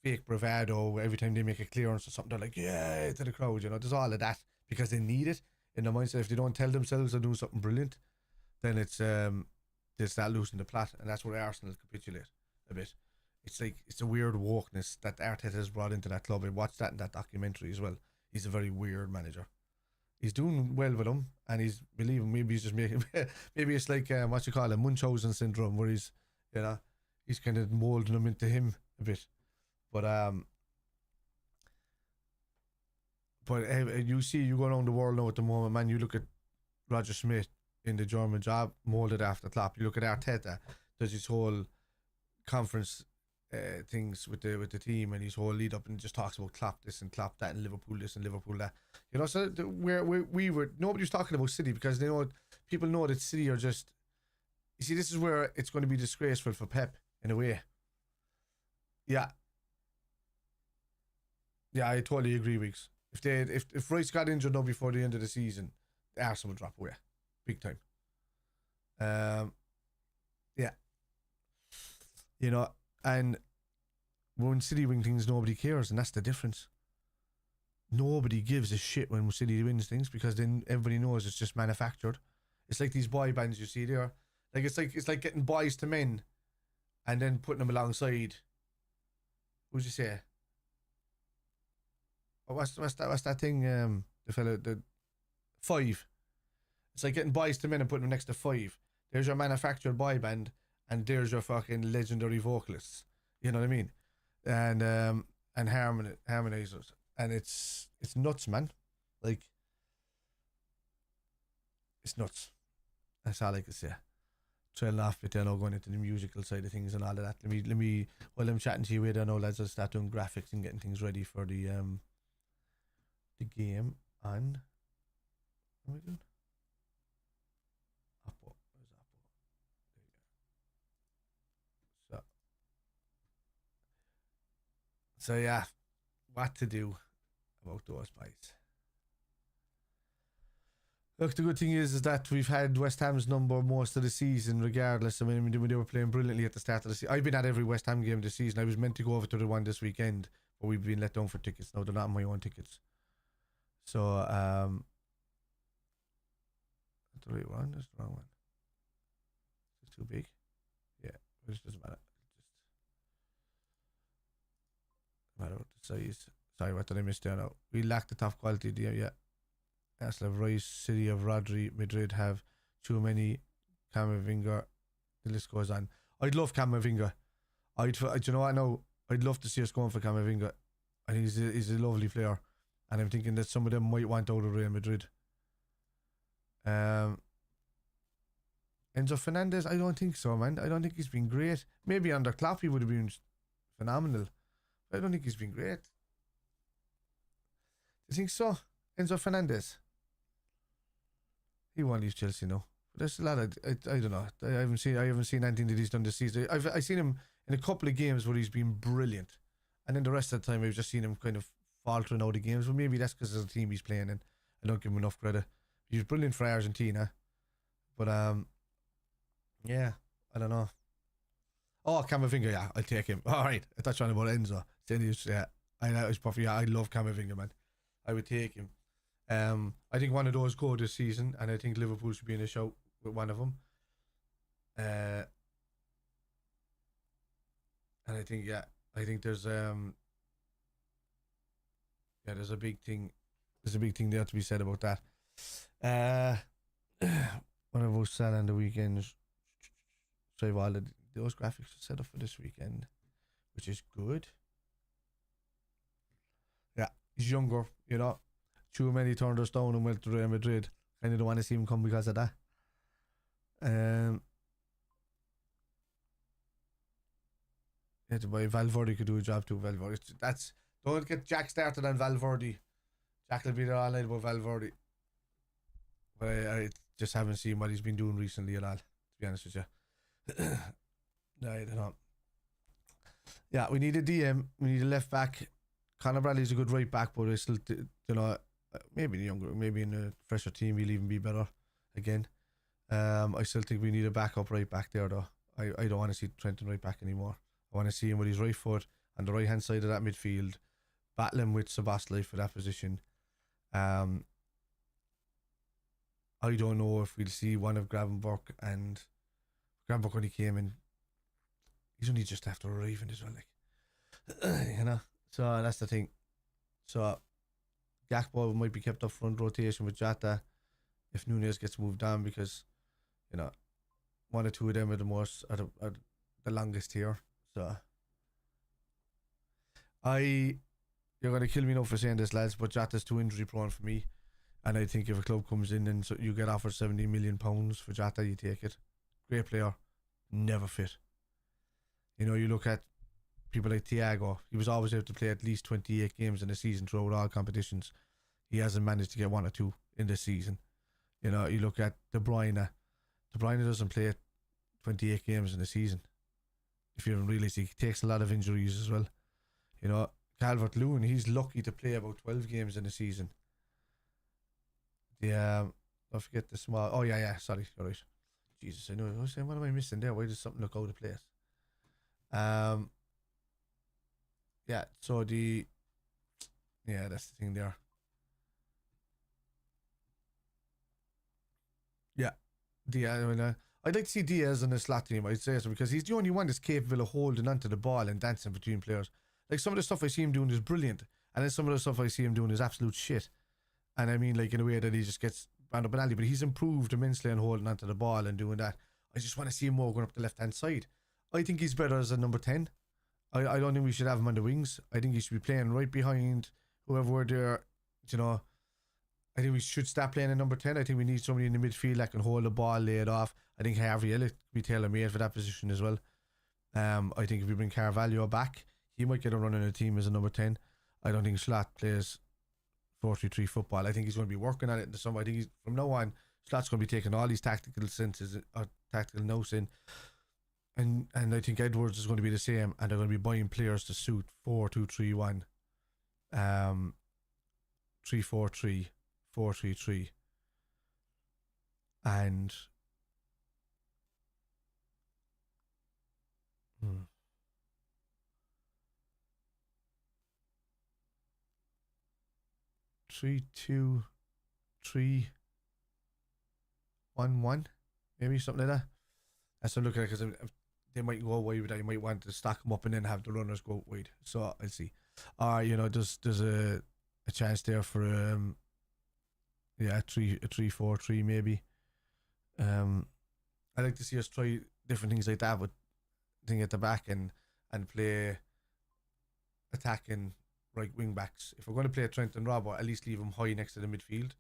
fake bravado every time they make a clearance or something. They're like, yeah, to the crowd, you know. There's all of that because they need it in their mindset. If they don't tell themselves they're doing something brilliant, then it's they start losing the plot, and that's where Arsenal capitulate a bit. It's like it's a weird wokeness that Arteta has brought into that club. I watched that in that documentary as well. He's a very weird manager. He's doing well with them, and he's believing maybe he's just making maybe it's like what you call it, Munchausen syndrome, where he's he's kind of molding them into him a bit. But you see, you go around the world now at the moment, man. You look at Roger Smith in the German job, molded after Klopp. You look at Arteta, does his whole conference things with the team, and his whole lead up, and just talks about Klopp this and Klopp that, and Liverpool this and Liverpool that. You know, so we were nobody was talking about City because they know people know that City are just. You see, this is where it's going to be disgraceful for Pep in a way. Yeah, I totally agree, Weeks. If Rice got injured now before the end of the season, Arsenal would drop away, big time. Yeah, you know, and when City win things, nobody cares, and that's the difference. Nobody gives a shit when City wins things because then everybody knows it's just manufactured. It's like these boy bands you see there. Like it's like getting Boys to Men, and then putting them alongside. What'd you say? What's that thing? The fella, the Five. It's like getting Boys to Men and putting them next to Five. There's your manufactured boy band, and there's your fucking legendary vocalists. You know what I mean? And harmonizers, and it's nuts, man. Like it's nuts. That's all I can say. Trailing off bit there now, going into the musical side of things and all of that. Let me while I'm chatting to you here, I know lads, I'll start doing graphics and getting things ready for the game on. What am I doing? Apple. Where's Apple? There you go. So yeah, what to do about those boys? Look, the good thing is that we've had West Ham's number most of the season, regardless. I mean, they were playing brilliantly at the start of the season. I've been at every West Ham game this season. I was meant to go over to the one this weekend, but we've been let down for tickets. No, they're not my own tickets. So, that's the right one. That's the wrong one. It's too big. Yeah, it doesn't matter. Just matter what the size. Sorry, what did I miss there now? We lack the top quality there, yeah. Arsenal have Rice, City of Rodri, Madrid have too many. Camavinga, the list goes on. I'd love Camavinga. You know what? No, I'd love to see us going for Camavinga. I think he's a lovely player, and I'm thinking that some of them might want out of Real Madrid. Enzo Fernandez, I don't think so, man. I don't think he's been great. Maybe under Klopp he would have been phenomenal, but I don't think he's been great. You think so, Enzo Fernandez? He won't leave Chelsea now. But there's a lot of I don't know. I haven't seen anything that he's done this season. I've seen him in a couple of games where he's been brilliant, and then the rest of the time I've just seen him kind of faltering out of games. Well, maybe that's because of the team he's playing in. I don't give him enough credit. He was brilliant for Argentina, but yeah, I don't know. Oh, Camavinga, yeah, I'll take him. All right, I thought you were about Enzo. Yeah, I was perfect. Yeah, I love Camavinga, man. I would take him. I think one of those go this season, and I think Liverpool should be in a shout with one of them. And I think there's there's a big thing there to be said about that. One of us said on the weekends, so all those graphics are set up for this weekend, which is good. He's younger, you know. Too many turned us down and went to Real Madrid. Kind of don't want to see him come because of that. Yeah, by Valverde could do a job too. Valverde. Don't get Jack started on Valverde. Jack will be there all night about Valverde. But I just haven't seen what he's been doing recently at all, to be honest with you. No, I don't know. Yeah, we need a DM. We need a left back. Conor Bradley's a good right back, but I still, you know, maybe in a fresher team, he'll even be better again. I still think we need a backup right back there, though. I don't want to see Trenton right back anymore. I want to see him with his right foot on the right hand side of that midfield, battling with Szoboszlai for that position. I don't know if we'll see one of Gravenberch, and Gravenberch when he came in, he's only just after arriving as well, like, you know. So that's the thing. So Gakpo might be kept up front rotation with Jota if Nunez gets moved on, because, you know, one or two of them are the longest here. So you're gonna kill me now for saying this, lads, but Jota's too injury prone for me. And I think if a club comes in and so you get offered £70 million for Jota, you take it. Great player, never fit. You know, you look at people like Thiago, he was always able to play at least 28 games in a season throughout all competitions. He hasn't managed to get one or two in this season. You know, you look at De Bruyne. De Bruyne doesn't play 28 games in a season. If you're realistic, he takes a lot of injuries as well. You know, Calvert-Lewin, he's lucky to play about 12 games in a season. I forget the small. Oh yeah, sorry, you're right. Jesus, I know. I was saying, what am I missing there? Why does something look out of place? Yeah. So that's the thing there. Yeah, I'd like to see Diaz in the slot team. I'd say so, because he's the only one that's capable of holding onto the ball and dancing between players. Like, some of the stuff I see him doing is brilliant, and then some of the stuff I see him doing is absolute shit. And I mean, like, in a way that he just gets round up an alley, but he's improved immensely on holding onto the ball and doing that. I just want to see him more going up the left-hand side. I think he's better as a number 10. I don't think we should have him on the wings. I think he should be playing right behind whoever we're there, you know. I think we should stop playing at number 10. I think we need somebody in the midfield that can hold the ball, lay it off. I think Harvey Elliott could be tailor-made for that position as well. I think if we bring Carvalho back, he might get a run in the team as a number 10. I don't think Slot plays 4-3-3 football. I think he's going to be working on it in the summer. I think from now on, Slot's going to be taking all these tactical senses or tactical notes in. And I think Edwards is going to be the same, and they're going to be buying players to suit 4-2-3-1, 3-4-3, 4-3-3, and 3-2-3-1-1, maybe something like that. That's what I'm looking at, because they might go wide with that. You might want to stack them up and then have the runners go wide. So I'll see. You know, there's a chance there for a 3-4-3 maybe. I'd like to see us try different things like that, with thing at the back and play attacking right wing backs. If we're going to play Trent and Robbo, at least leave them high next to the midfield,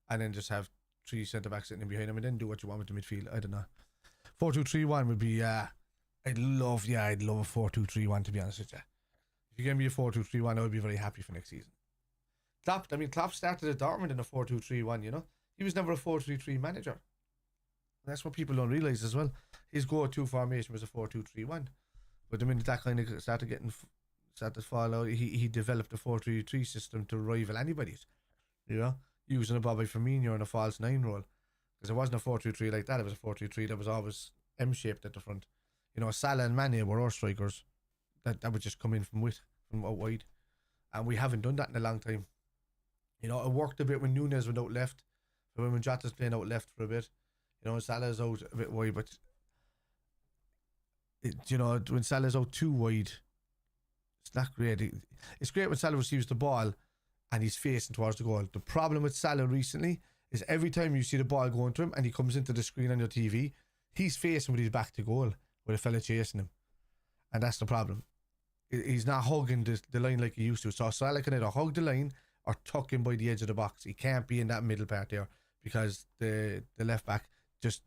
and then just have 3 centre backs sitting in behind them, and then do what you want with the midfield. I don't know. 4-2-3-1 would be I'd love a 4-2-3-1, to be honest with you. If you give me a 4-2-3-1, I would be very happy for next season. Klopp started at Dortmund in a 4-2-3-1, you know. He was never a 4-3-3 manager. And that's what people don't realise as well. His go-to formation was a 4-2-3-1. But the minute that kind of started to fall out, he developed a 4-3-3 system to rival anybody's, you know, using a Bobby Firmino in a false 9 role. Because it wasn't a 4-2-3 like that. It was a 4-2-3 that was always M-shaped at the front. You know, Salah and Mane were our strikers that would just come in from out wide. And we haven't done that in a long time. You know, it worked a bit when Nunez went out left. But when Jota's playing out left for a bit, you know, Salah's out a bit wide. But, you know, when Salah's out too wide, it's not great. It's great when Salah receives the ball and he's facing towards the goal. The problem with Salah recently is every time you see the ball going to him and he comes into the screen on your TV, he's facing with his back to goal with a fella chasing him. And that's the problem. He's not hugging the line like he used to. So Salah can either hug the line or tuck in by the edge of the box. He can't be in that middle part there because the left back just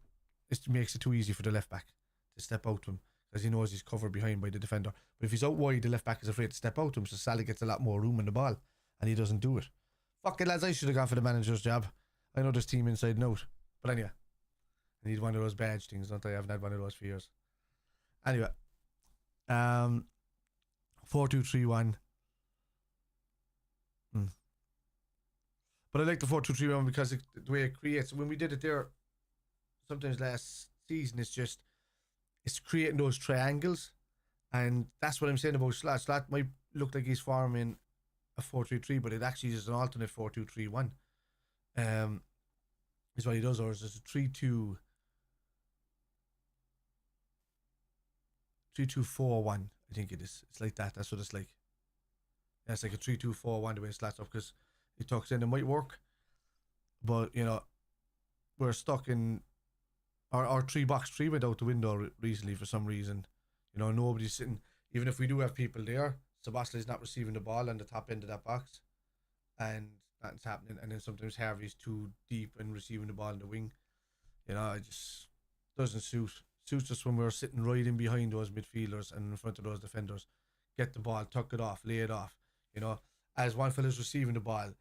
it makes it too easy for the left back to step out to him because he knows he's covered behind by the defender. But if he's out wide, the left back is afraid to step out to him, so Salah gets a lot more room in the ball, and he doesn't do it. Fuck it, lads, I should have gone for the manager's job. I know this team inside and out. But anyway, I need one of those badge things, don't I? I haven't had one of those for years. Anyway, 4-2-3-1. But I like the 4-2-3-1 because the way it creates. When we did it there, sometimes last season, it's creating those triangles, and that's what I'm saying about Salah. Salah might look like he's forming a 4-3-3, but it actually is an alternate 4-2-3-1. Is what he does, or is it a 3-2-4-1? I think it is. It's like that. That's what it's like. Yeah, it's like a 3-2-4-1 the way it slats up because he tucks in. It might work, but you know, we're stuck in our 3-box-3 went out the window recently for some reason. You know, nobody's sitting. Even if we do have people there, Szoboszlai's not receiving the ball on the top end of that box, and nothing's happening. And then sometimes Harvey's too deep and receiving the ball in the wing. You know, it just doesn't suits us when we're sitting right in behind those midfielders and in front of those defenders. Get the ball, tuck it off, lay it off. You know, as one fella's receiving the ball,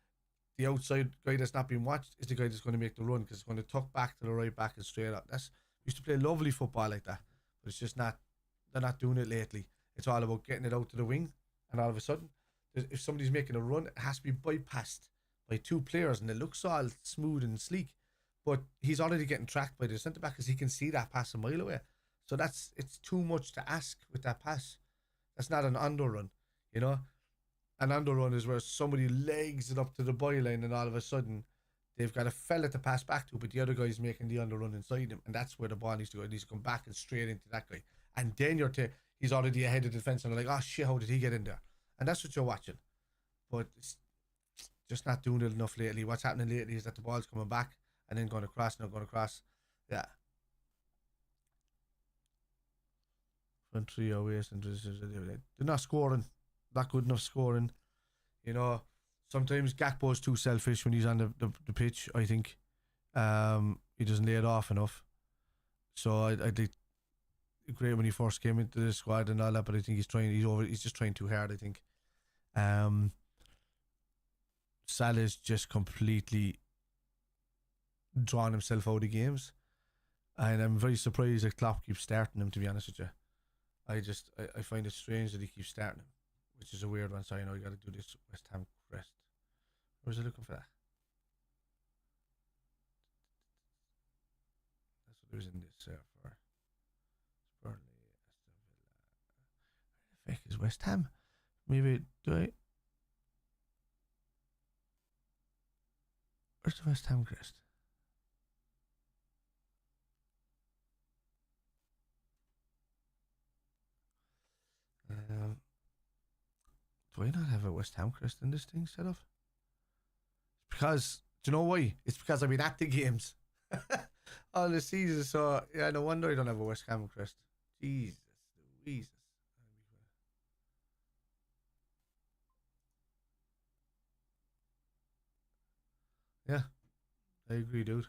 the outside guy that's not being watched is the guy that's going to make the run because it's going to tuck back to the right back and straight up. We used to play lovely football like that, but it's just not. They're not doing it lately. It's all about getting it out to the wing, and all of a sudden, if somebody's making a run, it has to be bypassed by 2 players, and it looks all smooth and sleek. But he's already getting tracked by the centre back because he can see that pass a mile away. So it's too much to ask with that pass. That's not an under run, you know. An under run is where somebody legs it up to the byline, and all of a sudden they've got a fella to pass back to, but the other guy's making the under run inside him, and that's where the ball needs to go. It needs to come back and straight into that guy, and then he's already ahead of the defense, and they're like, oh shit, how did he get in there? And that's what you're watching. But it's just not doing it enough lately. What's happening lately is that the ball's coming back and then going across, not going across. Yeah. Front 3 always, and they're not scoring. Not good enough scoring. You know, sometimes Gakpo's too selfish when he's on the pitch, I think. He doesn't lay it off enough. So I think great when he first came into the squad and all that, but I think he's just trying too hard, I think. Salah's just completely drawn himself out of games, and I'm very surprised that Klopp keeps starting him, to be honest with you. I find it strange that he keeps starting him, which is a weird one. So I know you got to do this West Ham crest. Or was I looking for that? That's what it was in this for Burnley, Aston Villa. Where the fuck is West Ham? Maybe do I? Where's the West Ham crest? Do I not have a West Ham crest in this thing set up? It's because, do you know why? It's because I've been at the games all the season, so yeah, no wonder I don't have a West Ham crest. Jesus Louise. Yeah, I agree, dude.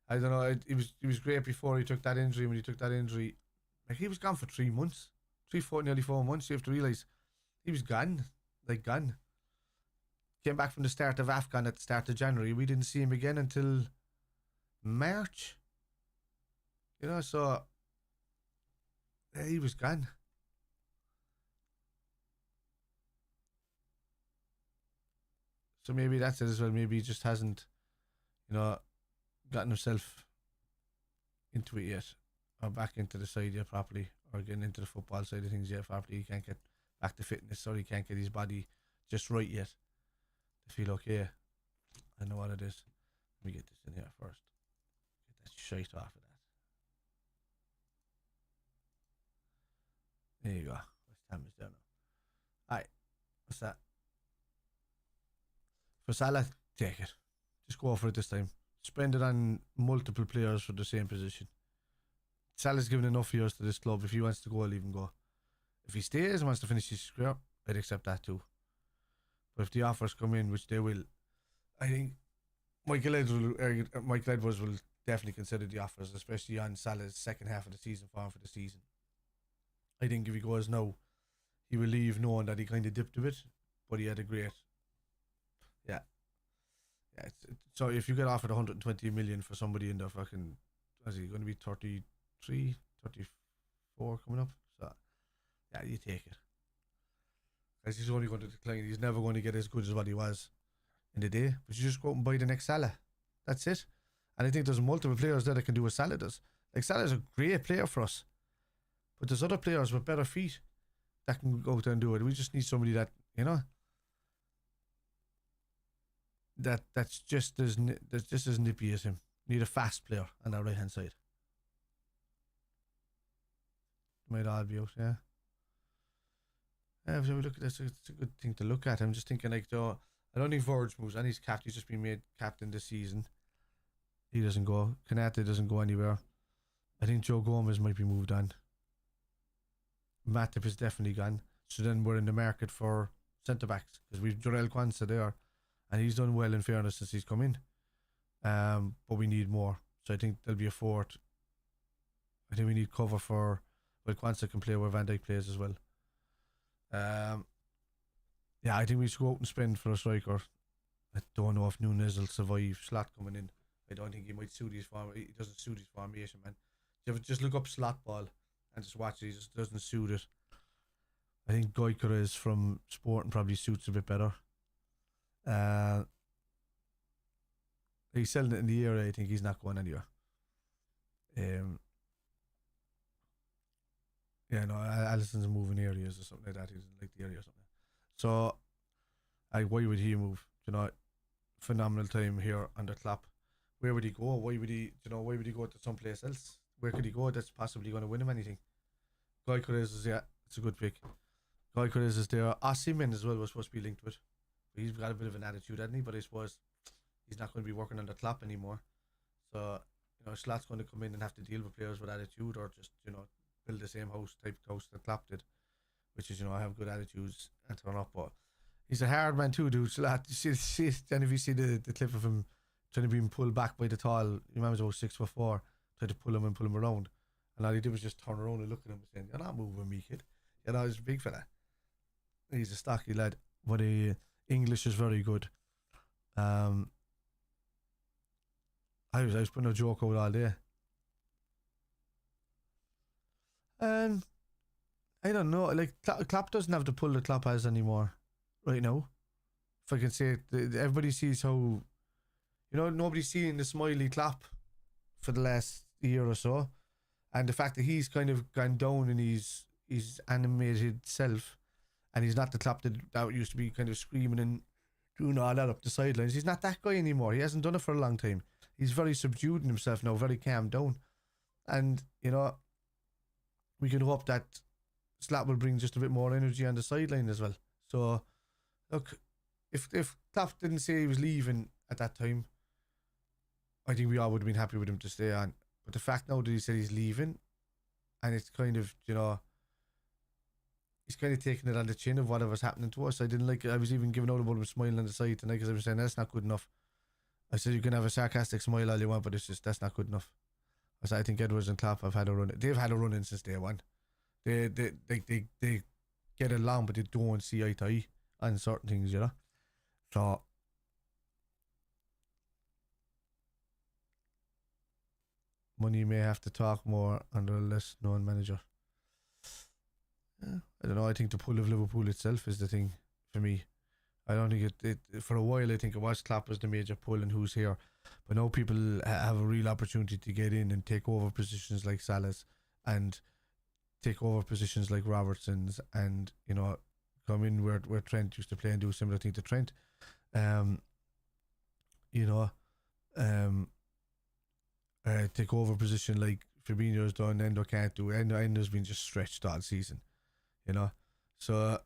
I don't know. He was great before he took that injury. When he took that injury, like he was gone for 3 months, nearly 4 months. You have to realize he was gone, like gone. Came back from the start of AFCON at the start of January. We didn't see him again until March. You know, so yeah, he was gone. So maybe that's it as well. Maybe he just hasn't, you know, gotten himself into it yet, or back into the side yet properly, or getting into the football side of things yet properly. He can't get back to fitness, or he can't get his body just right yet to feel okay. I know what it is. Let me get this in here first. Get that shite off of that. There you go. West Ham is down now. Alright, what's that? For Salah, take it. Just go for it this time. Spend it on multiple players for the same position. Salah's given enough years to this club. If he wants to go, I'll even go. If he stays and wants to finish his career, I'd accept that too. But if the offers come in, which they will, I think Michael Edwards will definitely consider the offers, especially on Salah's second half of the season form for the season. I think if he goes now, he will leave knowing that he kind of dipped a bit, but he had a great. Yeah. So if you get offered 120 million for somebody in the fucking, is he going to be 33, 34 coming up? So yeah, you take it. Because he's only going to decline. He's never going to get as good as what he was in the day. But you just go out and buy the next Salah. That's it. And I think there's multiple players there that can do what Salah does. Like, Salah's a great player for us. But there's other players with better feet that can go out there and do it. We just need somebody that, you know, that's just as nippy as him. Need a fast player on that right hand side. Might all be out, yeah. Yeah, if we look at this, it's a good thing to look at. I'm just thinking, like, though, I don't think Verge moves, and he's capped. He's just been made captain this season. He doesn't go. Kanate doesn't go anywhere. I think Joe Gomez might be moved on. Matip is definitely gone. So then we're in the market for centre backs because we've Jarell Quansah there, and he's done well in fairness since he's come in. But we need more. So I think there'll be a fourth. I think we need cover for. Well, Quansah can play where Van Dijk plays as well. Yeah, I think we should go out and spend for a striker. I don't know if NUNEZ will survive. Slot coming in. I don't think he might suit his form. He doesn't suit his formation, man. Just look up slot ball and just watch it. He just doesn't suit it. I think Gyökeres from Sporting probably suits a bit better. He's selling it in the area. I think he's not going anywhere. Yeah, no, Alisson's moving areas or something like that. He doesn't like the area or something. So, why would he move? You know, phenomenal time here under Klopp. Where would he go? Why would he go to someplace else? Where could he go that's possibly going to win him anything? Gyökeres is, yeah, it's a good pick. Gyökeres is there. Osimhen as well was supposed to be linked with. He's got a bit of an attitude, hasn't he? But I suppose he's not going to be working under Klopp anymore. So, you know, Slot's going to come in and have to deal with players with attitude, or just, you know, build the same type of house that Klopp did, which is, you know, have good attitudes and turn up. But he's a hard man too, dude. Slot, you see, then if you see the clip of him trying to be pulled back by the tall, your man was about 6'4", tried to pull him around, and all he did was just turn around and look at him and saying, "You're not moving me, kid." You know, he's a big fella. He's a stocky lad, but English is very good. I was putting a joke out all day. And I don't know, like, Klopp doesn't have the pull that Klopp has anymore right now. If I can say it, everybody sees how, you know, nobody's seen the smiley Klopp for the last year or so, and the fact that he's kind of gone down in his animated self, and he's not the Klopp that used to be kind of screaming and doing all that up the sidelines. He's not that guy anymore. He hasn't done it for a long time. He's very subdued in himself now, very calmed down, and, you know, we can hope that Slot will bring just a bit more energy on the sideline as well. So, look, if Klopp didn't say he was leaving at that time, I think we all would have been happy with him to stay on. But the fact now that he said he's leaving, and it's kind of, you know, he's kind of taking it on the chin of whatever's happening to us. I didn't like it. I was even giving out about him smiling on the side tonight because I was saying that's not good enough. I said you can have a sarcastic smile all you want, but it's just, that's not good enough. I think Edwards and Klopp have had a run. They've had a run in since day one. They get along, but they don't see eye to eye on certain things, you know. So money may have to talk more under a less known manager. I don't know. I think the pull of Liverpool itself is the thing for me. I don't think it for a while. I think it was Klopp as the major pull and who's here, but now people have a real opportunity to get in and take over positions like Salah's and take over positions like Robertson's, and, you know, come in where Trent used to play and do a similar thing to Trent. You know, take over a position like Fabinho's done. Endo can't do. Endo's been just stretched all season, you know. So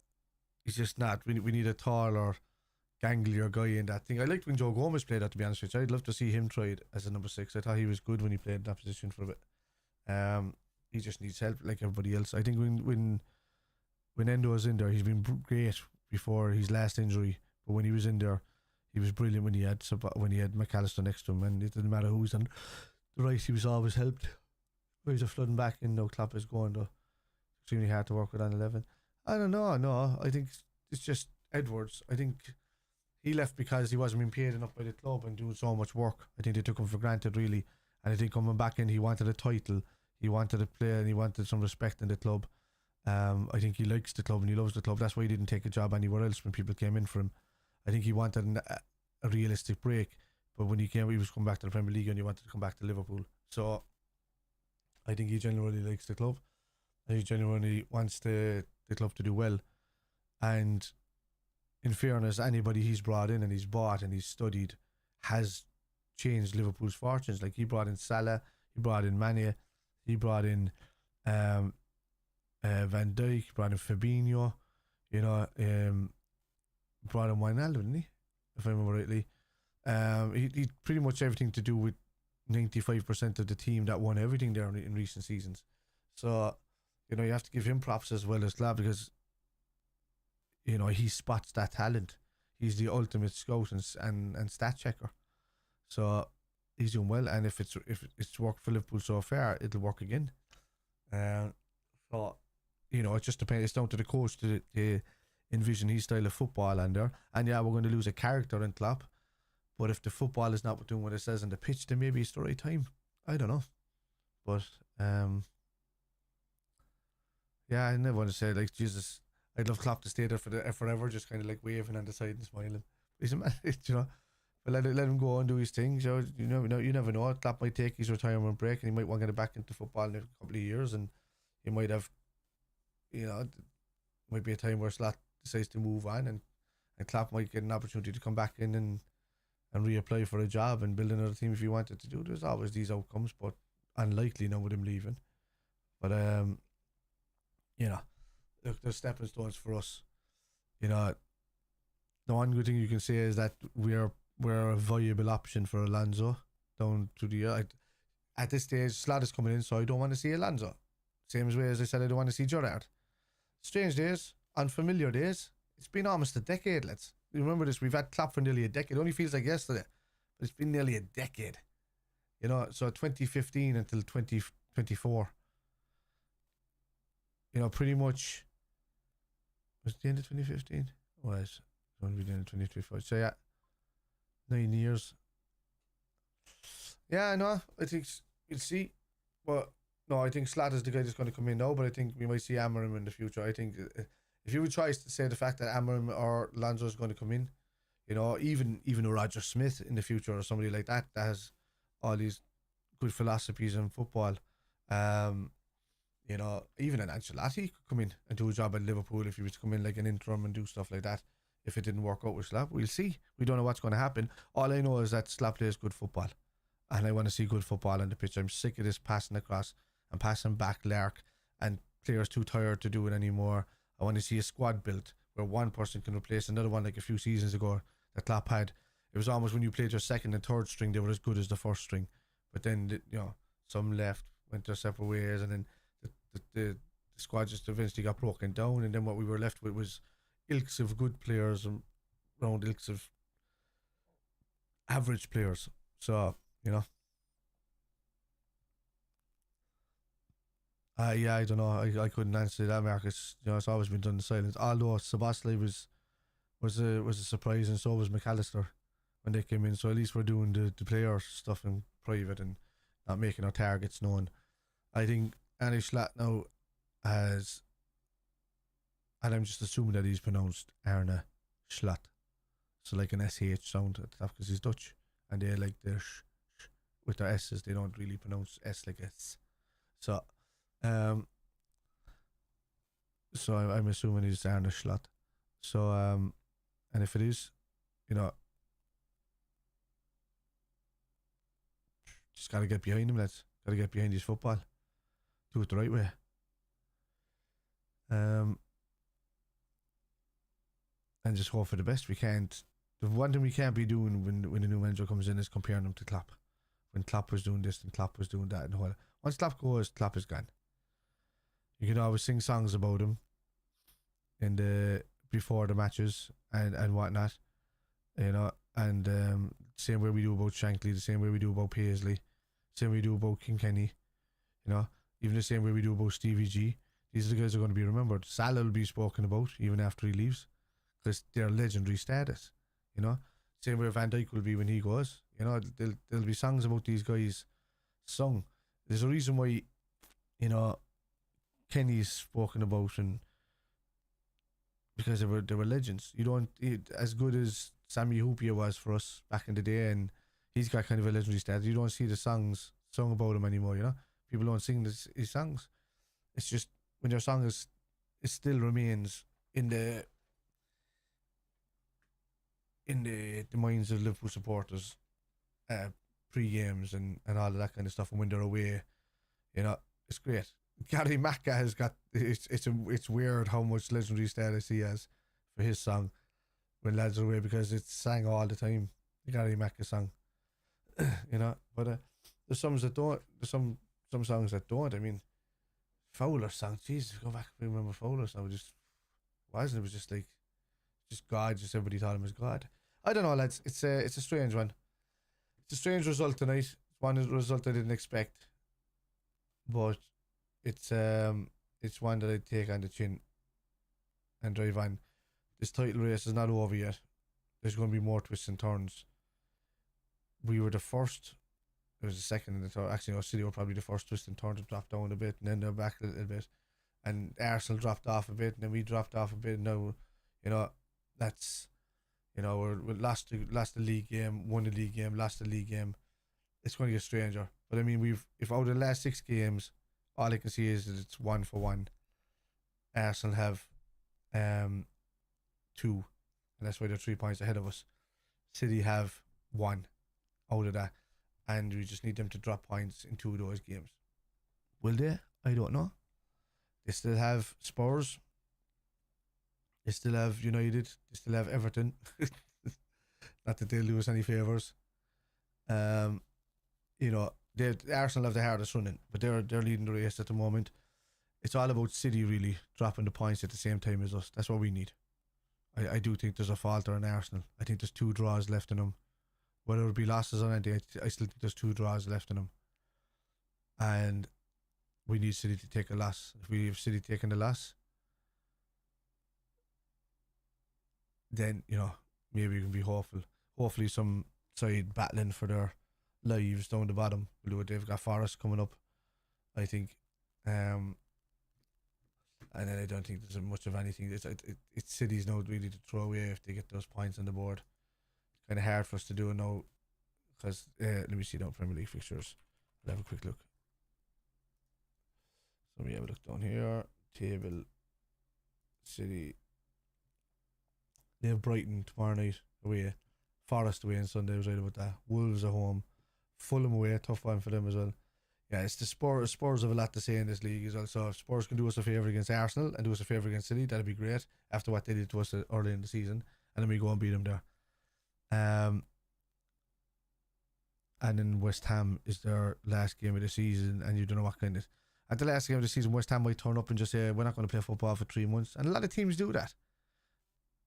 he's just not. We need a taller, ganglier guy in that thing. I liked when Joe Gomez played that, to be honest with you. I'd love to see him tried as a number 6. I thought he was good when he played in that position for a bit. He just needs help like everybody else. I think when Endo was in there, he's been great before his last injury, But when he was in there, he was brilliant when he had McAllister next to him, and it didn't matter who was on the right, he was always helped. Boys are flooding back in now. Klopp is going though. Extremely hard to work with on 11. I don't know. No, I think it's just Edwards. I think he left because he wasn't being paid enough by the club and doing so much work. I think they took him for granted, really. And I think coming back in, he wanted a title, he wanted to play, and he wanted some respect in the club. I think he likes the club and he loves the club. That's why he didn't take a job anywhere else when people came in for him. I think he wanted a realistic break, but when he came, he was coming back to the Premier League and he wanted to come back to Liverpool. So I think he genuinely likes the club. And he genuinely wants the club to do well. And in fairness, anybody he's brought in and he's bought and he's studied has changed Liverpool's fortunes. Like he brought in Salah, he brought in Mane, he brought in Van Dijk, brought in Fabinho, brought in Wijnaldum, didn't he? If I remember rightly. He pretty much everything to do with 95% of the team that won everything there in recent seasons. So, you have to give him props as well as Glad, because he spots that talent. He's the ultimate scout and stat checker. So he's doing well, and if it's worked for Liverpool so far, it'll work again. So it just depends. It's down to the coach to envision his style of football and there. And yeah, we're going to lose a character in Klopp, but if the football is not doing what it says on the pitch, then maybe it's the right time. I don't know, but yeah, I never want to say like Jesus. I'd love Klopp to stay there forever, just kind of like waving on the side and smiling. He's a man, But let him go and do his thing. You never know. Klopp might take his retirement break and he might want to get back into football in a couple of years, and he might have, might be a time where Slot decides to move on, and Klopp might get an opportunity to come back in and reapply for a job and build another team if he wanted to do. There's always these outcomes, but unlikely now with him leaving. But look, there's stepping stones for us. The one good thing you can say is that we're a viable option for Alonso down to the year. At this stage, Slot is coming in, so I don't want to see Alonso. Same as way as I said I don't want to see Gerrard. Strange days, unfamiliar days. It's been almost a decade, lads. You remember this? We've had Klopp for nearly a decade. It only feels like yesterday, but it's been nearly a decade. So 2015 until 2024. Pretty much. Was it the end of 2015? Was it going to be the end of 2025? So yeah, 9 years. Yeah, no, I think we'll see. But no, I think Slot is the guy that's going to come in now. But I think we might see Amorim in the future. I think if you would try to say the fact that Amorim or Alonso is going to come in, even a Roger Smith in the future or somebody like that has all these good philosophies in football. Even an Ancelotti could come in and do a job at Liverpool if he was to come in like an interim and do stuff like that. If it didn't work out with Slot, we'll see. We don't know what's going to happen. All I know is that Slot plays good football, and I want to see good football on the pitch. I'm sick of this passing across and passing back lark, and players too tired to do it anymore. I want to see a squad built where one person can replace another one, like a few seasons ago that Klopp had. It was almost when you played your second and third string, they were as good as the first string. But then, some left, went their separate ways, and then the squad just eventually got broken down, and then what we were left with was ilks of good players and around ilks of average players. So, yeah, I don't know. I couldn't answer that, Marcus. It's always been done in silence. Although Szoboszlai was a surprise, and so was McAllister when they came in. So at least we're doing the player stuff in private and not making our targets known. I think Arne Slot now has, and I'm just assuming that he's pronounced Arne Slot, so like an SH sound at the top because he's Dutch, and they like their sh with their S's. They don't really pronounce S like S. So, I'm assuming he's Arne Slot. So, and if it is, just gotta get behind him, lads. Gotta get behind his football. Do it the right way. And just hope for the best. The one thing we can't be doing when the new manager comes in is comparing him to Klopp. When Klopp was doing this and Klopp was doing that and all. Once Klopp goes, Klopp is gone. You can always sing songs about him before the matches and whatnot. you know, and same way we do about Shankly, the same way we do about Paisley, same way we do about Kilkenny, you know, even the same way we do about Stevie G. These are the guys who are going to be remembered. Salah will be spoken about even after he leaves because they're legendary status, you know. Same way Van Dijk will be when he goes, you know. There'll be songs about these guys sung. There's a reason why, you know, Kenny's spoken about, and because they were legends. You don't as good as Sammy Hoopia was for us back in the day, and he's got kind of a legendary status. You don't see the songs sung about him anymore. You know, people don't sing his songs. It's just when your song is, it still remains in the minds of Liverpool supporters, pre games and all of that kind of stuff, and when they're away, you know, it's great. Gary Macca has got it's weird how much legendary status he has for his song when lads are away, because it's sang all the time. The Gary Macca song, you know. But there's some that don't. There's some songs that don't. I mean, Fowler's song. Jesus, go back and remember Fowler's song. It just wasn't. It was just like just God. Just everybody thought him as God. I don't know, lads. It's a strange one. It's a strange result tonight. It's one result I didn't expect, but it's one that I take on the chin and drive on. This title race is not over yet. There's going to be more twists and turns. We were the first. It was the second and the third. Actually, no, City were probably the first twist and turn to drop down a bit, and then they're back a little bit. And Arsenal dropped off a bit, and then we dropped off a bit. Now, you know, that's, you know, we lost the league game, won the league game, lost the league game. It's going to get stranger. But I mean, if out of the last 6 games, all I can see is that it's 1 for 1. Arsenal have 2, and that's why they're 3 points ahead of us. City have 1 out of that, and we just need them to drop points in 2 of those games. Will they? I don't know. They still have Spurs. They still have United. They still have Everton. Not that they'll do us any favours. You know, Arsenal have the hardest running, but they're leading the race at the moment. It's all about City really dropping the points at the same time as us. That's what we need. I do think there's a falter in Arsenal. I think there's 2 draws left in them. Whether it be losses or anything, I still think there's 2 draws left in them. And we need City to take a loss. If we have City taking the loss, then, you know, maybe we can be hopeful. Hopefully some side battling for their lives down the bottom will do it. They've got Forest coming up, I think. And then I don't think there's much of anything. It's City's now really to throw away if they get those points on the board. It's kind of hard for us to do now because let me see down Premier League fixtures. I'll have a quick look. So we have a look down here. Table. City. They have Brighton tomorrow night away. Forest away on Sunday. I was right about that. Wolves at home. Fulham away. Tough one for them as well. Yeah, it's the Spurs. Spurs have a lot to say in this league as well. So if Spurs can do us a favour against Arsenal and do us a favour against City, that'd be great after what they did to us early in the season. And then we go and beat them there. And then West Ham is their last game of the season, and you don't know what kind of... At the last game of the season, West Ham might turn up and just say, we're not going to play football for 3 months. And a lot of teams do that.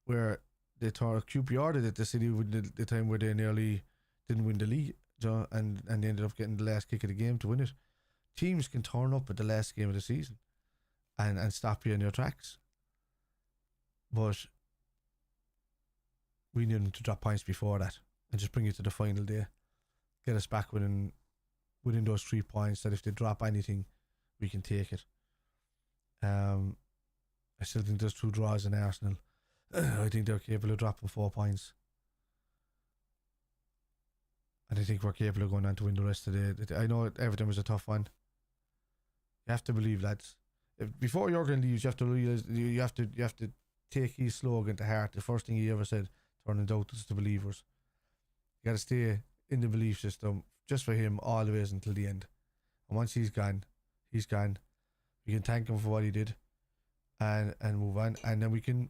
Where they turn... QPR did it, the City, the time where they nearly didn't win the league, you know, and they ended up getting the last kick of the game to win it. Teams can turn up at the last game of the season and stop you in your tracks. But we need them to drop points before that and just bring it to the final day. Get us back within those 3 points that if they drop anything, we can take it. I still think there's 2 draws in Arsenal. I think they're capable of dropping 4 points. And I think we're capable of going on to win the rest of the... I know Everton was a tough one. You have to believe, lads. Before Jurgen leaves, you have to realize you have to take his slogan to heart. The first thing he ever said, turning doubters to believers. You got to stay in the belief system just for him all the way until the end. And once he's gone, he's gone. We can thank him for what he did and move on. And then we can,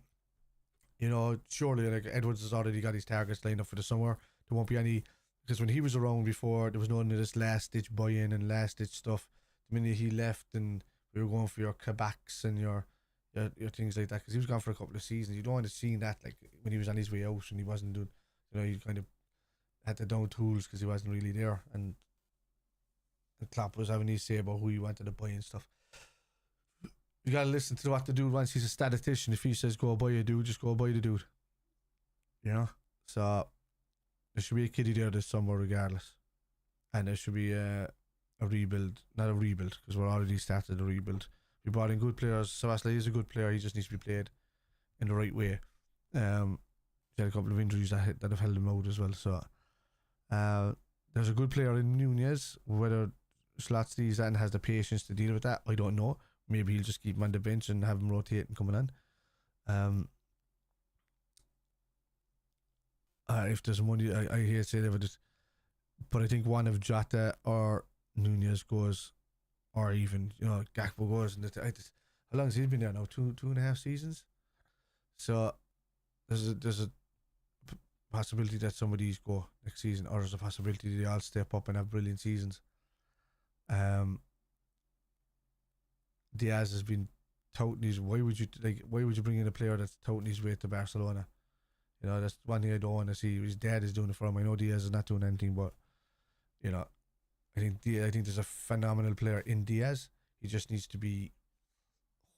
you know, surely like Edwards has already got his targets lined up for the summer. There won't be any, because when he was around before, there was none of this last ditch buy-in and last ditch stuff. The minute he left and we were going for your Kabaks and your things like that, because he was gone for a couple of seasons. You don't want to see that, like when he was on his way out and he wasn't doing, You know, he kind of had the down tools because he wasn't really there, and Klopp was having his say about who he wanted to buy and stuff. You gotta listen to what the dude wants. He's a statistician. If he says go buy a dude, just go buy the dude. You know? So there should be a kiddie there this summer regardless. And there should be a rebuild. Not a rebuild, because we're already started a rebuild. We brought in good players. SALAH is a good player. He just needs to be played in the right way. He had a couple of injuries that have held him out as well. So there's a good player in NUNEZ. Whether Slots these and has the patience to deal with that, I don't know. Maybe he'll just keep him on the bench and have him rotate and coming on. If there's money, I hear say that, but I think one of Jota or NUNEZ goes, or even Gakpo goes. And how long has he been there now? 2.5 seasons. So there's a possibility that some of these go next season, or there's a possibility they all step up and have brilliant seasons. Diaz has been touting his. Why would you bring in a player that's touting his way to Barcelona? You know, that's one thing I don't want to see. His dad is doing it for him. I know Diaz is not doing anything, but I think there's a phenomenal player in Diaz. He just needs to be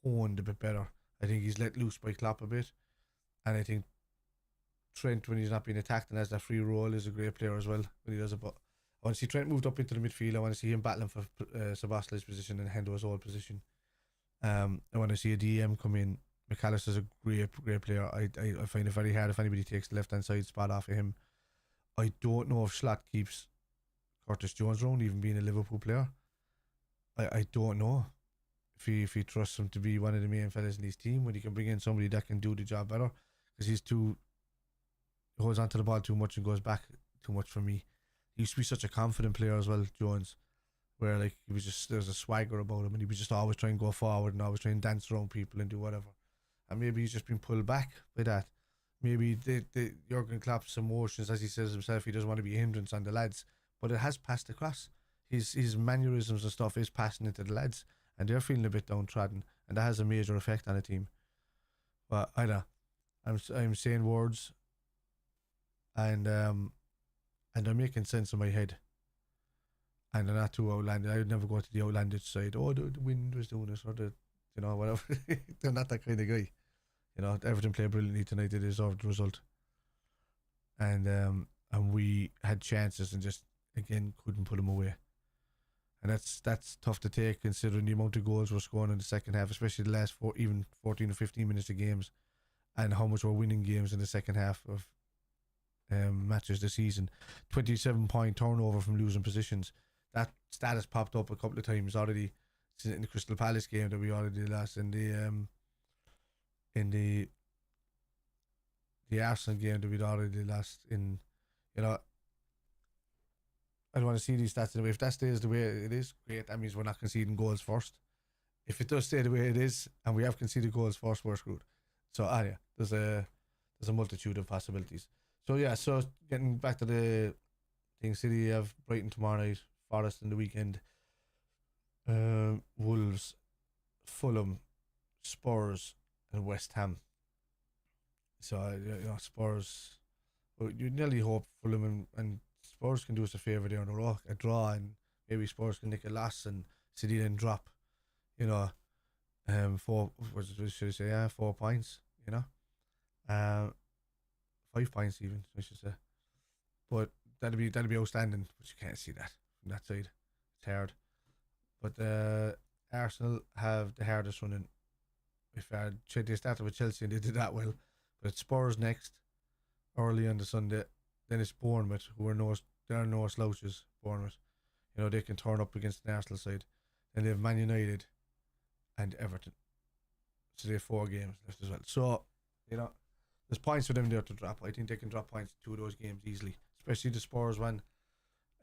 honed a bit better. I think he's let loose by Klopp a bit, and I think Trent, when he's not being attacked and has that free role, is a great player as well when he does it. But I want to see Trent moved up into the midfield. I want to see him battling for Sebastian's position and Hendo's old position. I want to see a DM come in. McAllister's a great player. I find it very hard if anybody takes the left hand side spot off of him. I don't know if Schlatt keeps Curtis Jones around, even being a Liverpool player. I don't know if he trusts him to be one of the main fellas in his team, when he can bring in somebody that can do the job better, because he holds onto the ball too much and goes back too much for me. He used to be such a confident player as well, Jones, where like there's a swagger about him, and he was just always trying to go forward and always trying to dance around people and do whatever. And maybe he's just been pulled back by that. Maybe the Jurgen Klopp's emotions, as he says himself, he doesn't want to be a hindrance on the lads, but it has passed across. His mannerisms and stuff is passing into the lads, and they're feeling a bit downtrodden, and that has a major effect on a team. But I know, I'm saying words, and they're making sense in my head, and they're not too outlandish. I would never go to the outlandish side. Oh, the wind was doing this, or whatever. They're not that kind of guy. Everton played brilliantly tonight. They deserved the result, and we had chances and just again couldn't put them away. And that's tough to take, considering the amount of goals we're scoring in the second half, especially the last 14 or 15 minutes of games, and how much we're winning games in the second half of matches this season. 27-point turnover from losing positions. That stat has popped up a couple of times already in the Crystal Palace game that we already lost, in the Arsenal game that we'd already lost in. I don't want to see these stats anyway. If that stays the way it is, great. That means we're not conceding goals first. If it does stay the way it is, and we have conceded goals first, we're screwed. So yeah, there's a multitude of possibilities. So yeah, so getting back to the thing, City have Brighton tomorrow night, Forest in the weekend, Wolves, Fulham, Spurs, and West Ham. So Spurs, well, you nearly hope Fulham and Spurs can do us a favour there in a draw, and maybe Spurs can nick a loss and City then drop, 4 points, 5 points even, I should say. But that'd be outstanding, but you can't see that from that side. It's hard. But Arsenal have the hardest running. If they started with Chelsea and they did that well, but it's Spurs next, early on the Sunday. Then it's Bournemouth, they're no slouches. Bournemouth, they can turn up against the Arsenal side. Then they have Man United and Everton, so they have 4 games left as well. So there's points for them there to drop. I think they can drop points in 2 of those games easily, especially the Spurs one.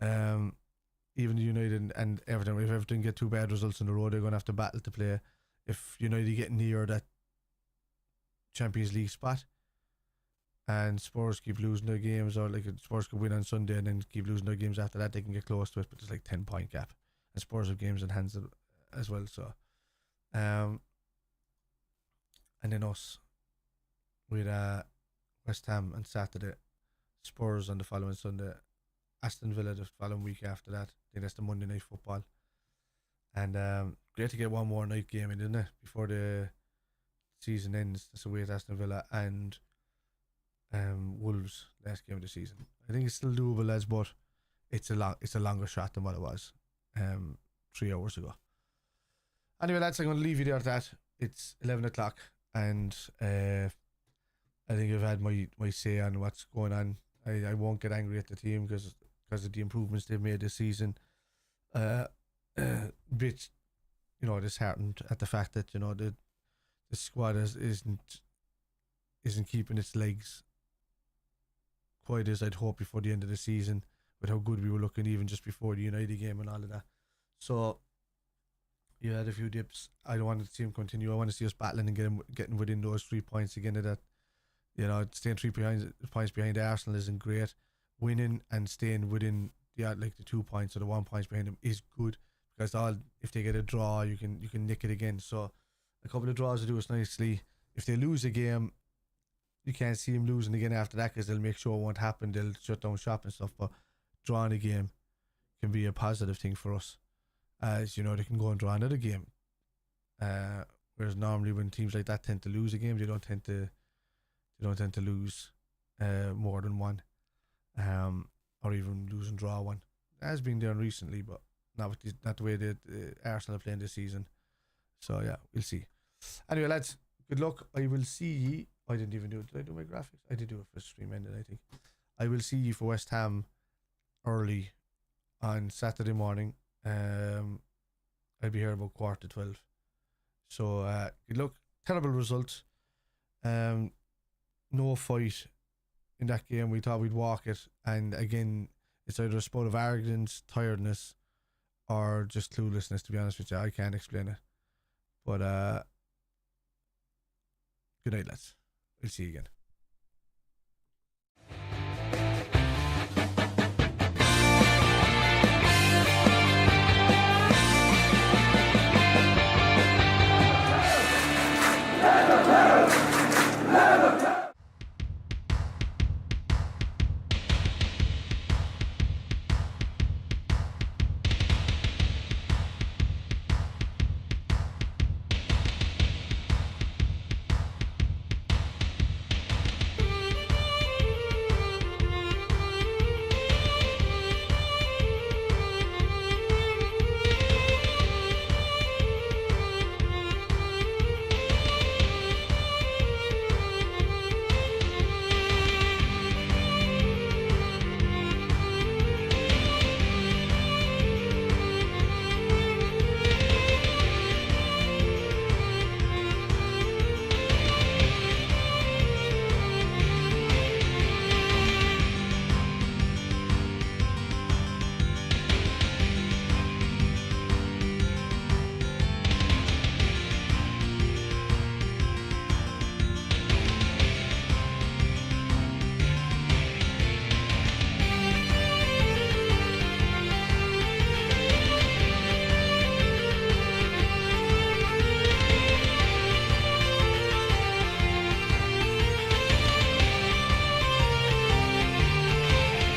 Even the United and Everton. If Everton get 2 bad results in a row, they're going to have to battle to play. If United get near that Champions League spot, and Spurs keep losing their games, or like Spurs could win on Sunday and then keep losing their games after that, they can get close to it, but there's like 10-point gap, and Spurs have games in hands as well. So and then us with West Ham on Saturday. Spurs on the following Sunday, Aston Villa the following week after that. I think that's the Monday night football. And great to get one more night game in, isn't it? Before the season ends. That's away at Aston Villa and Wolves last game of the season. I think it's still doable, lads, but it's a longer shot than what it was 3 hours ago. Anyway, lads, I'm going to leave you there at that. It's 11 o'clock, and I think I've had my say on what's going on. I won't get angry at the team because of the improvements they've made this season. Bit, disheartened at the fact that the squad isn't keeping its legs quite as I'd hoped before the end of the season, with how good we were looking even just before the United game and all of that. So you had a few dips. I don't want to see him continue. I want to see us battling and getting within those 3 points again. Of that, staying 3 points behind Arsenal isn't great. Winning and staying within the 2 points or the 1 point behind them is good, because if they get a draw, you can nick it again. So a couple of draws will do us nicely. If they lose a game, you can't see them losing again after that, because they'll make sure it won't happen. They'll shut down shop and stuff. But drawing a game can be a positive thing for us, as they can go and draw another game. Whereas normally when teams like that tend to lose a game, they don't tend to lose more than one, or even lose and draw one. That has been done recently, but not the way that Arsenal are playing this season. So yeah, we'll see. Anyway, lads, good luck. I will see ye. I didn't even do it. Did I do my graphics? I did do it for stream ended, I think. I will see you for West Ham early on Saturday morning. I'll be here about 11:15. So good luck. Terrible result. No fight in that game. We thought we'd walk it, and again, it's either a spot of arrogance, tiredness, or just cluelessness, to be honest with you. I can't explain it. But good night, lads. We'll see you again.